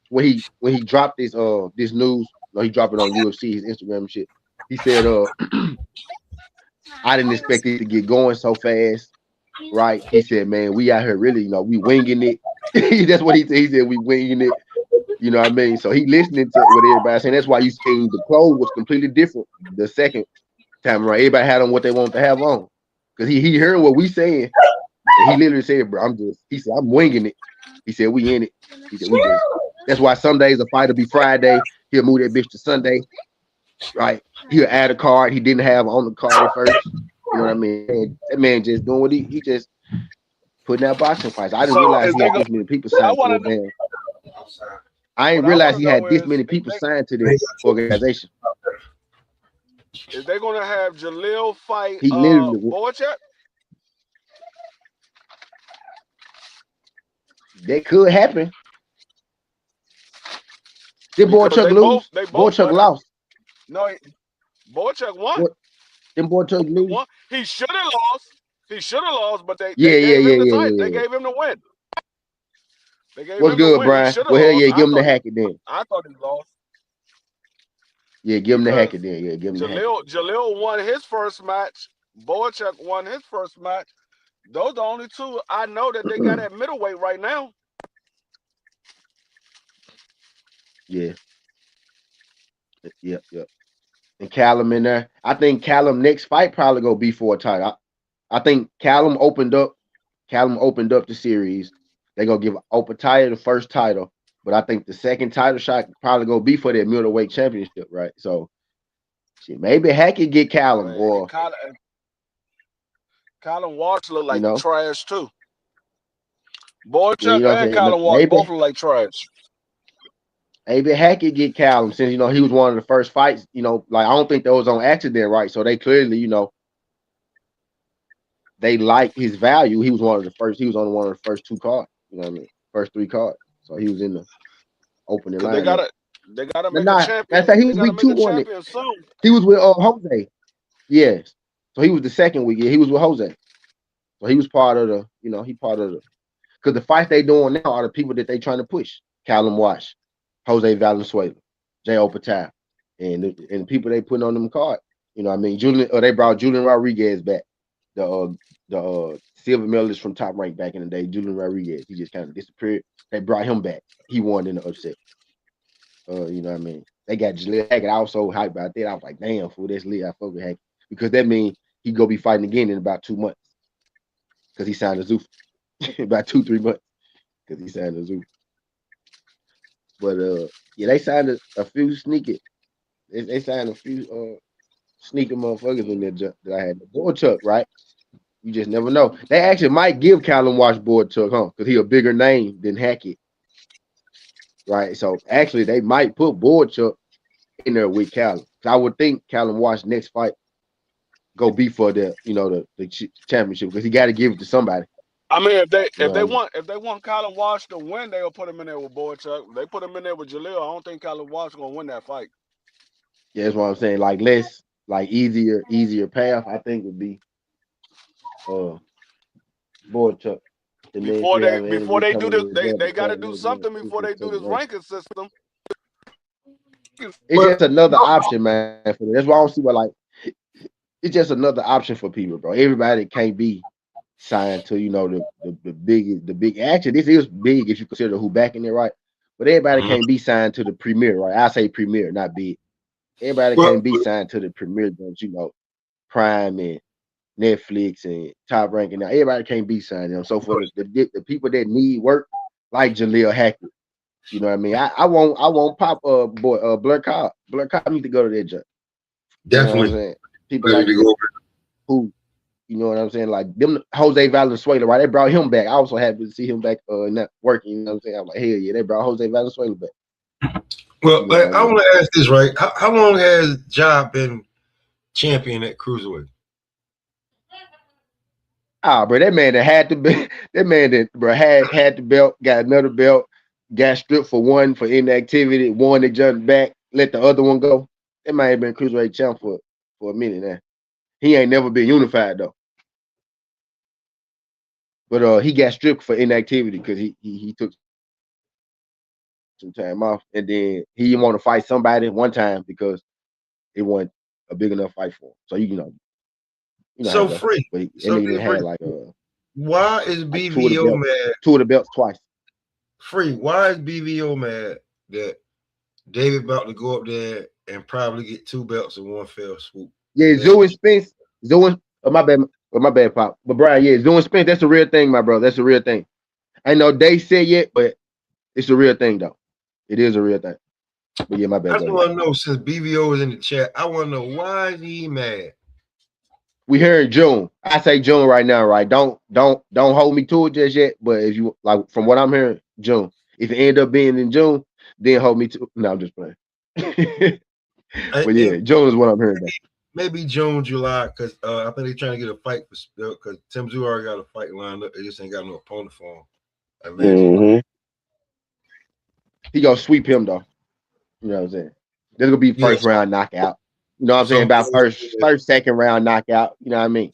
when he dropped this news. No, he dropped it on UFC, his Instagram and shit. He said I didn't expect it to get going so fast. Right? He said, man, we out here really, we winging it. That's what he said. He said we winging it. You know what I mean? So he listening to what everybody's saying. That's why you seen the clothes was completely different the second time around. Everybody had on what they wanted to have on. Because he heard what we saying. And he literally said, bro, he said, I'm winging it. He said, we in it. He said, that's why some days a fight will be Friday. He'll move that bitch to Sunday. Right? He'll add a card he didn't have on the card at first. You know what I mean? That man just doing what he just putting out boxing fights. I didn't realize he had this many people signed to it. I ain't What I want realized to he know had this is many people signed to this organization. is they going to have Jalil fight He literally, Boacek? that could happen. Did Because Boacek lose? they both Boacek went. lost. No, Boacek won. Didn't Boacek lose? He should have lost. He should have lost, but they Yeah. gave him the title. They gave him the win. They gave What's him the good, win. Brian? He should have Well, hell lost. yeah, give him the hacket then. I thought he lost. Yeah, give him the Because hacket then. Yeah, give him the hacket. Jalil won his first match. Boacek won his first match. Those are the only two I know that they got at middleweight right now. Yeah. Yep. And Callum in there. I think Callum next fight probably gonna be for a title. I think Callum opened up the series. They gonna give Opataya the first title, but I think the second title shot probably gonna be for that middleweight championship, right? So maybe Hackett get Callum or Callum Walsh look like trash too. Boacek and Callum Walsh both look like trash. Maybe Hackett get Callum since he was one of the first fights. Like I don't think that was on accident, right? So they clearly, they like his value. He was one of the first. He was on one of the first two cards. You know what I mean? First three cards. So he was in the opening line. They gotta make a champion. That's how he was week 2 on it. He was with Jose. Yes. So he was the second week. Yeah, he was with Jose. So he was part of the. He part of the. Because the fights they doing now are the people that they trying to push. Callum Walsh, Jose Valenzuela, Jay Opataya, and the people they putting on them cards. You know what I mean? They brought Julian Rodriguez back. The silver medalist from Top Rank back in the day, Julian Rodriguez. He just kind of disappeared. They brought him back. He won in the upset. You know what I mean? They got Jalil Hackett. I was so hyped about that. I was like, damn, fool, that's lit. I fuck with Hackett. Because that means he go be fighting again in about 2 months. Because he signed a Zuffa. About 2-3 months. Because he signed a Zuffa. But yeah, they signed a few sneaky. They signed a few sneaky motherfuckers in there that I had. The Boacek, right? You just never know. They actually might give Callum Walsh Boacek, huh? Because he a bigger name than Hackett. Right. So actually they might put Boacek in there with Callum. I would think Callum Walsh next fight go be for the championship because he got to give it to somebody. I mean, if they want Callum Walsh to win, they'll put him in there with Boacek. If they put him in there with Jalil, I don't think Callum Walsh gonna win that fight. Yeah, that's what I'm saying. Like less, like easier path. I think would be Boacek. Before they do this, they got to do something before they do this ranking system. It's just another option, man. That's why I don't see what it's just another option for people, bro. Everybody can't be signed to the big. Actually, this is big if you consider who backing it, right? But everybody can't be signed to the premier, right? I say premier, not big. Everybody can't be signed to the premier, Prime and Netflix and Top Rank. Now everybody can't be signed. So for the people that need work, like Jalil Hackett, you know what I mean. I won't pop Blur Cobb. Blur Cobb need to go to that job. Definitely. You know what I'm saying? People like who, you know what I'm saying? Like them Jose Valenzuela, right? They brought him back. I was so happy to see him back not working. You know what I'm saying? I'm like, hell yeah, they brought Jose Valenzuela back. Well, I want to ask this, right? How long has Job been champion at cruiserweight? Bro, that man that had the belt, had the belt, got another belt, got stripped for one for inactivity, won, they jumped back, let the other one go. That might have been cruiserweight champ for a minute now. He ain't never been unified though. But he got stripped for inactivity because he took some time off, and then he didn't want to fight somebody one time because it wasn't a big enough fight for him. So you know so free. But he had like why is BVO mad? 2 of the belts twice. Free. Why is BVO mad that David about to go up there and probably get 2 belts in one fell swoop? Yeah, Zoo and Spence. My bad, Pop. But Brian, yeah, Zoo and Spence, that's a real thing, my bro. That's a real thing. I know they said yet, but it's a real thing though. It is a real thing. But yeah, my bad. I just want to know, since BVO is in the chat, I want to know why is he mad? We here in June. I say June right now, right? Don't hold me to it just yet. But if you like, from what I'm hearing, June. If it end up being in June, then hold me to. No, I'm just playing. But yeah, June is what I'm hearing. Maybe June, July, because I think they're trying to get a fight because Tim Zoo already got a fight lined up. They just ain't got no opponent for him. He gonna sweep him though. You know what I'm saying? This gonna be first round knockout. You know what I'm saying? About first, second round knockout. You know what I mean?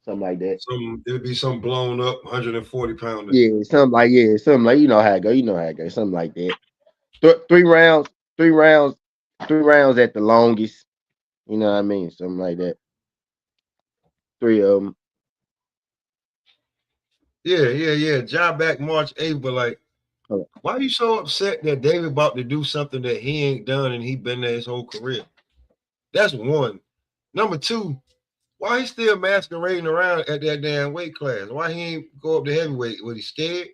Something like that. It'll be some blown up 140 pounder. Yeah, something like you know how it go. You know how it go. Something like that. Three rounds at the longest. You know what I mean? Something like that. 3 of them. Yeah. Job back March 8th, but like, why are you so upset that David about to do something that he ain't done and he been there his whole career? That's one. Number two, why he still masquerading around at that damn weight class? Why he ain't go up to heavyweight? Was he scared?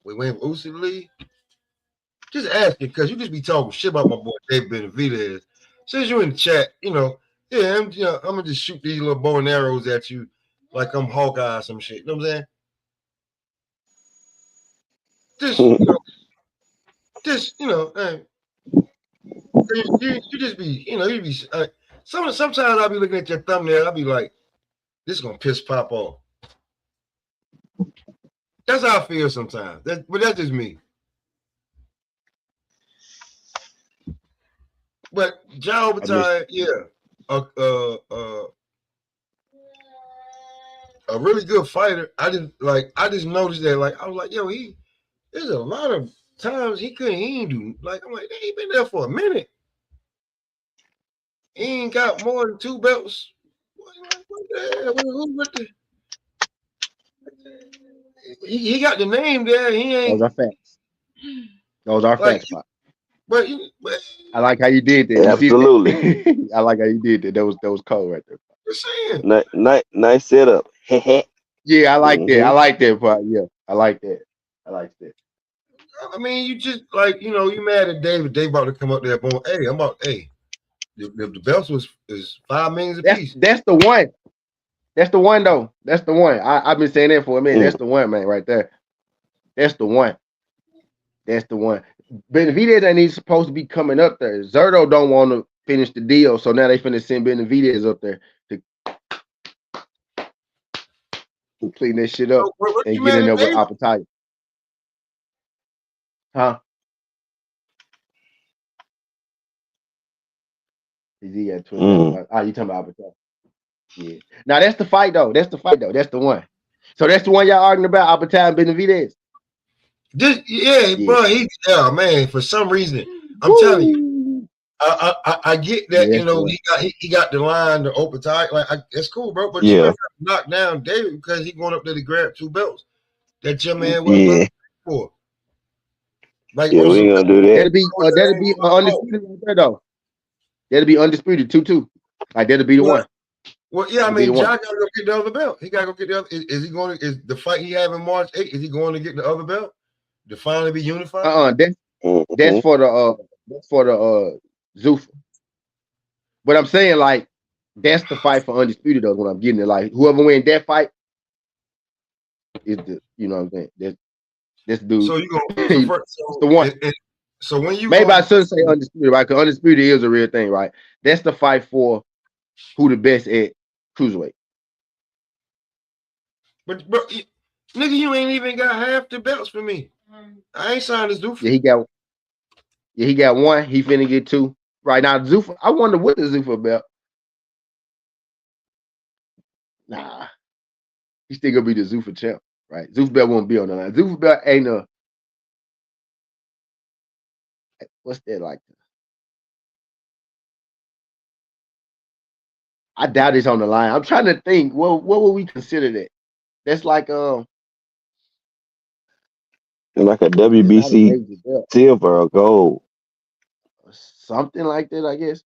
We went Usyk? Just asking, because you just be talking shit about my boy David Benavidez. Since you're in the chat, I'm gonna just shoot these little bow and arrows at you like I'm Hawkeye or some shit. You know what I'm saying? You just be, sometimes I'll be looking at your thumbnail, I'll be like, this is gonna piss Pop off. That's how I feel sometimes. But that's just me. But John Overtime, a really good fighter. I just noticed that, like, I was like, yo, there's a lot of times he ain't do, like, I'm like, he been there for a minute. He ain't got more than 2 belts. What the hell? He got the name there. He ain't. Those are facts. But I like how you did that. Absolutely. I like how you did that. That was cold right there. Just saying. Nice setup. Yeah, I like that. I like that part. Yeah, I like that. I mean, you just like, you mad at David. Dave about to come up there, boom. Hey, the belts is $5 million a piece. That's the one. That's the one though. That's the one. I've been saying that for a minute. That's the one, man, right there. That's the one. Benavidez ain't even supposed to be coming up there. Zerto don't want to finish the deal, so now they finna send Benavidez up there to clean that shit up and get in there with appetite. Huh? He got 20. You talking about appetite? Yeah. Now that's the fight though. That's the one. So that's the one y'all arguing about, appetite and Benavidez. Bro. Man. For some reason, I'm telling you, I get that. He got the line, the open tie. Like, it's cool, bro. But you knock down David because he going up there to grab 2 belts that your man wasn't for. Like, we ain't gonna do that. That'll be undisputed right there though. That'll be undisputed 2-2. Like, that'll be the one. Well, yeah, I mean, John got to go get the other belt. He got to go get the other. Is he going to? Is the fight he having March 8th? Is he going to get the other belt to finally be unified? That's for the Zuffa. But I'm saying, like, that's the fight for undisputed though. When I'm getting it, like, whoever wins that fight is the, you know what I'm saying? That's dude. So you go the one. So when you maybe I shouldn't say undisputed, right? Because undisputed is a real thing, right? That's the fight for who the best at cruiserweight. But bro, nigga, you ain't even got half the belts for me. I ain't signed this Zuffa. Yeah, he got one. He finna get 2. Right now, Zuffa, I wonder what the Zuffa belt. Nah. He's still gonna be the Zuffa champ, right? Zuffa belt won't be on the line. Zuffa belt ain't what's that like? I doubt it's on the line. I'm trying to think. What would we consider that? That's like like a WBC silver or gold, something like that, I guess.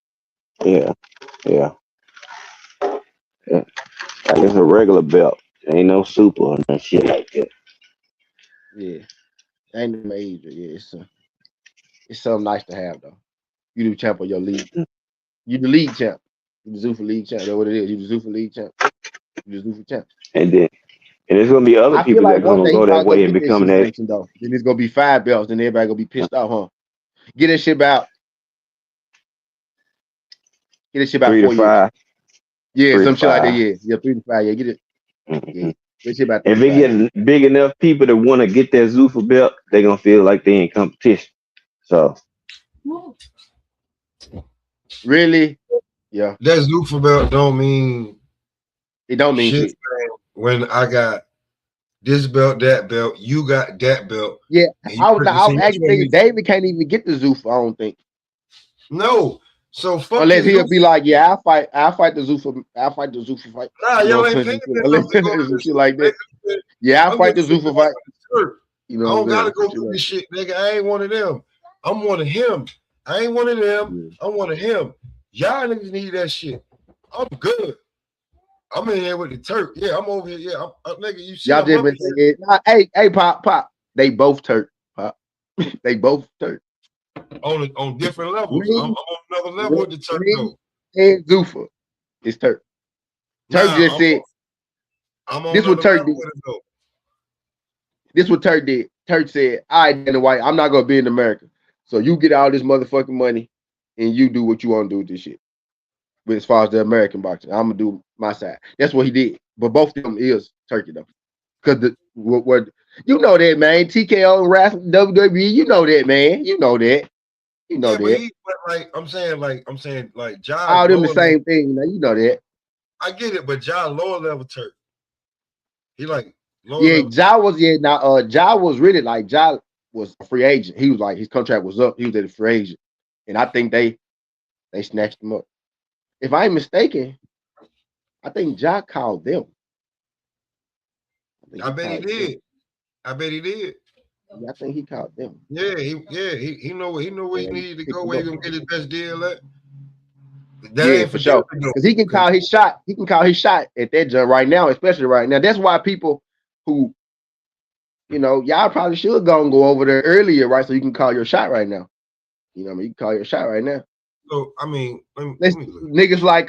Yeah. I guess a regular belt. Ain't no super or no shit like that. Yeah, ain't no major. Yeah, it's something nice to have though. You the champ of your league. You the league champ. You the Zuffa league champ. That's what it is. You the Zuffa league champ. You the Zuffa champ. And And there's gonna be other I feel people like that one gonna day he go that probably way gonna and get that become shit that. sanctioned though. Then it's gonna be 5 belts, and everybody gonna be pissed off, huh? Get that shit about. Get that shit about 3 to 4 years. 5. Yeah, 3 to some shit like that. 5. Yeah, 3 to 5. Yeah, get it. Mm-hmm. Yeah, get shit about 3 If to they 5 years. get big enough people that want to get that Zuffa belt, they're gonna feel like they in competition. So Really? Yeah. That Zuffa belt don't mean It don't mean shit shit. when I got this belt, that belt, you got that belt. Yeah, And I was you actually thinking David can't even get the Zuffa. I don't think. No. So fuck Unless your he'll Zuffa. be like, yeah, I'll fight the Zuffa fight. Nah, You know y'all what ain't I'm paying saying? enough to go to Some this shit like that. shit. Yeah, I'll I'm fight the getting Zuffa fight. You I know don't what I'm gotta go saying? through this shit, nigga. I ain't one of them. I'm one of him. I ain't one of them. Yeah. I'm one of him. Y'all niggas need that shit. I'm good. I'm in here with the Turk. Yeah, I'm over here. Yeah, nigga, you see Y'all I'm just up been here. saying, nah, hey, pop. They both Turk, pop. They both Turk. On different levels. I'm on another level with the Turk though. And Zuffa is Turk. Turk Nah, just said, I'm on this what another Turk level did. with it though. This what Turk did. Turk said, all right, Dana White, I'm not gonna be in America. So you get all this motherfucking money and you do what you want to do with this shit. But as far as the American boxing, I'm gonna do my side. That's what he did. But both of them is Turkey though. Because what you know that, man. TKO and wrestling WWE, you know that, man. You know that. You know Yeah, that. but I'm saying Ja All them the lower level. same thing, you know that. I get it, but Ja lower level Turk. He like lower Yeah, level. Ja was Ja was really like Ja was a free agent. He was like his contract was up. He was a free agent, and I think they snatched him up. If I ain't mistaken, I think Ja called them. I bet he did. I bet he did. Yeah, I think he called them. Yeah, he know where he needed to go, where he gonna get his best deal at. That Yeah, ain't for sure. Because he can call his shot. He can call his shot at that jump right now, especially right now. That's why people who, y'all probably should go and go over there earlier, right? So you can call your shot right now. You know what I mean? You can call your shot right now. So I mean, let me look. Niggas like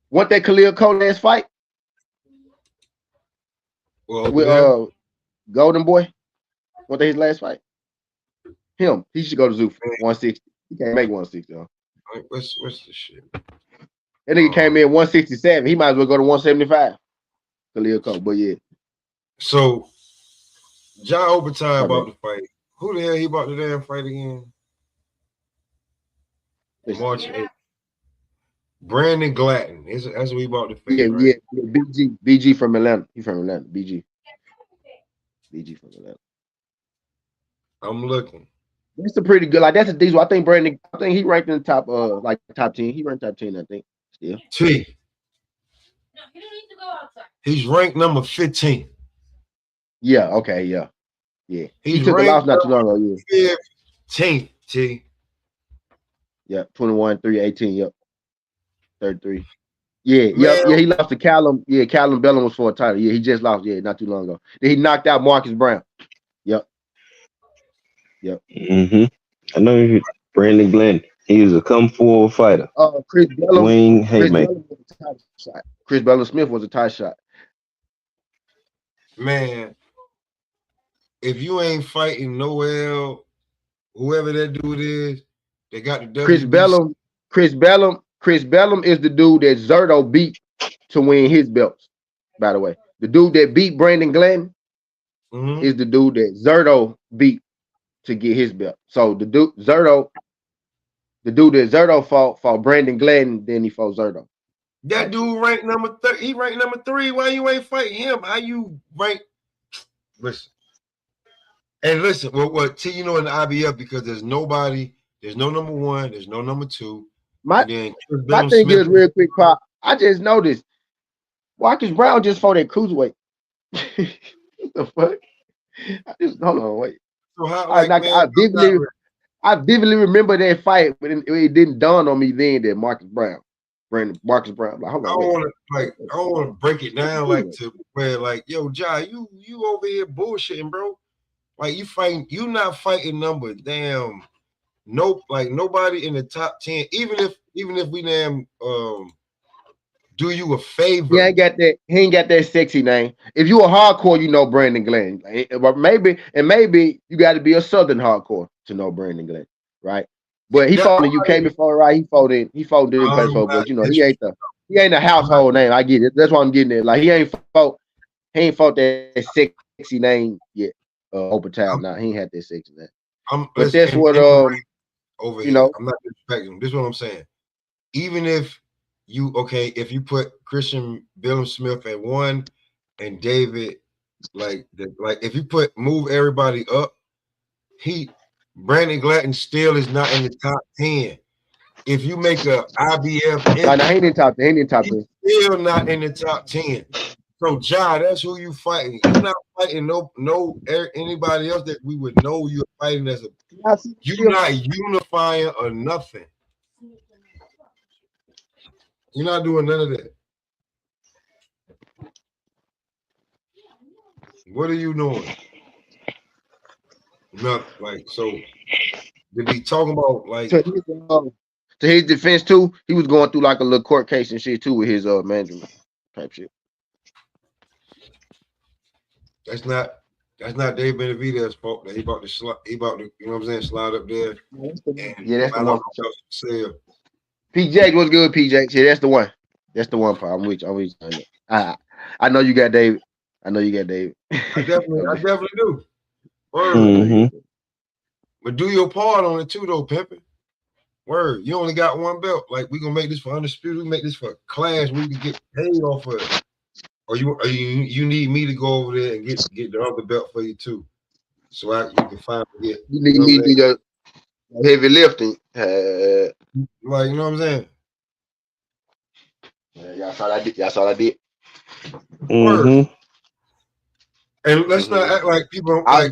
what that Khalil Cole last fight? Well, With Golden Boy? What his last fight? Him. He should go to Zoo 160. He can't make 160 though. What's the shit? That nigga came in 167. He might as well go to 175. Khalil Cole, but yeah. So John Overtime about the fight. Who the hell he about the damn fight again? March 8th. Brandon Glatton. That's what he about to fight. Yeah, right? yeah. BG from Atlanta. He from Atlanta. BG from Atlanta. I'm looking. That's a pretty good. Like that's a diesel. I think he ranked in the top top 10. He ranked top 10, I think. Still. T. He's ranked number 15. Yeah, okay, yeah. He took a ranked loss not too long ago, yeah. 15th, T. Yeah, 21, 3, 18, yep. 33. Yeah, he lost to Callum. Yeah, Callum Bellum was for a title. Yeah, he just lost, not too long ago. Then he knocked out Marcus Brown. Yep. Mm-hmm. I know Brandon Glenn. He was a come forward fighter. Chris Bellum. Swing haymaker. Chris Bellum Smith was a tie shot. Man, if you ain't fighting Noel, whoever that dude is, they got the WBC. Chris Bellum is the dude that Zerto beat to win his belts. By the way, the dude that beat Brandon Glenn is the dude that Zerto beat to get his belt. So the dude that Zerto fought Brandon Glenn, then he fought Zerto. That dude ranked number 3. He ranked number 3. Why you ain't fighting him? How you rank? Listen. And listen, what T, in the IBF, because there's no number 1, there's no number 2. My thing is real quick, Pop. I just noticed Marcus Brown just fought at cruiserweight. What the fuck? Hold on, wait. So how, I vividly remember that fight, but it didn't dawn on me then that Marcus Brown. Like, hold on, I don't want to break it down to where yo, Ja, you over here bullshitting, bro. Like you not fighting number damn nobody in the top 10. Even if we damn do you a favor. He ain't got that sexy name. If you a hardcore, you know Brandon Glenn. But maybe you got to be a Southern hardcore to know Brandon Glenn, right? But he fought in the UK before, right? He fought in play for, but you know he ain't a household name. I get it. That's why I'm getting it. Like he ain't fought that sexy name yet. Open Town. Nah, he ain't had that sexy name. But that's what over you here. know. I'm not disrespecting. This is what I'm saying. Even if you put Christian Billum Smith at 1 and David like if you move everybody up, Brandon Glanton still is not in the top 10. If you make a IBF, he ain't in top 10. He's still not in the top 10. So, that's who you fighting. You're not fighting no anybody else that we would know you're fighting as a. You're not unifying or nothing. You're not doing none of that. What are you doing? Nothing. Like, so to be talking about like to his defense too, he was going through like a little court case and shit too with his management type shit. That's not Dave Benavidez's fault that he about to you know what I'm saying, slide up there. Yeah, that's the one. PJ, what's good, PJ? Yeah, that's the one. That's the one part. I'm with you. I know you got David. I definitely do. Word. Mm-hmm. But do your part on it too, though, pimping. Word. You only got one belt. Like, we gonna make this for undisputed. We make this for clash. We can get paid off of it. Or you need me to go over there and get the other belt for you too, so you can finally get. You need me to do the heavy lifting. Like, you know what I'm saying? Yeah, y'all saw I did. Mm-hmm. And let's not act like people. I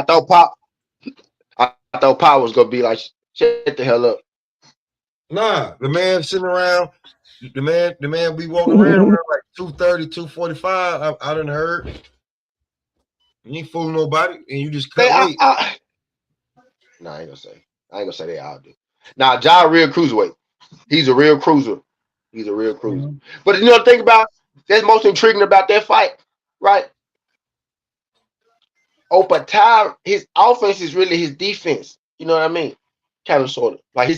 thought Pop was gonna be like, shut the hell up. Nah, the man sitting around. The man be walking around like 230, 245. I done heard. You ain't fooling nobody, and you just cut weight. Nah, I ain't gonna say they all do. Nah, Ja real cruiserweight. He's a real cruiser. Mm-hmm. But you know the thing about that's most intriguing about that fight, right? Opatai, his offense is really his defense. You know what I mean? Kind of, sort of. Like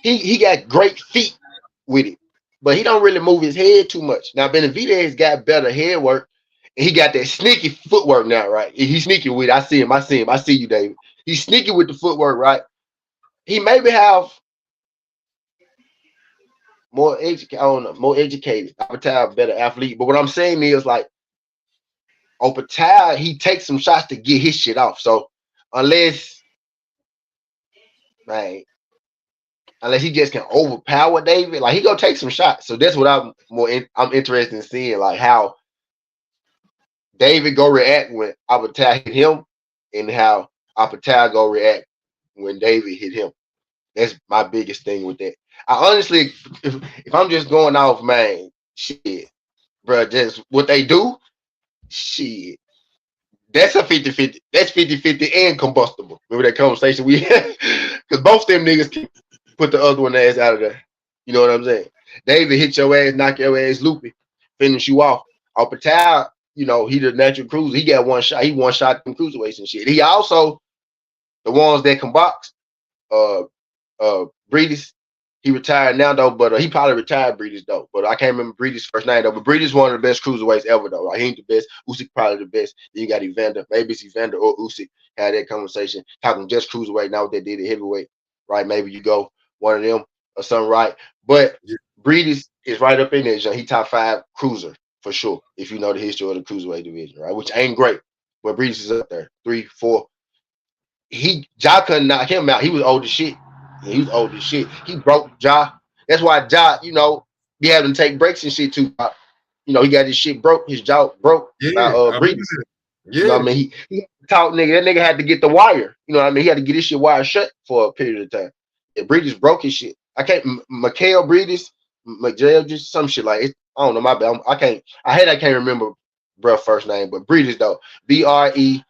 he got great feet with it, but he don't really move his head too much. Now Benavidez got better head work, and he got that sneaky footwork now, right? He's sneaky with it. I see him. I see you, David. He's sneaky with the footwork, right? He maybe have more educated. Opatai, better athlete. But what I'm saying is, like, Opatai, he takes some shots to get his shit off. So unless he just can overpower David, like, he gonna take some shots. So that's what I'm interested in seeing, like, how David go react when Opatai hit him, and how Opatai go react when David hit him. That's my biggest thing with that. I honestly, if I'm just going off, man, shit, bro, just what they do, shit. That's a 50-50. That's 50-50 and combustible. Remember that conversation we had? Because both them niggas can put the other one ass out of there. You know what I'm saying? David hit your ass, knock your ass loopy, finish you off. Opatai, you know, he the natural cruiser. He got one shot. He one shot them cruiserweights and shit. He also the ones that can box. Breedis, he retired now though, but he probably retired Breedis though. But I can't remember Breedis' first name though. But Breedis one of the best cruiserweights ever though. Like, he ain't the best. Usyk probably the best. Then you got Evander. Maybe it's Evander or Usyk had that conversation talking just cruiserweight. Now what they did at heavyweight, right? Maybe you go one of them or something, right? But Breedis is right up in there. He top 5 cruiser for sure. If you know the history of the cruiserweight division, right? Which ain't great, but Breedis is up there, 3, 4. Ja couldn't knock him out. He was old as shit. Yeah, he was old as shit. He broke Ja. That's why Ja, you know, be having to take breaks and shit too. You know, he got his shit broke. His jaw broke by Breedis. You know what I mean? He talk nigga. That nigga had to get the wire. You know what I mean? He had to get his shit wire shut for a period of time. Yeah, Breedis broke his shit. I can't. Mikhail Breedis, McJail, just some shit like it. I don't know. My bad. I can't remember bro first name, but Breedis though. Breedis.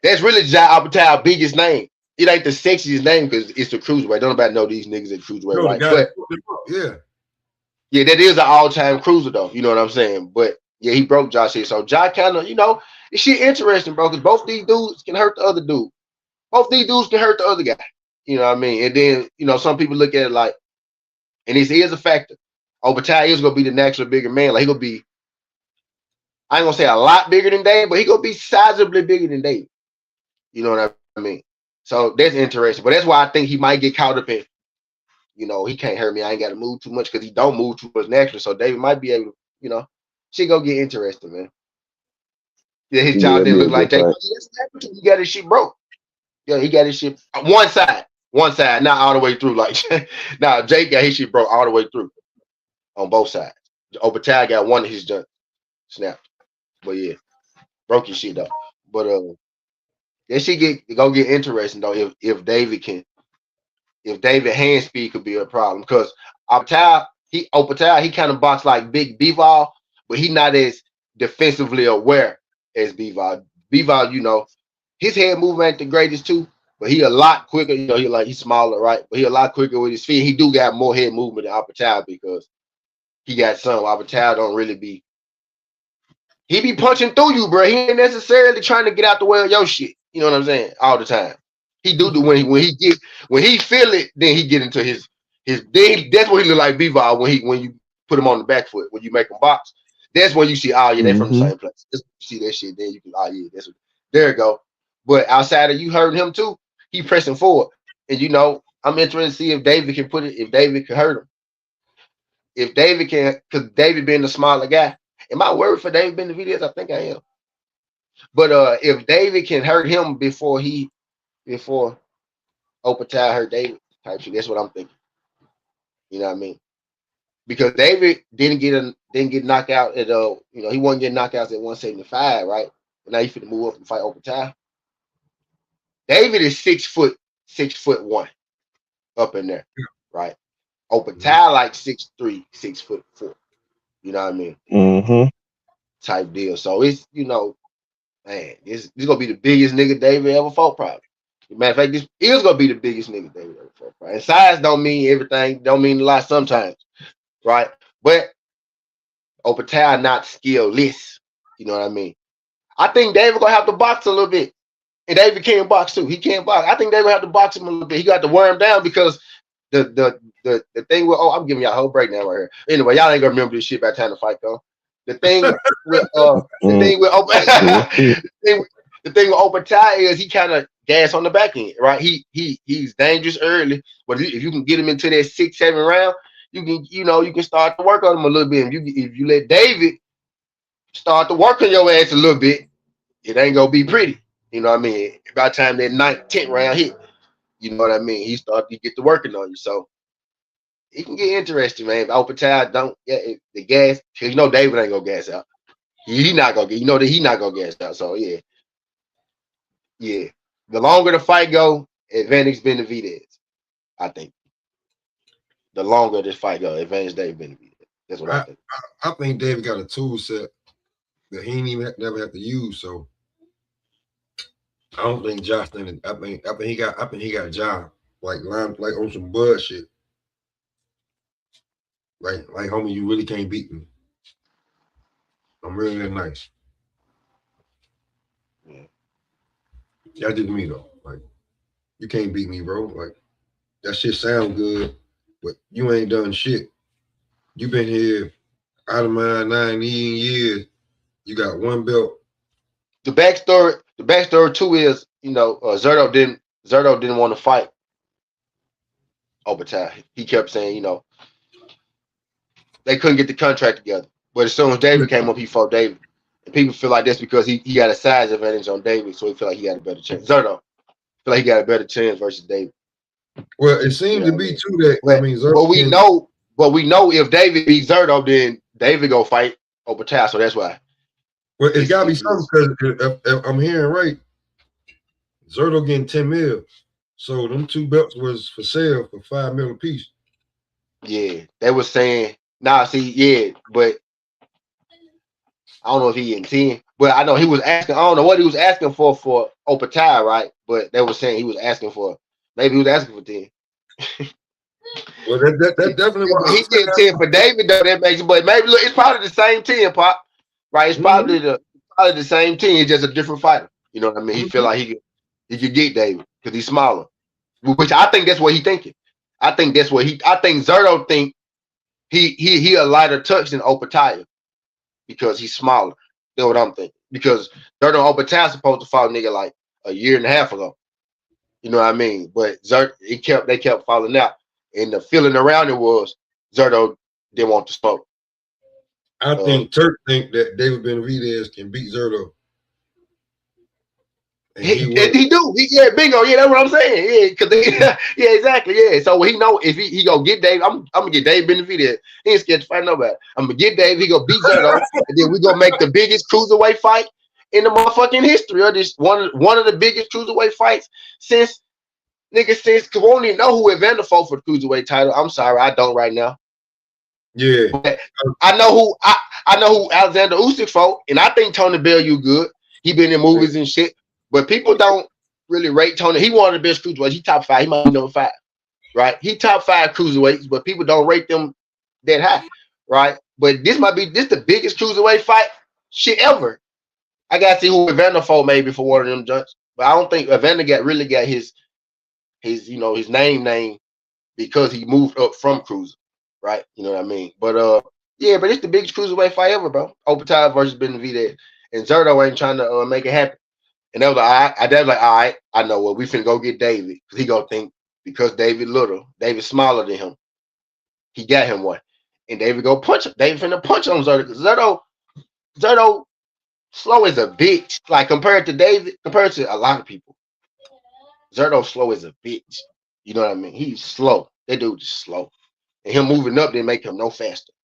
That's really Ja Opetai's biggest name. it ain't the sexiest name because it's the cruiserweight. Don't nobody know these niggas at cruiserweight, No, right? the guy But yeah, that is an all-time cruiser though. You know what I'm saying? But yeah, he broke Josh here. So Josh kind of, it's shit interesting, bro, because both these dudes can hurt the other dude. Both these dudes can hurt the other guy. You know what I mean? And then, some people look at it like, and this is a factor. Ty is gonna be the naturally bigger man. Like he gonna be, I ain't gonna say a lot bigger than Dave, but he gonna be sizably bigger than Dave. You know what I mean? So that's interesting. But that's why I think he might get caught up in, he can't hurt me. I ain't got to move too much because he don't move too much naturally. So David might be able to, shit go get interesting, man. Yeah, his job didn't look like Jake. He got his shit broke. Yeah, he got his shit one side, not all the way through. Like, nah, Jake got his shit broke all the way through on both sides. Ty got one of his junk snapped. But yeah, broke his shit though. But that shit gonna get interesting though if David hand speed could be a problem because he kind of box like Big Bivol, but he not as defensively aware as Bivol. Bivol, his head movement ain't the greatest too, but he a lot quicker. He's smaller, right? But he a lot quicker with his feet. He do got more head movement than Apatow because he got some. Apatow don't really be. He be punching through you, bro. He ain't necessarily trying to get out the way of your shit. You know what I'm saying? All the time. He do when he feel it, then he get into his that's what he look like Bivol when you put him on the back foot, when you make him box. That's when you see, oh yeah, they from the same place. Just see that shit, then you can, oh yeah, that's what, there you go. But outside of you hurting him too, he pressing forward. And I'm interested to see if David can if David can hurt him. If David can, because David being the smaller guy. Am I worried for David being the videos? I think I am. But if David can hurt him before Opatile hurt David type shit, that's what I'm thinking. You know what I mean? Because David didn't get knocked out at he wasn't getting knockouts at 175, right? But now you finna move up and fight Opatile. David is 6'1" up in there, right? Opatile like 6'3", 6'4". You know what I mean? Mm-hmm. Type deal. So it's man, this gonna be the biggest nigga David ever fought, probably. Matter of fact, this is gonna be the biggest nigga David ever fought, probably. And size don't mean everything, don't mean a lot sometimes, right? But Opatile not skillless. You know what I mean? I think David gonna have to box a little bit. And David can't box too. He can't box. I think David will have to box him a little bit. He got to wear him down because the thing with I'm giving y'all a whole breakdown right here. Anyway, y'all ain't gonna remember this shit by the time the fight go. The thing with the thing with Opatile is he kind of gas on the back end, right? He's dangerous early, but if you can get him into that 6-7 round, you can start to work on him a little bit. If you let David start to work on your ass a little bit, it ain't gonna be pretty. You know what I mean? By the time that 9th, 10th round hit, you know what I mean? He start to get to working on you. So it can get interesting, man. If Opatile don't the gas, because David ain't gonna gas out. He not gonna get, that he not gonna gas out. So yeah. The longer the fight go, advantage Benavidez. I think. The longer this fight go, advantage David Benavidez. That's what I think. I think David got a tool set that he ain't even never have to use. So I don't think Josh did. I think he got a job like on some bud shit. Like homie, you really can't beat me. I'm really nice. Yeah. That's just me though. Like you can't beat me, bro. Like that shit sound good, but you ain't done shit. You been here out of my 9 years. You got one belt. The backstory too is, Zerto didn't want to fight Opatile. He kept saying, they couldn't get the contract together. But as soon as David came up, he fought David. And people feel like that's because he got a size advantage on David, so he feel like he got a better chance. Zerto feel like he got a better chance versus David. Well, it seems to be too that Zerto. But we know if David beats Zerto, then David go fight Opatile. So that's why. Well, it's gotta be something because if I'm hearing right, Zerto getting 10 mil. So them two belts was for sale for $5 million a piece. Yeah, they was saying, but I don't know if he getting 10, But I know he was asking. I don't know what he was asking for Opatai, right? But they were saying he was asking for. Maybe he was asking for 10. Well, that definitely what He did 10 for David though. That makes it. But maybe look, it's probably the same 10, Pop. Right? It's probably the same 10. It's just a different fighter. You know what I mean? He feel like he could get David because he's smaller. Which I think that's what he thinking. I think Zerto think he a lighter touch than Opatai because he's smaller. That's what I'm thinking. Because Zerto and Opatai supposed to fight nigga like a year and a half ago. You know what I mean? But they kept falling out. And the feeling around it was Zerto didn't want to smoke. I think Turk think that David Benavidez can beat Zerto. He do. Bingo. Yeah, that's what I'm saying. Yeah, yeah, exactly. Yeah. So he know if he go get Dave, I'm gonna get Dave Benavidez. He ain't scared to fight nobody. I'm gonna get Dave. He gonna beat Zerto, and then we gonna make the biggest cruiserweight fight in the motherfucking history of this. One of the biggest cruiserweight fights since because we don't even know who Evander fought for the cruiserweight title. I'm sorry, I don't right now. Yeah, but I know who Alexander Usyk fought, and I think Tony Bellew good. He been in movies and shit. But people don't really rate Tony. He one of the best cruiserweights. He top 5. He might be number 5, right? He top 5 cruiserweights, but people don't rate them that high, right? But this the biggest cruiserweight fight shit ever. I gotta see who Evander fought maybe for one of them joints, but I don't think Evander got his name because he moved up from cruiser, right? You know what I mean? But yeah, but it's the biggest cruiserweight fight ever, bro. Opatai versus Benavidez, and Zerto ain't trying to make it happen. And they was like, all right, I know what we finna go get David. Because he gonna think because David smaller than him, he got him one. And David go punch him. David finna punch on Zerto. Zerto slow as a bitch. Like compared to a lot of people. Zerto slow as a bitch. You know what I mean? He's slow. That dude is slow. And him moving up didn't make him no faster.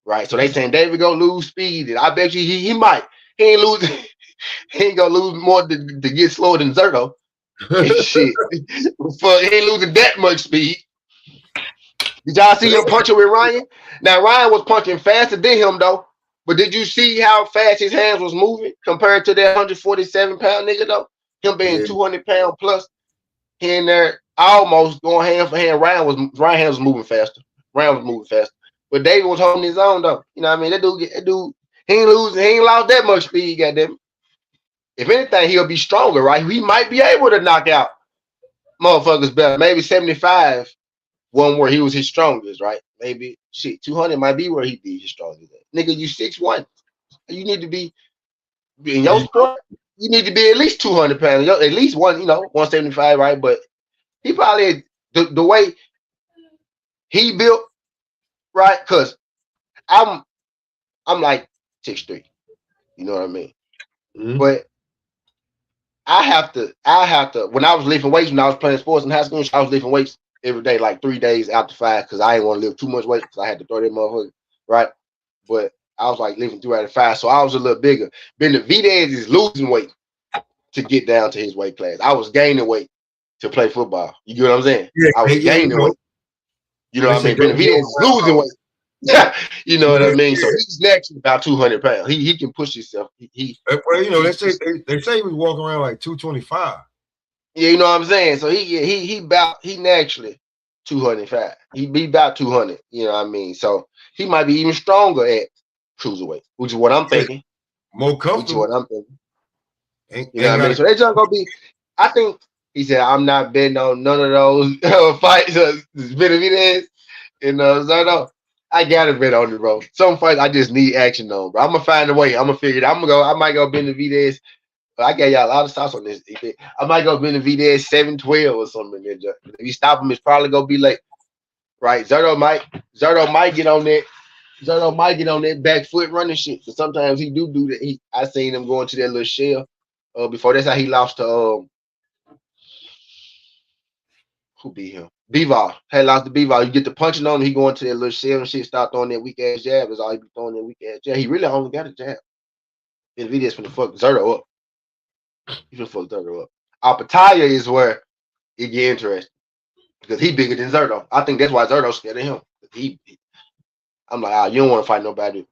Right? So they saying David gonna lose speed. And I bet you he might. He ain't losing. He ain't gonna lose more to get slower than Zerto. Shit. He ain't losing that much speed. Did y'all see him punching with Ryan? Now Ryan was punching faster than him though. But did you see how fast his hands was moving compared to that 147-pound nigga though? Him being 200-pound plus, he in there almost going hand for hand. Ryan hands was moving faster. Ryan was moving faster. But David was holding his own though. You know what I mean? That dude, he ain't lost that much speed, goddamn. If anything, he'll be stronger, right? He might be able to knock out motherfuckers better. Maybe 75, one where he was his strongest, right? Maybe 200 might be where he be his strongest. Nigga, you 6'1". You need to be in your sport. You need to be at least 200 pounds. At least 175, right? But he probably the way he built, right? Because I'm like 6'3". You know what I mean? Mm-hmm. But I have to. When I was lifting weights, when I was playing sports in high school, I was lifting weights every day, like 3 days after 5, because I didn't want to lift too much weight because I had to throw that motherfucker, right? But I was like lifting 3 out of 5, so I was a little bigger. Benavidez is losing weight to get down to his weight class. I was gaining weight to play football. You get what I'm saying? Yeah, I was gaining weight. You know what I mean? Benavidez is losing weight. You know what I mean? So he's naturally about 200 pounds. He can push himself. Well, you know, they say he was walking around like 225. Yeah, you know what I'm saying? So he naturally 205. He be about 200. You know what I mean? So he might be even stronger at cruiserweight, which is what I'm thinking. More comfortable. Which is what I'm thinking. You know what I mean? So that's just gonna be. I think he said I'm not betting on none of those fights. Benavidez and Zerto. I gotta bet on it, bro. Some fights I just need action on, bro. I'm gonna find a way. I'm gonna figure it out. I might go Benavidez. I got y'all a lot of stops on this. I might go Benavidez 7-12 or something. If you stop him, it's probably gonna be late. Right? Zerto might get on that. Zerto might get on that back foot running shit. So sometimes he do that. I seen him going to that little shell before. That's how he lost to who beat him? Bivol. Hey, lost to Bivol. You get the punching on him, he going to that little shell and shit, start throwing that weak ass jab. That's all he be throwing that weak ass jab. He really only got a jab. Benavidez finna fuck Zerto up. He finna fuck Zerto up. Alpataya is where it get interesting because he bigger than Zerto. I think that's why Zerto's scared of him. I'm like, you don't want to fight nobody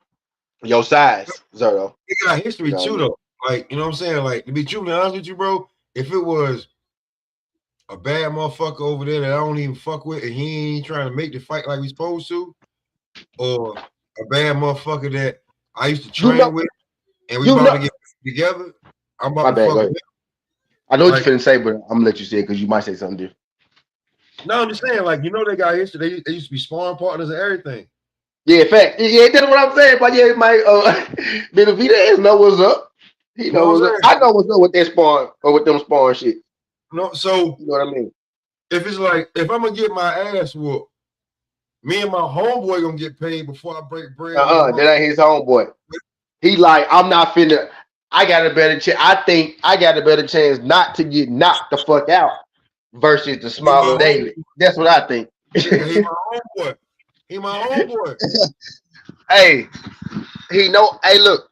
Your size, Zerto. He got history You know too, what I mean? though. Like, you know what I'm saying? Like, to be truly honest with you, bro, if it was a bad motherfucker over there that I don't even fuck with and he ain't trying to make the fight like we supposed to, or a bad motherfucker that I used to train with and we about to get together, I'm about to fuck with him. I know what you're finna say, but I'm gonna let you say it because you might say something different. No, I'm just saying, like, you know, they got history. They used to be sparring partners and everything. Yeah, fact. Yeah, that's what I'm saying. But yeah, my Benavidez know what's up. He know what's up. I know what's up with that sparring or with them sparring shit. No, so you know what I mean. If it's like, if I'm gonna get my ass whooped, me and my homeboy gonna get paid before I break bread. That ain't his homeboy. He like, I'm not finna. I got a better chance. I think I got a better chance not to get knocked the fuck out versus the smaller David. That's what I think. He my homeboy. He my homeboy. Hey, he know. Hey, look.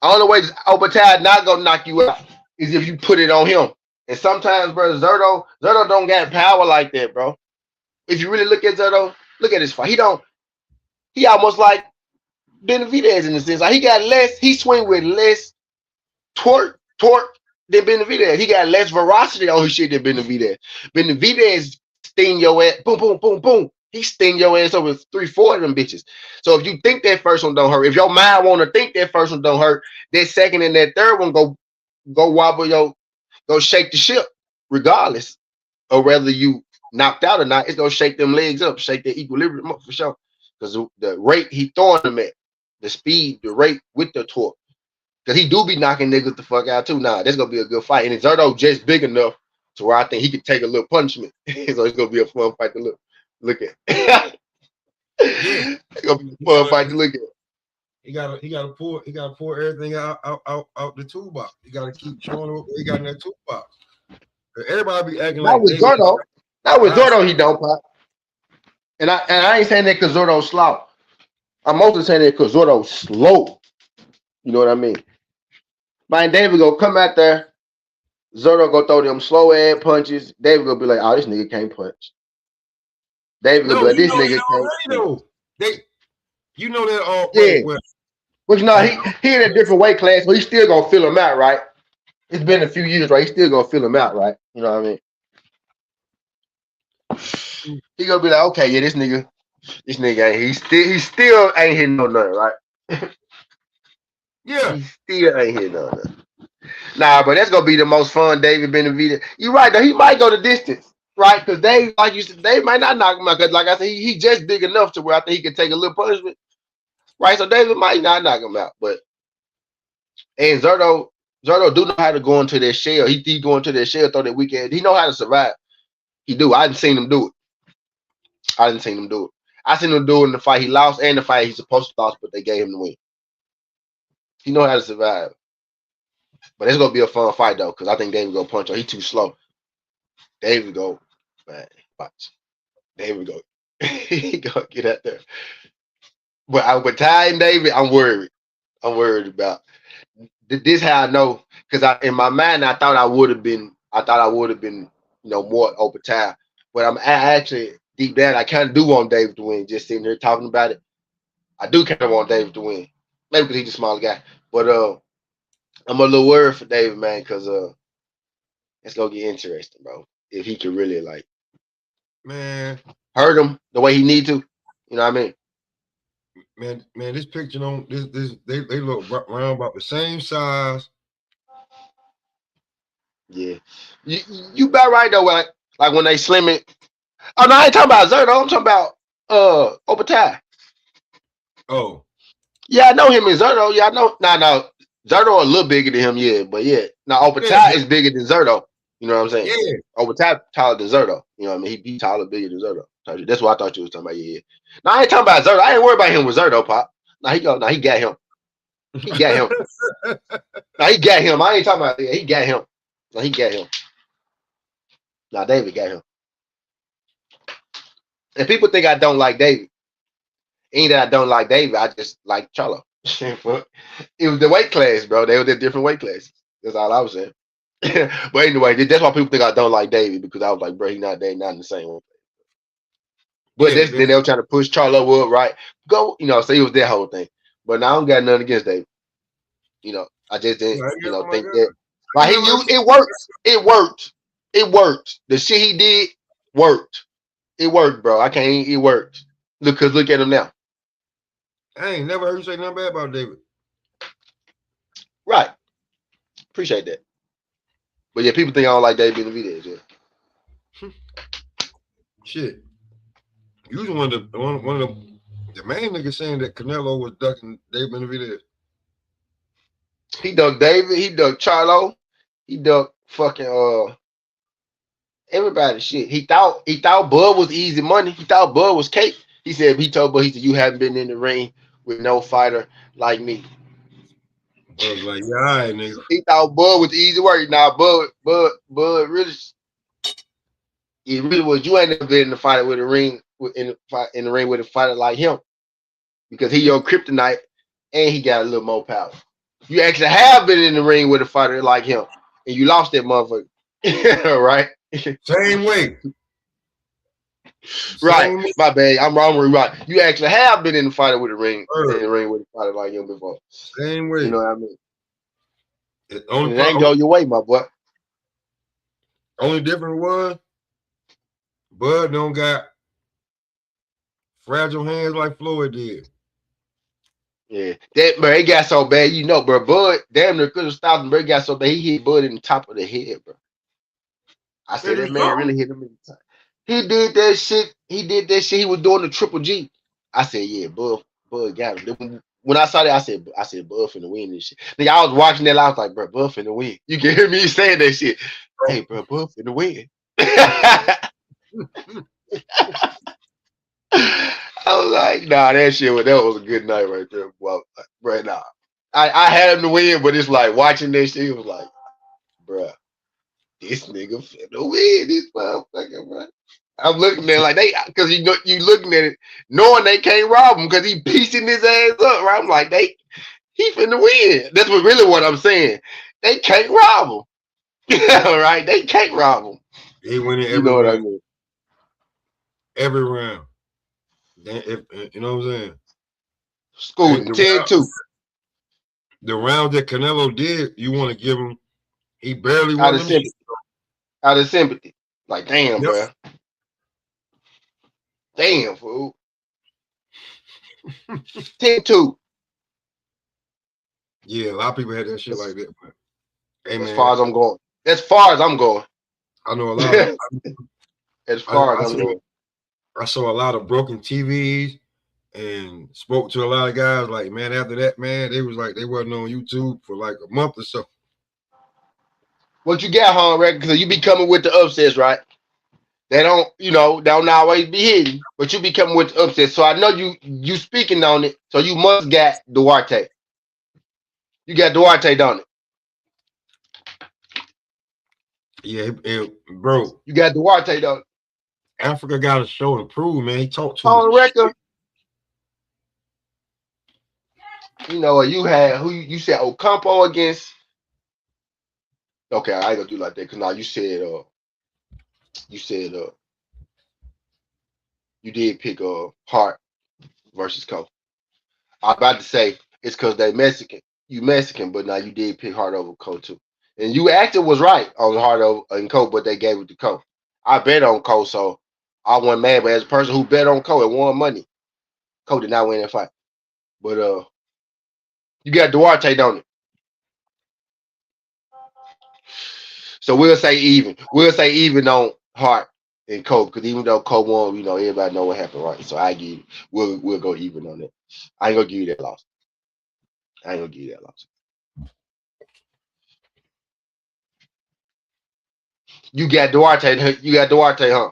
Only way Obatiah not gonna knock you out is if you put it on him. And sometimes, bro, Zerto don't got power like that, bro. If you really look at Zerto, look at his fight. He almost like Benavidez in the sense. Like he swing with less torque than Benavidez. He got less velocity on his shit than Benavidez. Benavidez sting your ass, boom, boom, boom, boom. He sting your ass over 3-4 of them bitches. So if you think that first one don't hurt, if your mind want to think that first one don't hurt, that second and that third one go wobble go shake the ship, regardless of whether you knocked out or not. It's gonna shake them legs up, shake their equilibrium up for sure. Because the rate he throwing them at, the speed, the rate with the torque. Because he do be knocking niggas the fuck out too. Nah, that's gonna be a good fight. And Zerto just big enough to where I think he could take a little punishment. So it's gonna be a fun fight to look at. It's gonna be a fun fight to look at. He gotta pull everything out the toolbox. He gotta keep showing what he got in that toolbox. Everybody be acting like with Zerto. Not with Zerto, he don't pop. And I ain't saying that because Zerto's slow. I'm mostly saying that because Zerto's slow. You know what I mean? Man, David go come out there. Zerto go throw them slow ass punches. David go be like, oh, this nigga can't punch. David go be like, this nigga can't. You know that all. Yeah. But you know, he in a different weight class, but he still gonna fill him out, right? It's been a few years, right? He still gonna fill him out, right? You know what I mean? He gonna be like, okay, yeah, this nigga ain't he still ain't hitting no nothing, right? Yeah. He still ain't hitting no nothing. Nah, but that's gonna be the most fun, David Benavidez. You're right, though. He might go the distance, right? Because they, like you said, they might not knock him out. Because, like I said, he just big enough to where I think he can take a little punishment, right? So David might not knock him out, but and Zerto do know how to go into their shell. He go into their shell, throw that weekend. He know how to survive. He do. I didn't seen him do it. I seen him do it in the fight he lost and the fight he's supposed to lose, but they gave him the win. He know how to survive. But it's gonna be a fun fight though, because I think David go punch him. He too slow. David go, man, watch. David go, he gonna get out there. But Ty and David, I'm worried. I'm worried about. This how I know, because in my mind I thought I would have been, more open Ty. But I actually deep down I kind of do want David to win. Just sitting here talking about it, I do kind of want David to win. Maybe because he's a smaller guy, but I'm a little worried for David, man, because it's gonna get interesting, bro. If he can really hurt him the way he need to, you know what I mean? Man, this picture on this they look around about the same size. Yeah, you about right though. Like when they slim it. Oh no, I ain't talking about Zerto. I'm talking about Obatiah. Oh, yeah, I know him and Zerto. Yeah, I know. No, Zerto a little bigger than him. Yeah, but yeah, now Obatiah is bigger than Zerto. You know what I'm saying? Yeah, Obatiah taller than Zerto. You know what I mean? He taller, bigger than Zerto. That's what I thought you was talking about. Yeah. No, I ain't talking about Zerto. I ain't worried about him with Zerto, Pop. No, he got him. He got him. No, he got him. I ain't talking about. Yeah, he got him. No, he got him. No, David got him. And people think I don't like David. Ain't that I don't like David. I just like Charlo. It was the weight class, bro. They were the different weight classes. That's all I was saying. But anyway, that's why people think I don't like David, because I was like, bro, not in the same way. But then they were trying to push Charlo up, right? Go, so it was their whole thing. But now I don't got nothing against David. You know, I just didn't, think that. Like it worked. It worked. It worked. The shit he did worked. It worked, bro. I can't. It worked. Look at him now. I ain't never heard you say nothing bad about David. Right. Appreciate that. But yeah, people think I don't like David in the videos. Yeah. Shit. You was one of the main niggas saying that Canelo was ducking David in the videos. He ducked David. He ducked Charlo. He ducked fucking everybody. Shit. He thought Bud was easy money. He thought Bud was cake. He told Bud, you haven't been in the ring with no fighter like me. I was like, yeah, all right, nigga. He thought Bud was easy work. Now Bud really, it really was. You ain't never been in the fight with a ring in the ring with a fighter like him, because he your kryptonite and he got a little more power. You actually have been in the ring with a fighter like him, and you lost that motherfucker, right? Same way. Right. Same way. My bad. I'm wrong. Right. You actually have been in the fighter with a ring with a fighter like him before. Same way. You know what I mean? It ain't go your way, my boy. Only difference was Bud don't got fragile hands like Floyd did. Yeah, bro, it got so bad, bro. Bud damn near could have stopped him, bro. It got so bad, he hit Bud in the top of the head, bro. I said that man really hit him in the top. He did that shit. He was doing the triple G. I said, yeah, Bud got him. When I saw that, I said, Bud finna win this shit. Nigga, I was watching that, I was like, bro, Bud finna win. You can hear me saying that shit. Hey, bro, Bud finna win. I was like, nah, that was a good night right there. Well, right now, I had him to win, but it's like watching that shit, it was like, bruh, this nigga finna win this motherfucker, bro. I'm looking at it like because you looking at it knowing they can't rob him because he piecing his ass up, right? I'm like, he finna win. That's what I'm saying. They can't rob him, right? They can't rob him. He winning every You know round. what I mean? Every round. You know what I'm saying? School 10-2. The round that Canelo did, you want to give him, he barely won out of sympathy. Out of sympathy. Like, damn, bro. Damn, fool. 10-2. Yeah, a lot of people had that shit like that. But, hey, as far as I'm going. As far as I'm going. I know a lot of as far as I'm going. I saw a lot of broken TVs and spoke to a lot of guys. Like, man, after that, man, they was like, they wasn't on YouTube for like a month or so. What you got, huh, Record? Because you be coming with the upsets, right? They don't, don't always be hidden, but you be coming with the upsets. So I know you speaking on it. So you must got Duarte. You got Duarte, don't it? Yeah, bro. You got Duarte, don't it? Africa got a show to prove, man. He talked to on record. You had who you said Ocampo against. Okay, I ain't gonna do like that because now you said you did pick Hart versus Cole. I'm about to say it's because they Mexican. You Mexican, but now you did pick Hart over Cole too. And you actually was right on Hart over and Cole, but they gave it to Cole. I bet on Cole, so I wasn't mad. But as a person who bet on Cole and won money, Cole did not win that fight. But you got Duarte, don't it? So we'll say even. We'll say even on Hart and Cole, because even though Cole won, everybody know what happened, right? So I give we'll go even on that. I ain't gonna give you that loss. You got Duarte, huh?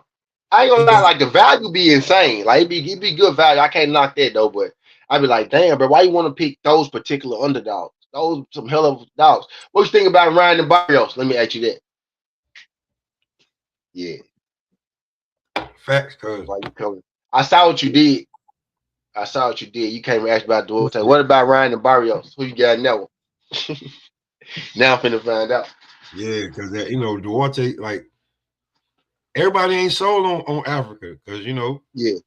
I ain't gonna lie, like the value be insane. Like it'd be good value. I can't knock that though, but I'd be like, damn, bro, why you want to pick those particular underdogs? Those some hell of dogs. What you think about Ryan and Barrios? Let me ask you that. Yeah. Facts, cuz. Why you coming? I saw what you did. You came and asked about Duarte. What about Ryan and Barrios? Who you got in that one? Now I'm finna find out. Yeah, because Duarte, like everybody ain't sold on Africa, because Yeah.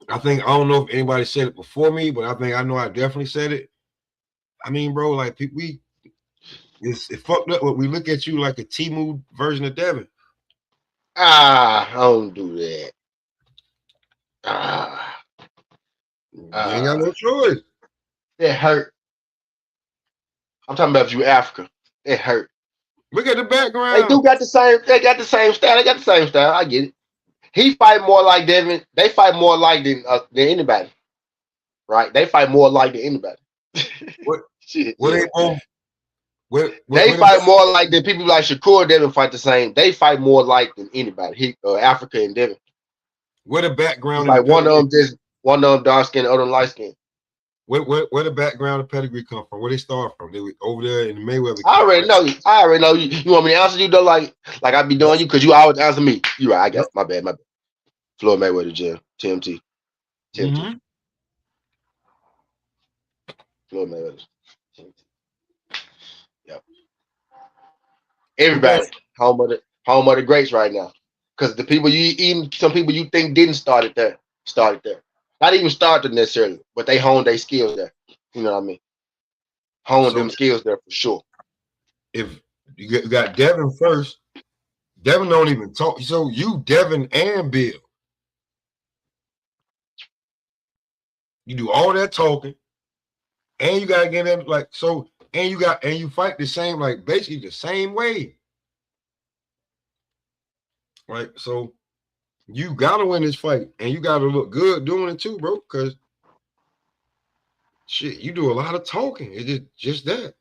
I don't know if anybody said it before me, but I know I definitely said it. I mean, bro, like it's fucked up. We look at you like a Timu version of Devin. I don't do that. You ain't got no choice. It hurt. I'm talking about you, Africa. It hurt. Look at the background. They got the same style. They got the same style. I get it. He fight more like Devin. They fight more like than anybody. Right? They fight more like than anybody. What? Shit. What Yeah. they fight more like than people like Shakur. Devin fight the same. They fight more like than anybody. Africa and Devin. What a background. Like one of them dark skin, the other light skin. Where the background of pedigree come from? Where they start from? They were over there in the Mayweather. I already know you. You want me to answer you though? Like I be doing you because you always answer me. You right? I got my bad. Floyd Mayweather Jim. TMT. Mm-hmm. Floyd Mayweather. Yep. Everybody home of the greats right now. Because the people some people you think didn't start it there. Not even started necessarily, but they honed their skills there. You know what I mean? Honed them skills there for sure. If you got Devin first, Devin don't even talk. So you, Devin, and Bill, you do all that talking, and you gotta get in like so, and you fight the same, like basically the same way. Right? So you gotta win this fight, and you gotta look good doing it too, bro. Because shit, you do a lot of talking. It's just that.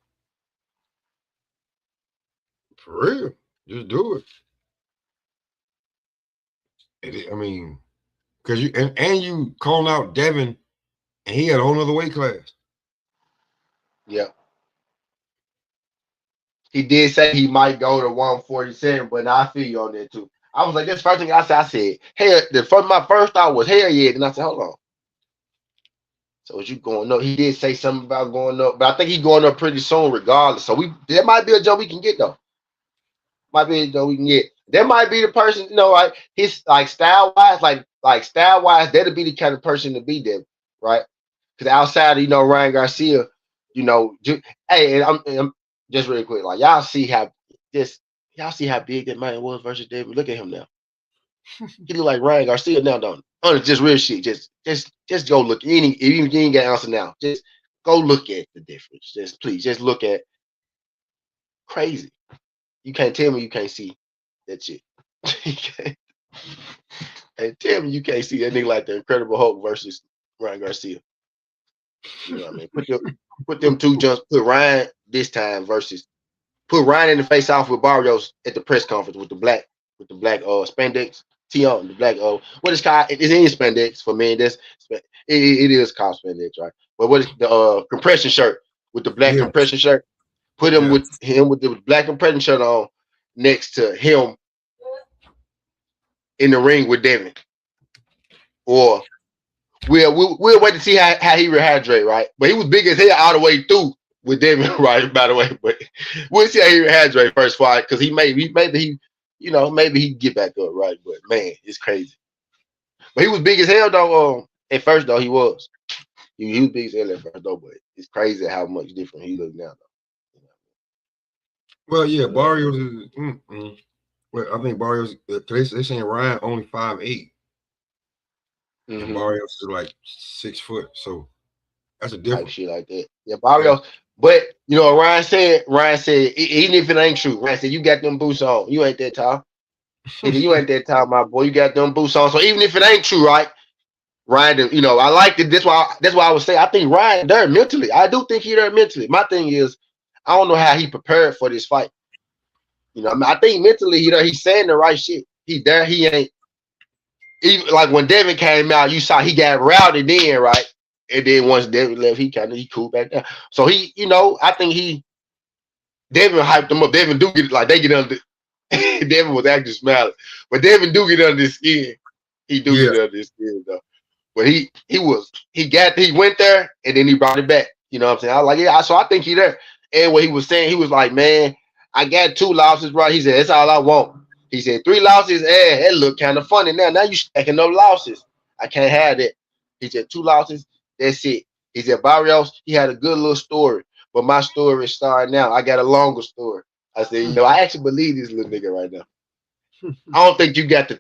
For real. Just do it. I mean, because you and you calling out Devin, and he had a whole nother weight class. Yeah. He did say he might go to 147, but I feel you on that too. I was like, this first thing I said, hey, my first thought was hell yeah. And I said, hold on. So is you going up? He did say something about going up, but I think he's going up pretty soon regardless. So there might be a jump we can get though. Might be a jump we can get. There might be the person, like his like style wise, that'll be the kind of person to be there, right? Because outside of Ryan Garcia, hey, and I'm just really quick, like y'all see how big that man was versus David. Look at him now. He look like Ryan Garcia now, don't he? Just real shit. Just go look. Even you ain't got an answer now. Just go look at the difference. Just look at crazy. You can't tell me you can't see that shit. And tell me you can't see that nigga like the Incredible Hulk versus Ryan Garcia. You know what I mean? Put them two jumps. Put Ryan this time versus put Ryan in the face off with Barrios at the press conference with the black spandex tee on the black what is called it's in spandex for men. It is called spandex, right? But what is the compression shirt with the black compression shirt? Put him with the black compression shirt on next to him in the ring with Devin. Or we'll wait to see how he rehydrate, right? But he was big as hell all the way through with Devin, right? By the way, but we'll see how he rehydrate first fight because maybe he get back up, right? But man, it's crazy. But he was big as hell though. At first though, he was big as hell at first though. But it's crazy how much different he looks now though. Well, yeah, Barrios is. Well, I think Barrios. They saying Ryan only 5'8". And Barrios is like 6 foot, so that's a difference. Shit like that. Yeah, Barrios. Yeah. But Ryan said, even if it ain't true, Ryan said, you got them boots on. You ain't that tall. You ain't that tall, my boy. You got them boots on. So even if it ain't true, right? Ryan, I like it. That's why I would say I think Ryan there mentally. I do think he there mentally. My thing is, I don't know how he prepared for this fight. I think mentally he's saying the right shit. He there. He ain't. Even like when Devin came out, you saw he got routed in, right? And then once Devin left, he cooled back down. So I think Devin hyped him up. Devin do get like they get under. Devin was actually smiling, but Devin do get under his skin. He do get under his skin though. But he went there and then he brought it back. You know what I'm saying? I was like, so I think he there. And what he was saying, he was like, man, I got 2 losses, bro. He said, that's all I want. He said 3 losses, that look kind of funny now. Now you stacking up losses. I can't have that. He said 2 losses. That's it. He said Barrios, he had a good little story, but my story is starting now. I got a longer story. I said, you know, I actually believe this little nigga right now. I don't think you got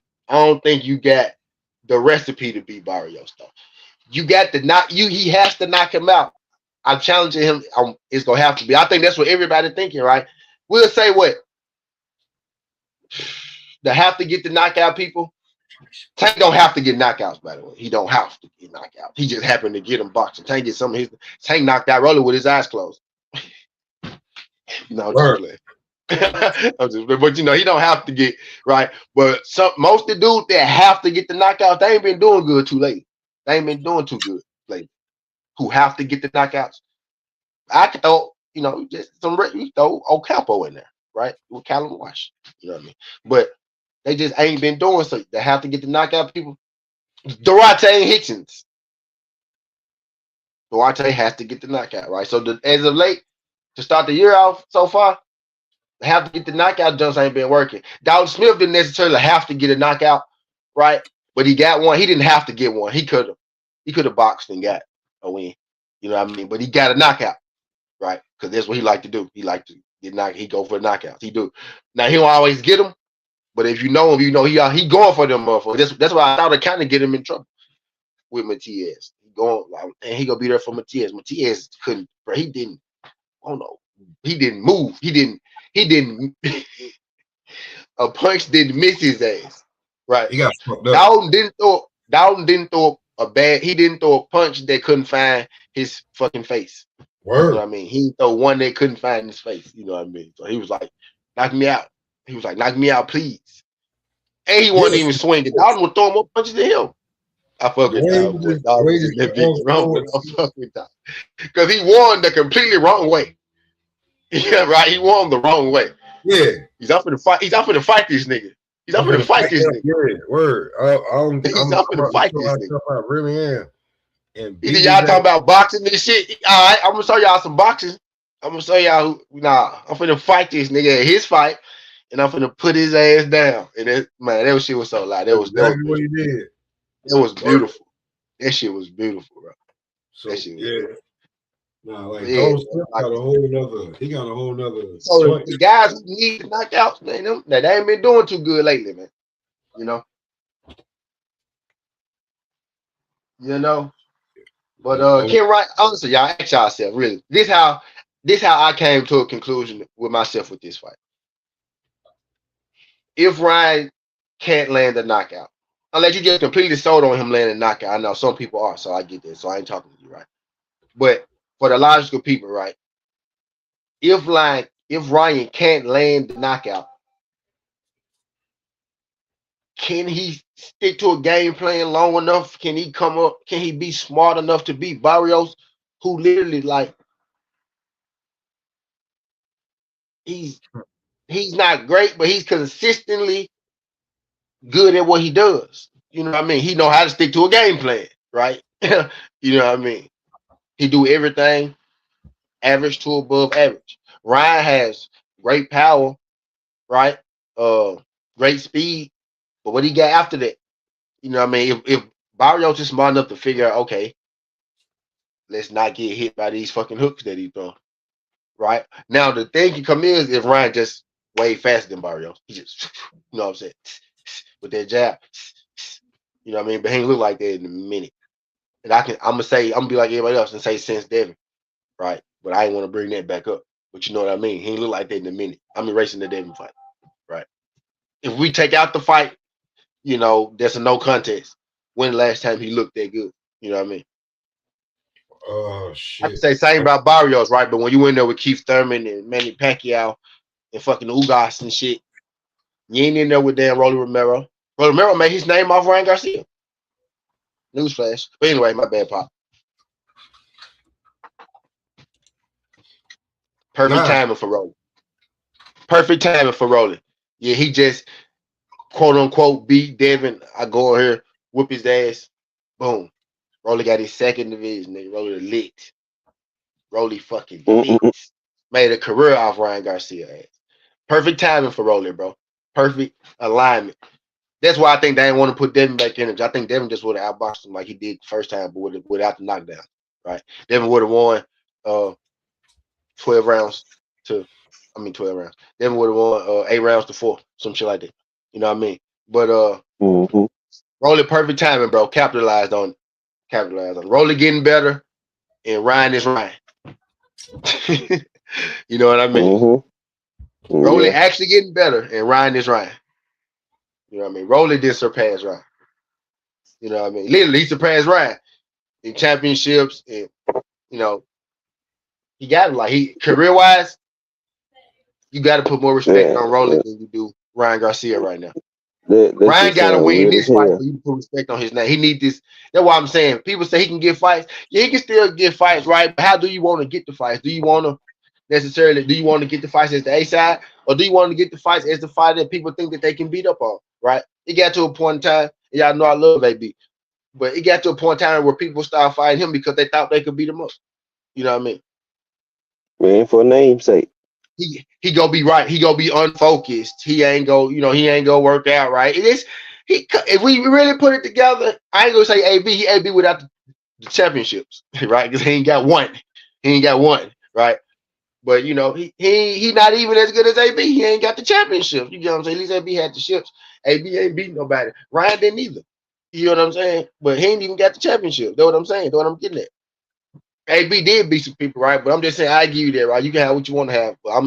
the recipe to beat Barrios though. You got to knock you. He has to knock him out. I'm challenging him. It's gonna have to be. I think that's what everybody thinking, right? We'll say what they have to get the knockout people. Tank don't have to get knockouts, by the way. He don't have to get knocked out. He just happened to get him boxing. Tank get some of his. Tank knocked out Rolly with his eyes closed. No, I'm just playing. But you know he don't have to get right. But most of the dudes that have to get the knockouts, they ain't been doing good too late. They ain't been doing too good lately. Who have to get the knockouts? I could throw, you know, just you throw Ocampo in there, right? With Callum Wash, you know what I mean? But they just ain't been doing so. They have to get the knockout people. Durante and Hitchens. Durante has to get the knockout, right? So as of late, to start the year off so far, they have to get the knockout. Jones ain't been working. Dalton Smith didn't necessarily have to get a knockout, right? But he got one. He didn't have to get one. He could have boxed and got a win. You know what I mean? But he got a knockout, right? Because that's what he like to do. He like to get knocked. He go for the knockouts. He do. Now he don't always get them, but if you know him, you know he going for them motherfuckers. That's why I thought it kind of get him in trouble with Matias. He going and he gonna be there for Matias. Matias couldn't. Bro, he didn't. Oh no, he didn't move. He didn't. A punch didn't miss his ass. Right. He got fucked up. Dalton didn't throw a bad. He didn't throw a punch that couldn't find his fucking face. Word. You know what I mean? He didn't throw one that couldn't find his face. You know what I mean? So he was like, knock me out. He was like, knock me out, please. And he wasn't even swinging. Dalton would throw more punches than him. I fuck with Dalton. Because he won the completely wrong way. Yeah, right. He won the wrong way. Yeah. He's up for the fight. He's up for the fight this nigga. He's up for the fight this nigga. Yeah, word. He's up for the fight this nigga. I really am. And y'all talking about boxing this shit. All right, I'm gonna show y'all some boxing. I'm gonna show y'all I'm finna fight this nigga at his fight, and I'm finna put his ass down. And that shit was so loud. That was what he did. It was beautiful. That shit was beautiful, bro. So that shit was beautiful. Nah, like yeah, got a whole nother. He got a whole nother. So the guys who need knockouts, man, they ain't been doing too good lately, man. You know. But Ken Wright, honestly, y'all ask yourself, really. This how I came to a conclusion with myself with this fight. If Ryan can't land a knockout, unless you just completely sold on him landing a knockout, I know some people are, so I get that. So I ain't talking to you, right? But for the logical people, right? If Ryan can't land the knockout, can he stick to a game plan long enough? Can he come up? Can he be smart enough to beat Barrios, who literally like he's not great, but he's consistently good at what he does. You know what I mean? He know how to stick to a game plan, right? You know what I mean? He do everything average to above average. Ryan has great power, right? Great speed, but what he got after that? You know what I mean? If Barrios is smart enough to figure out, okay, let's not get hit by these fucking hooks that he throw. Right? Now the thing can come is if Ryan just way faster than Barrios. He just, you know what I'm saying? With that jab. You know what I mean? But he ain't look like that in a minute. And I'm gonna be like everybody else and say since Devin. Right? But I ain't want to bring that back up. But you know what I mean? He ain't look like that in a minute. I'm erasing the Devin fight. Right? If we take out the fight, you know, there's a no contest. When the last time he looked that good? You know what I mean? Oh shit. I can say same about Barrios, right? But when you in there with Keith Thurman and Manny Pacquiao and fucking Ugas and shit, you ain't in there with damn Rolly Romero. Rolly Romero made his name off Ryan Garcia. Newsflash. But anyway, my bad, Pop. Perfect timing for Rolly. Perfect timing for Rolly. Yeah, he just quote unquote beat Devin. I go on here, whoop his ass. Boom. Rolly got his second division. Nigga. Rolly lit. Rolly fucking lit. Made a career off Ryan Garcia ass. Perfect timing for Rolly, bro. Perfect alignment. That's why I think they didn't want to put Devin back in it. I think Devin just would have outboxed him like he did the first time, but without the knockdown. Right? Devin would have won 12 rounds. Devin would have won 8 rounds to 4, some shit like that. You know what I mean? But Rolly, perfect timing, bro. Capitalized on it. Rolly getting better, and Ryan is Ryan. You know what I mean? Rolly actually getting better, and Ryan is Ryan. You know what I mean? Rolly did surpass Ryan. You know what I mean? Literally, he surpassed Ryan in championships, and you know, he got it. Like career wise, you got to put more respect on Rolly than you do Ryan Garcia right now. Ryan got to win this fight for you to put respect on his name. He need this. That's why I'm saying people say he can get fights. Yeah, he can still get fights, right? But how do you want to get the fights? Do you want to get the fights as the A side, or do you want to get the fights as the fight that people think that they can beat up on? Right? It got to a point in time. And y'all know I love AB, but it got to a point in time where people started fighting him because they thought they could beat him up. You know what I mean? Man, for namesake. He gonna be right. He gonna be unfocused. He ain't go work out right. If we really put it together, I ain't gonna say AB without the championships, right? Because he ain't got one. Right? But you know, he not even as good as AB. He ain't got the championships. You know what I'm saying? At least AB had the ships. AB ain't beating nobody. Ryan didn't either. You know what I'm saying? But he ain't even got the championship. That's what I'm saying. That's what I'm getting at. AB did beat some people, right? But I'm just saying, I give you that, right? You can have what you want to have. But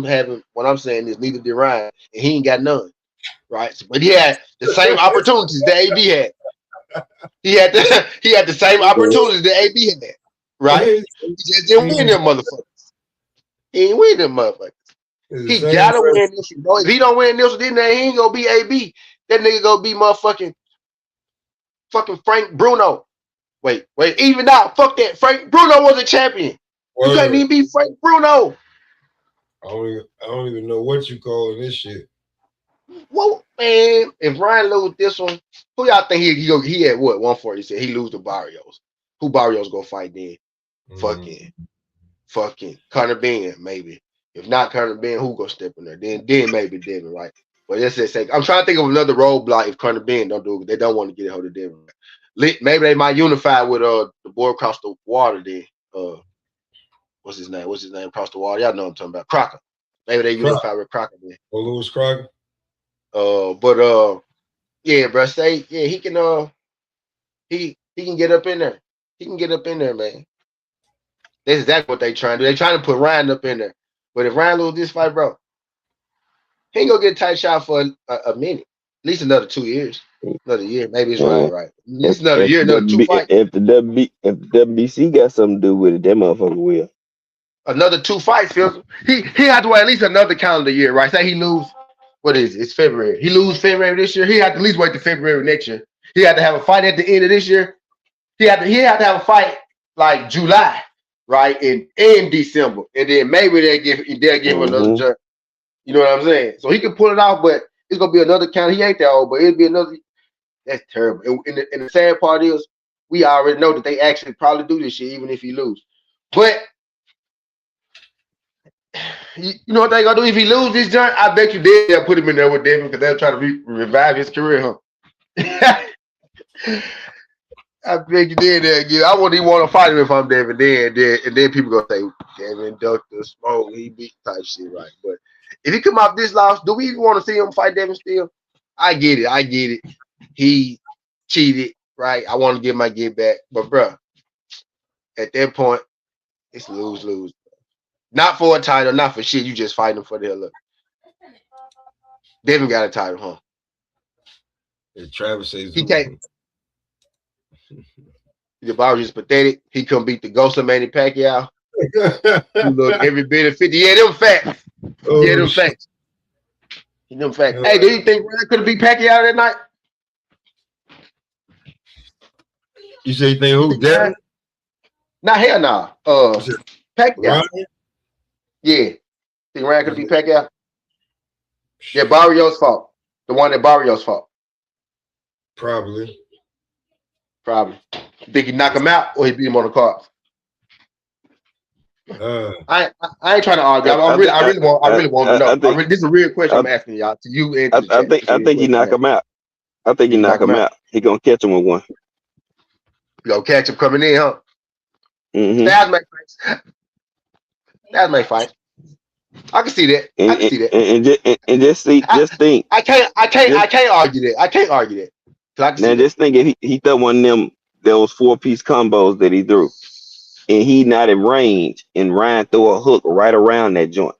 what I'm saying is neither did Ryan, and he ain't got none, right? But he had the same opportunities that AB had. He had the same opportunities that AB had, right? He just didn't win them motherfuckers. He ain't win them motherfuckers. He gotta win this. If he don't win this, then he ain't gonna be AB. That nigga gonna be fucking Frank Bruno. Wait, even out. Fuck that. Frank Bruno was a champion. You couldn't even beat Frank Bruno. I don't even know what you calling this shit. Well, man, if Ryan lose this one, who y'all think he had what 140? He said he lose to Barrios. Who Barrios gonna fight then? Fucking Conor Ben, maybe. If not Conor Ben, who gonna step in there? Then maybe Devin, right? But let's just say I'm trying to think of another roadblock if Conor Ben don't do it. They don't want to get a hold of Devin. Right? Maybe they might unify with the boy across the water then. What's his name across the water? Y'all know what I'm talking about. Crocker. Maybe they unify with Crocker then. Or Lewis Crocker. Yeah, bro. He can he can get up in there. He can get up in there, man. That's exactly what they trying to do. They trying to put Ryan up in there. But if Ryan lose this fight, bro, he ain't gonna get a tight shot for a minute. At least another 2 years. Another year. Maybe it's right. At least another year, another 2 fights. If the WBC got something to do with it, that motherfucker will. Another 2 fights, Phil. He had to wait at least another calendar year, right? Say he lose. What is it? It's February. He lose February this year. He had to at least wait to February next year. He had to have a fight at the end of this year. He had to have a fight like July, right? In December. And then maybe they'll give him another jump. You know what I'm saying? So he can pull it off, but it's gonna be another count. He ain't that old, but it'll be another. That's terrible. And the sad part is we already know that they actually probably do this shit even if he lose. But you know what they gonna do if he lose this joint? I bet you they'll put him in there with Devin because they'll try to revive his career, huh? I bet you did that. I wouldn't even want to fight him if I'm Devin. And then people gonna say Devin Dr. Smoke, he beat type shit, right? But if he come out this loss, do we even want to see him fight Devin still? I get it. He cheated, right? I want to get my get back, but bro, at that point, it's lose. Not for a title, not for shit. You just fighting for the hell of it. Devin got a title, huh? Yeah, Travis says he can't. The Barios is pathetic. He couldn't beat the ghost of Manny Pacquiao. He looked every bit of 50. Yeah, them facts. Them facts. Hey, do you think Ryan could have beat Pacquiao that night? You say you think who? Devin? Nah, hell nah. Pacquiao. Ryan? Yeah. Think Ryan could beat Pacquiao? Yeah, Barrios' fault. The one that Barrios fought. Probably. Think he knock him out or he beat him on the cards? I ain't trying to argue. I really want to know. This is a real question I'm asking y'all to you and to I think he knock him out. I think he knock him out. He gonna catch him with one. You gonna catch him coming in, huh? Mm-hmm. That's my fight. I can see that. I can see that. And just think. I can't argue that. I can't argue that. Now just think if he threw one of them those 4-piece combos that he threw, and he not in range, and Ryan throw a hook right around that joint.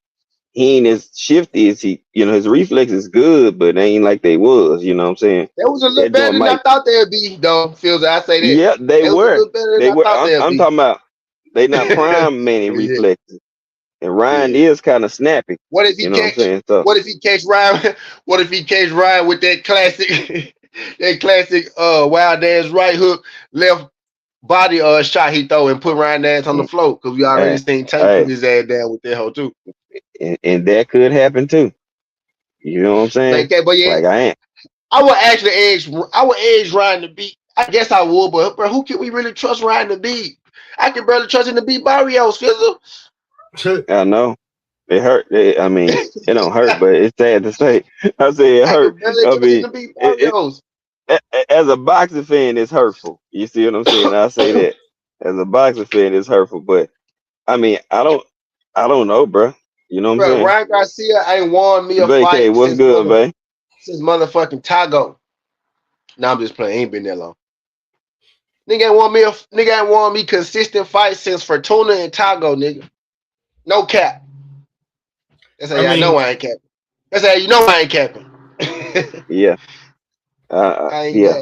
He ain't as shifty as he, his reflex is good, but they ain't like they was. You know what I'm saying? That was a little better than I thought they'd be, though. Feels I say that. Yeah, they were. They were. I'm talking about they not prime Manny reflexes. And Ryan is kind of snappy. What if he What if he catch Ryan? What if he catch Ryan with that classic, wild ass right hook, left body shot he throw and put Ryan ass on the floor? Because we already seen Tank put his ass down with that hoe too. And that could happen too. You know what I'm saying? Okay, but yeah, like I would actually edge Ryan to beat. I guess I would, but bro, who can we really trust Ryan to beat? I can barely trust him to beat Barrios, Fizzle. I know. It hurt. It don't hurt, but it's sad to say. I say it hurt. As a boxing fan, it's hurtful. You see what I'm saying? I say that. As a boxing fan, it's hurtful. But I don't know, bro. You know what I'm saying? Ryan Garcia ain't won me a fight. What's good, babe? Since motherfucking Tago. Nah, I'm just playing. Ain't been that long. Nigga ain't won me consistent fight since Fortuna and Tago, nigga. No cap. That's how I know I ain't capping. That's how you know I ain't capping. Yeah. Yeah.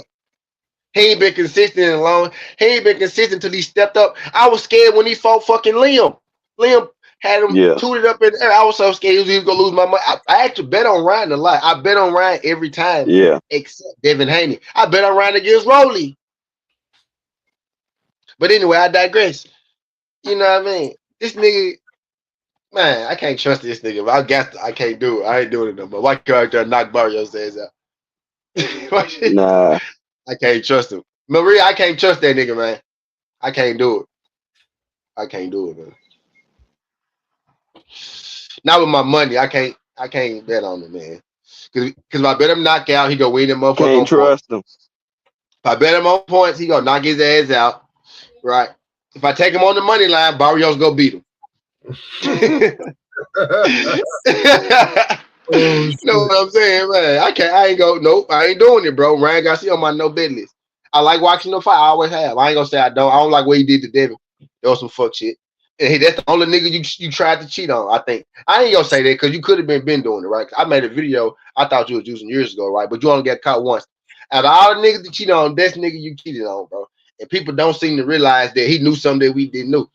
He ain't been consistent in long. He ain't been consistent till he stepped up. I was scared when he fought fucking Liam. Liam had him tooted up in there. I was so scared he was gonna lose my money. I actually bet on Ryan a lot. I bet on Ryan every time. Yeah. Except Devin Haney. I bet on Ryan against Rolly. But anyway, I digress. You know what I mean? This nigga, man, I can't trust this nigga. I can't do it. I ain't doing it no more. Why can't knock Barrios' ass out? Nah. I can't trust him. Maria, I can't trust that nigga, man. I can't do it. I can't do it, man. Not with my money. I can't bet on him, man. Because if I bet him knockout, he gonna win him motherfucker. Can't trust him. If I bet him on points, he gonna knock his ass out. Right. If I take him on the money line, Barrios gonna beat him. You know what I'm saying, man? I ain't go. Nope, I ain't doing it, bro. Ryan Garcia on my no bet list. I like watching the fight. I always have. I ain't gonna say I don't. I don't like what he did to Devin. That was some fuck shit. And that's the only nigga you tried to cheat on. I think I ain't gonna say that because you could have been doing it, right? I made a video. I thought you was using years ago, right? But you only got caught once. Out of all the niggas that cheat on, that's nigga you cheated on, bro. And people don't seem to realize that he knew something that we didn't know.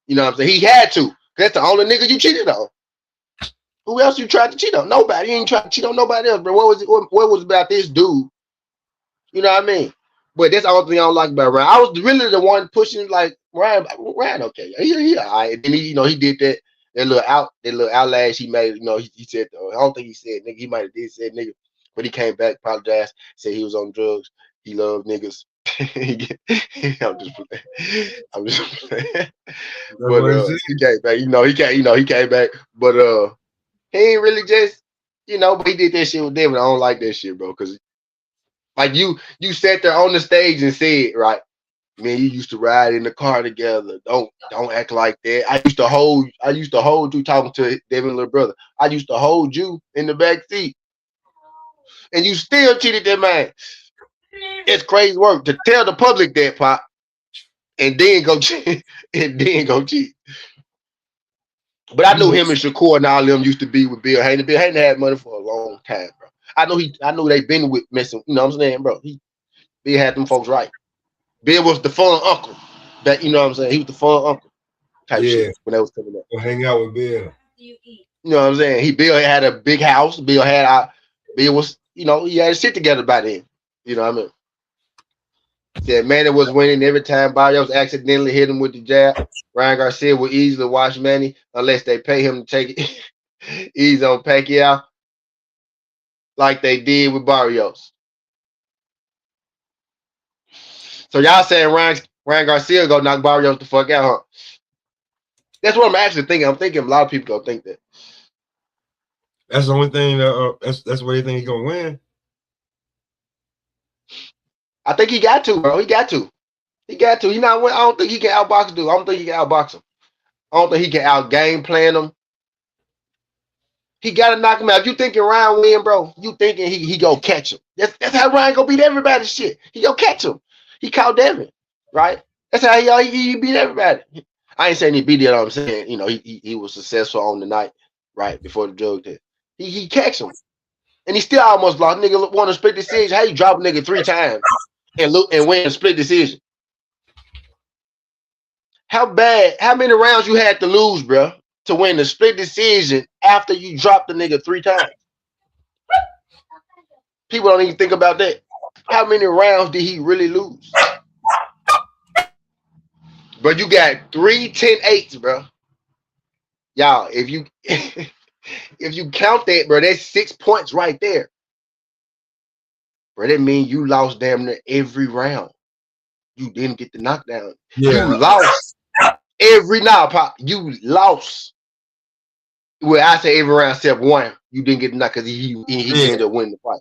You know what I'm saying? He had to. That's the only nigga you cheated on. Who else you tried to cheat on? Nobody. You ain't tried to cheat on nobody else, bro. What was it? What was about this dude? You know what I mean? But that's the only thing I don't like about Ryan. I was really the one pushing like Ryan. Okay, he all right. And then he did that little outlash he made. He said. I don't think he said nigga. He might have did said nigga, but he came back, apologized, said he was on drugs. He loved niggas. I'm just playing. But he came back. He came back. But he ain't really just, but he did that shit with Devin. I don't like that shit, bro. Cause like you sat there on the stage and said, right, man, you used to ride in the car together. Don't act like that. I used to hold you talking to Devin's little brother. I used to hold you in the back seat. And you still cheated that man. It's crazy work to tell the public that, Pop, and then go cheat. But I knew him and Shakur and all them used to be with Bill Haney. Bill Haney had money for a long time, bro. I know they been with messing. You know what I'm saying, bro? Bill had them folks right. Bill was the fun uncle. That, you know what I'm saying? He was the fun uncle type shit when they was coming up. Hang out with Bill. You know what I'm saying? Bill had a big house. Bill was, he had his shit together by then. You know what I mean? Said Manny was winning every time Barrios accidentally hit him with the jab. Ryan Garcia will easily watch Manny unless they pay him to take it easy on Pacquiao like they did with Barrios. So y'all saying Ryan Garcia go knock Barrios the fuck out, huh? That's what I'm actually thinking. I'm thinking a lot of people gonna think that. That's the only thing. That's where they think he's gonna win. I think he got to, bro. He got to. He got to. He not. I don't think he can outbox dude. I don't think he can outbox him. I don't think he can out game plan him. He got to knock him out. If you thinking Ryan win, bro, you thinking he go catch him. That's how Ryan go beat everybody. Shit, he go catch him. He caught Devin, right? That's how he beat everybody. I ain't saying he beat it. I'm saying he was successful on the night, right before the drug test. He catch him, and he still almost lost. Nigga won a split decision. How you drop a nigga 3 times and win a split decision? How many rounds you had to lose, bro, to win the split decision after you dropped the nigga 3 times? People don't even think about that. How many rounds did he really lose? But you got 3 10-8s, bro. Y'all, if you count that, bro, that's 6 points right there. Bro, that means you lost damn near every round. You didn't get the knockdown. Yeah. You lost every pop. You lost. Well, I say every round except one. You didn't get the knock because he ended up winning the fight.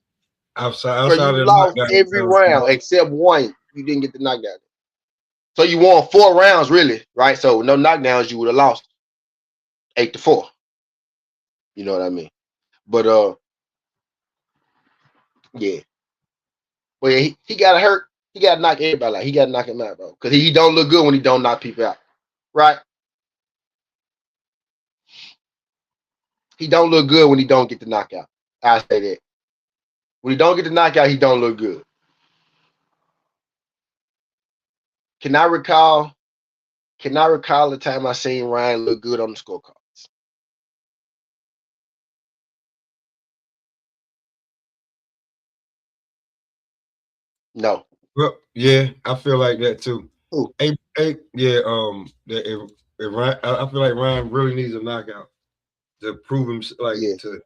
Outside you lost every round except one. You didn't get the knockdown. So you won 4 rounds, really, right? So no knockdowns, you would have lost 8-4. You know what I mean? But yeah. Well, yeah, he got hurt. He got to knock everybody out. He got to knock him out, bro. Because he don't look good when he don't knock people out, right? He don't look good when he don't get the knockout. I say that. When he don't get the knockout, he don't look good. Can I recall the time I seen Ryan look good on the scorecards? No. Well, yeah, I feel like that too. Ooh. Yeah, Ryan, I feel like Ryan really needs a knockout to prove him, to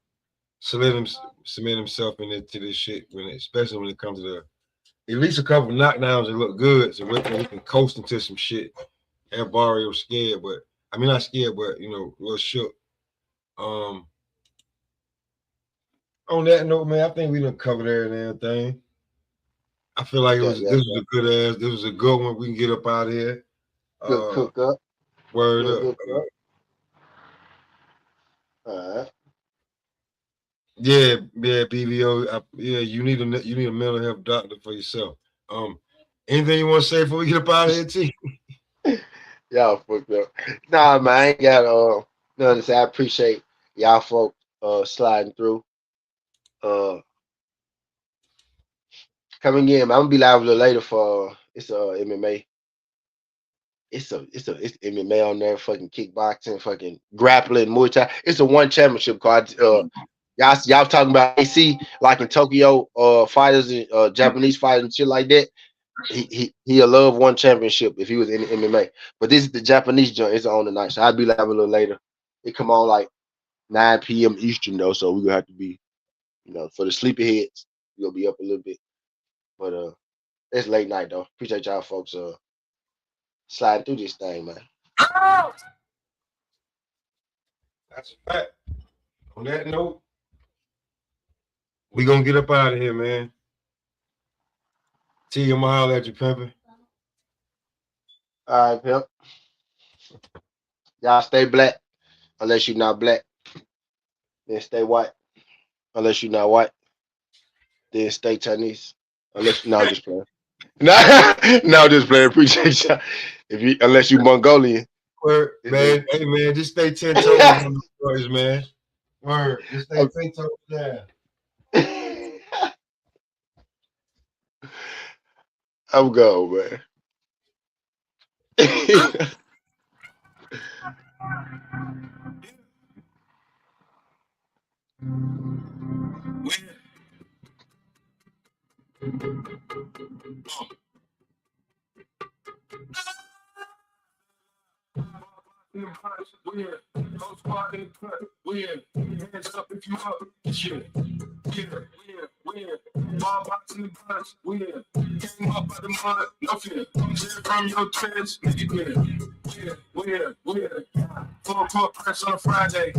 cement himself into this shit. Especially when it comes to at least a couple of knockdowns that look good, so he can coast into some shit. Have Barios scared, but I mean not scared, but a little shook. On that note, man, I think we done covered everything. I feel like this was a good ass. This was a good one. We can get up out of here. Good cook up. Word up. All right. Yeah, BBO. You need a mental health doctor for yourself. Anything you want to say before we get up out of here, T? Y'all fucked up. Nah, man, I ain't got none to say. I appreciate y'all folks sliding through. Coming in, man. I'm gonna be live a little later for it's MMA. It's MMA on there, fucking kickboxing, fucking grappling, Muay Thai. It's a one championship card. Y'all talking about AC like in Tokyo fighters and Japanese fighters and shit like that. He'll love one championship if he was in MMA. But this is the Japanese joint. It's on tonight, so I'll be live a little later. It come on like 9 p.m. Eastern though, so we're gonna have to be, for the sleepyheads, we'll be up a little bit. But it's late night though. Appreciate y'all folks sliding through this thing, man. That's a fact. On that note, we gonna get up out of here, man. T, I'm gonna holler at you, pimpin'. All right, pimp. Y'all stay black unless you're not black. Then stay white unless you're not white. Then stay Chinese. Unless I'm just playing. No, just playing. Appreciate y'all. Unless you Mongolian. Word, man. Hey, man, just stay 10 toes on the stories, man. Word, just stay 10 toes down. I'm going, man. Hands up if you up. Shit. Ball box in the bunch. Came up out the mud. No fear. Shit from your trends. Make it clear. Full court press on a Friday.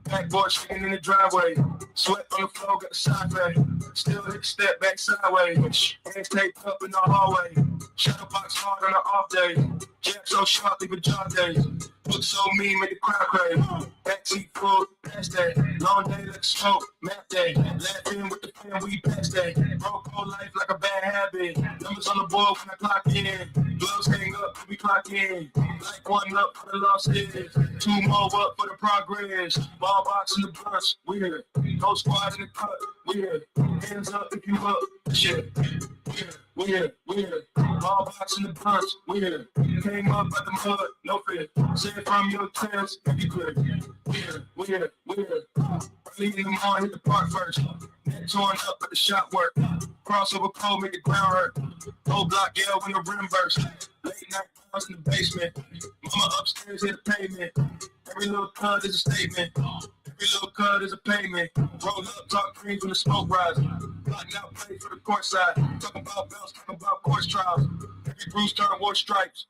Backboard shaking in the driveway. Sweat on the floor, got the side bag. Still hit the step back sideways. Hands taped up in the hallway. Shadow box hard on the off day. Jab so sharp, leave a jaw days. Look so mean, make the crowd crave. Backseat full, past that. Long day like smoke, math day. Laughing with the fam, we past that. Broke whole life like a bad habit. Numbers on the board when I clock in. Gloves hang up when we clock in. Like one up for the lost is. Two more up for the progress. Ball box in the bus, weird. No squad in the cut, weird. Hands up if you up, shit. Weird. Ball box in the bus, weird. Came up at the mud, no fear. Say it from your chest, if you could. Weird. Early in the morning, hit the park first. Neck torn up at the shop work. Crossover cold, make the ground hurt. Old block, yeah, when the rim burst. Late night calls in the basement. Mama upstairs hit the pavement. Every little cut is a statement. Every little cut is a payment. Roll up, talk green when the smoke rises. Blocking out play for the court side. Talking about bells, talking about course trials. Every bruise turn wore stripes.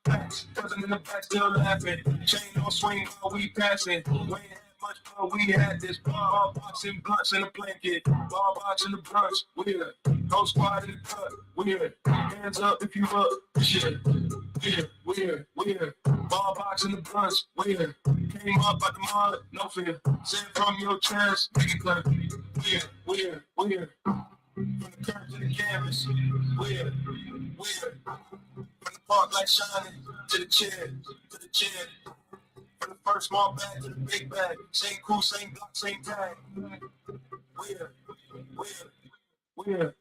Cousin in the back still laughing. Chain on swing while we passing. We ain't had much, but we had this. Ball boxing, blunts in the blanket. Ball boxing the brunch. Weird. No squad in the cut. Weird. Hands up if you up. Shit. Weird. Ball boxing the blunts. Weird. Came up out the mud. No fear. Say it from your chest. Make it clear. Weird. From the curb to the canvas. Weird. From the park light shining to the chair. From the first small bag to the big bag. Same crew, same block, same tag. Weird.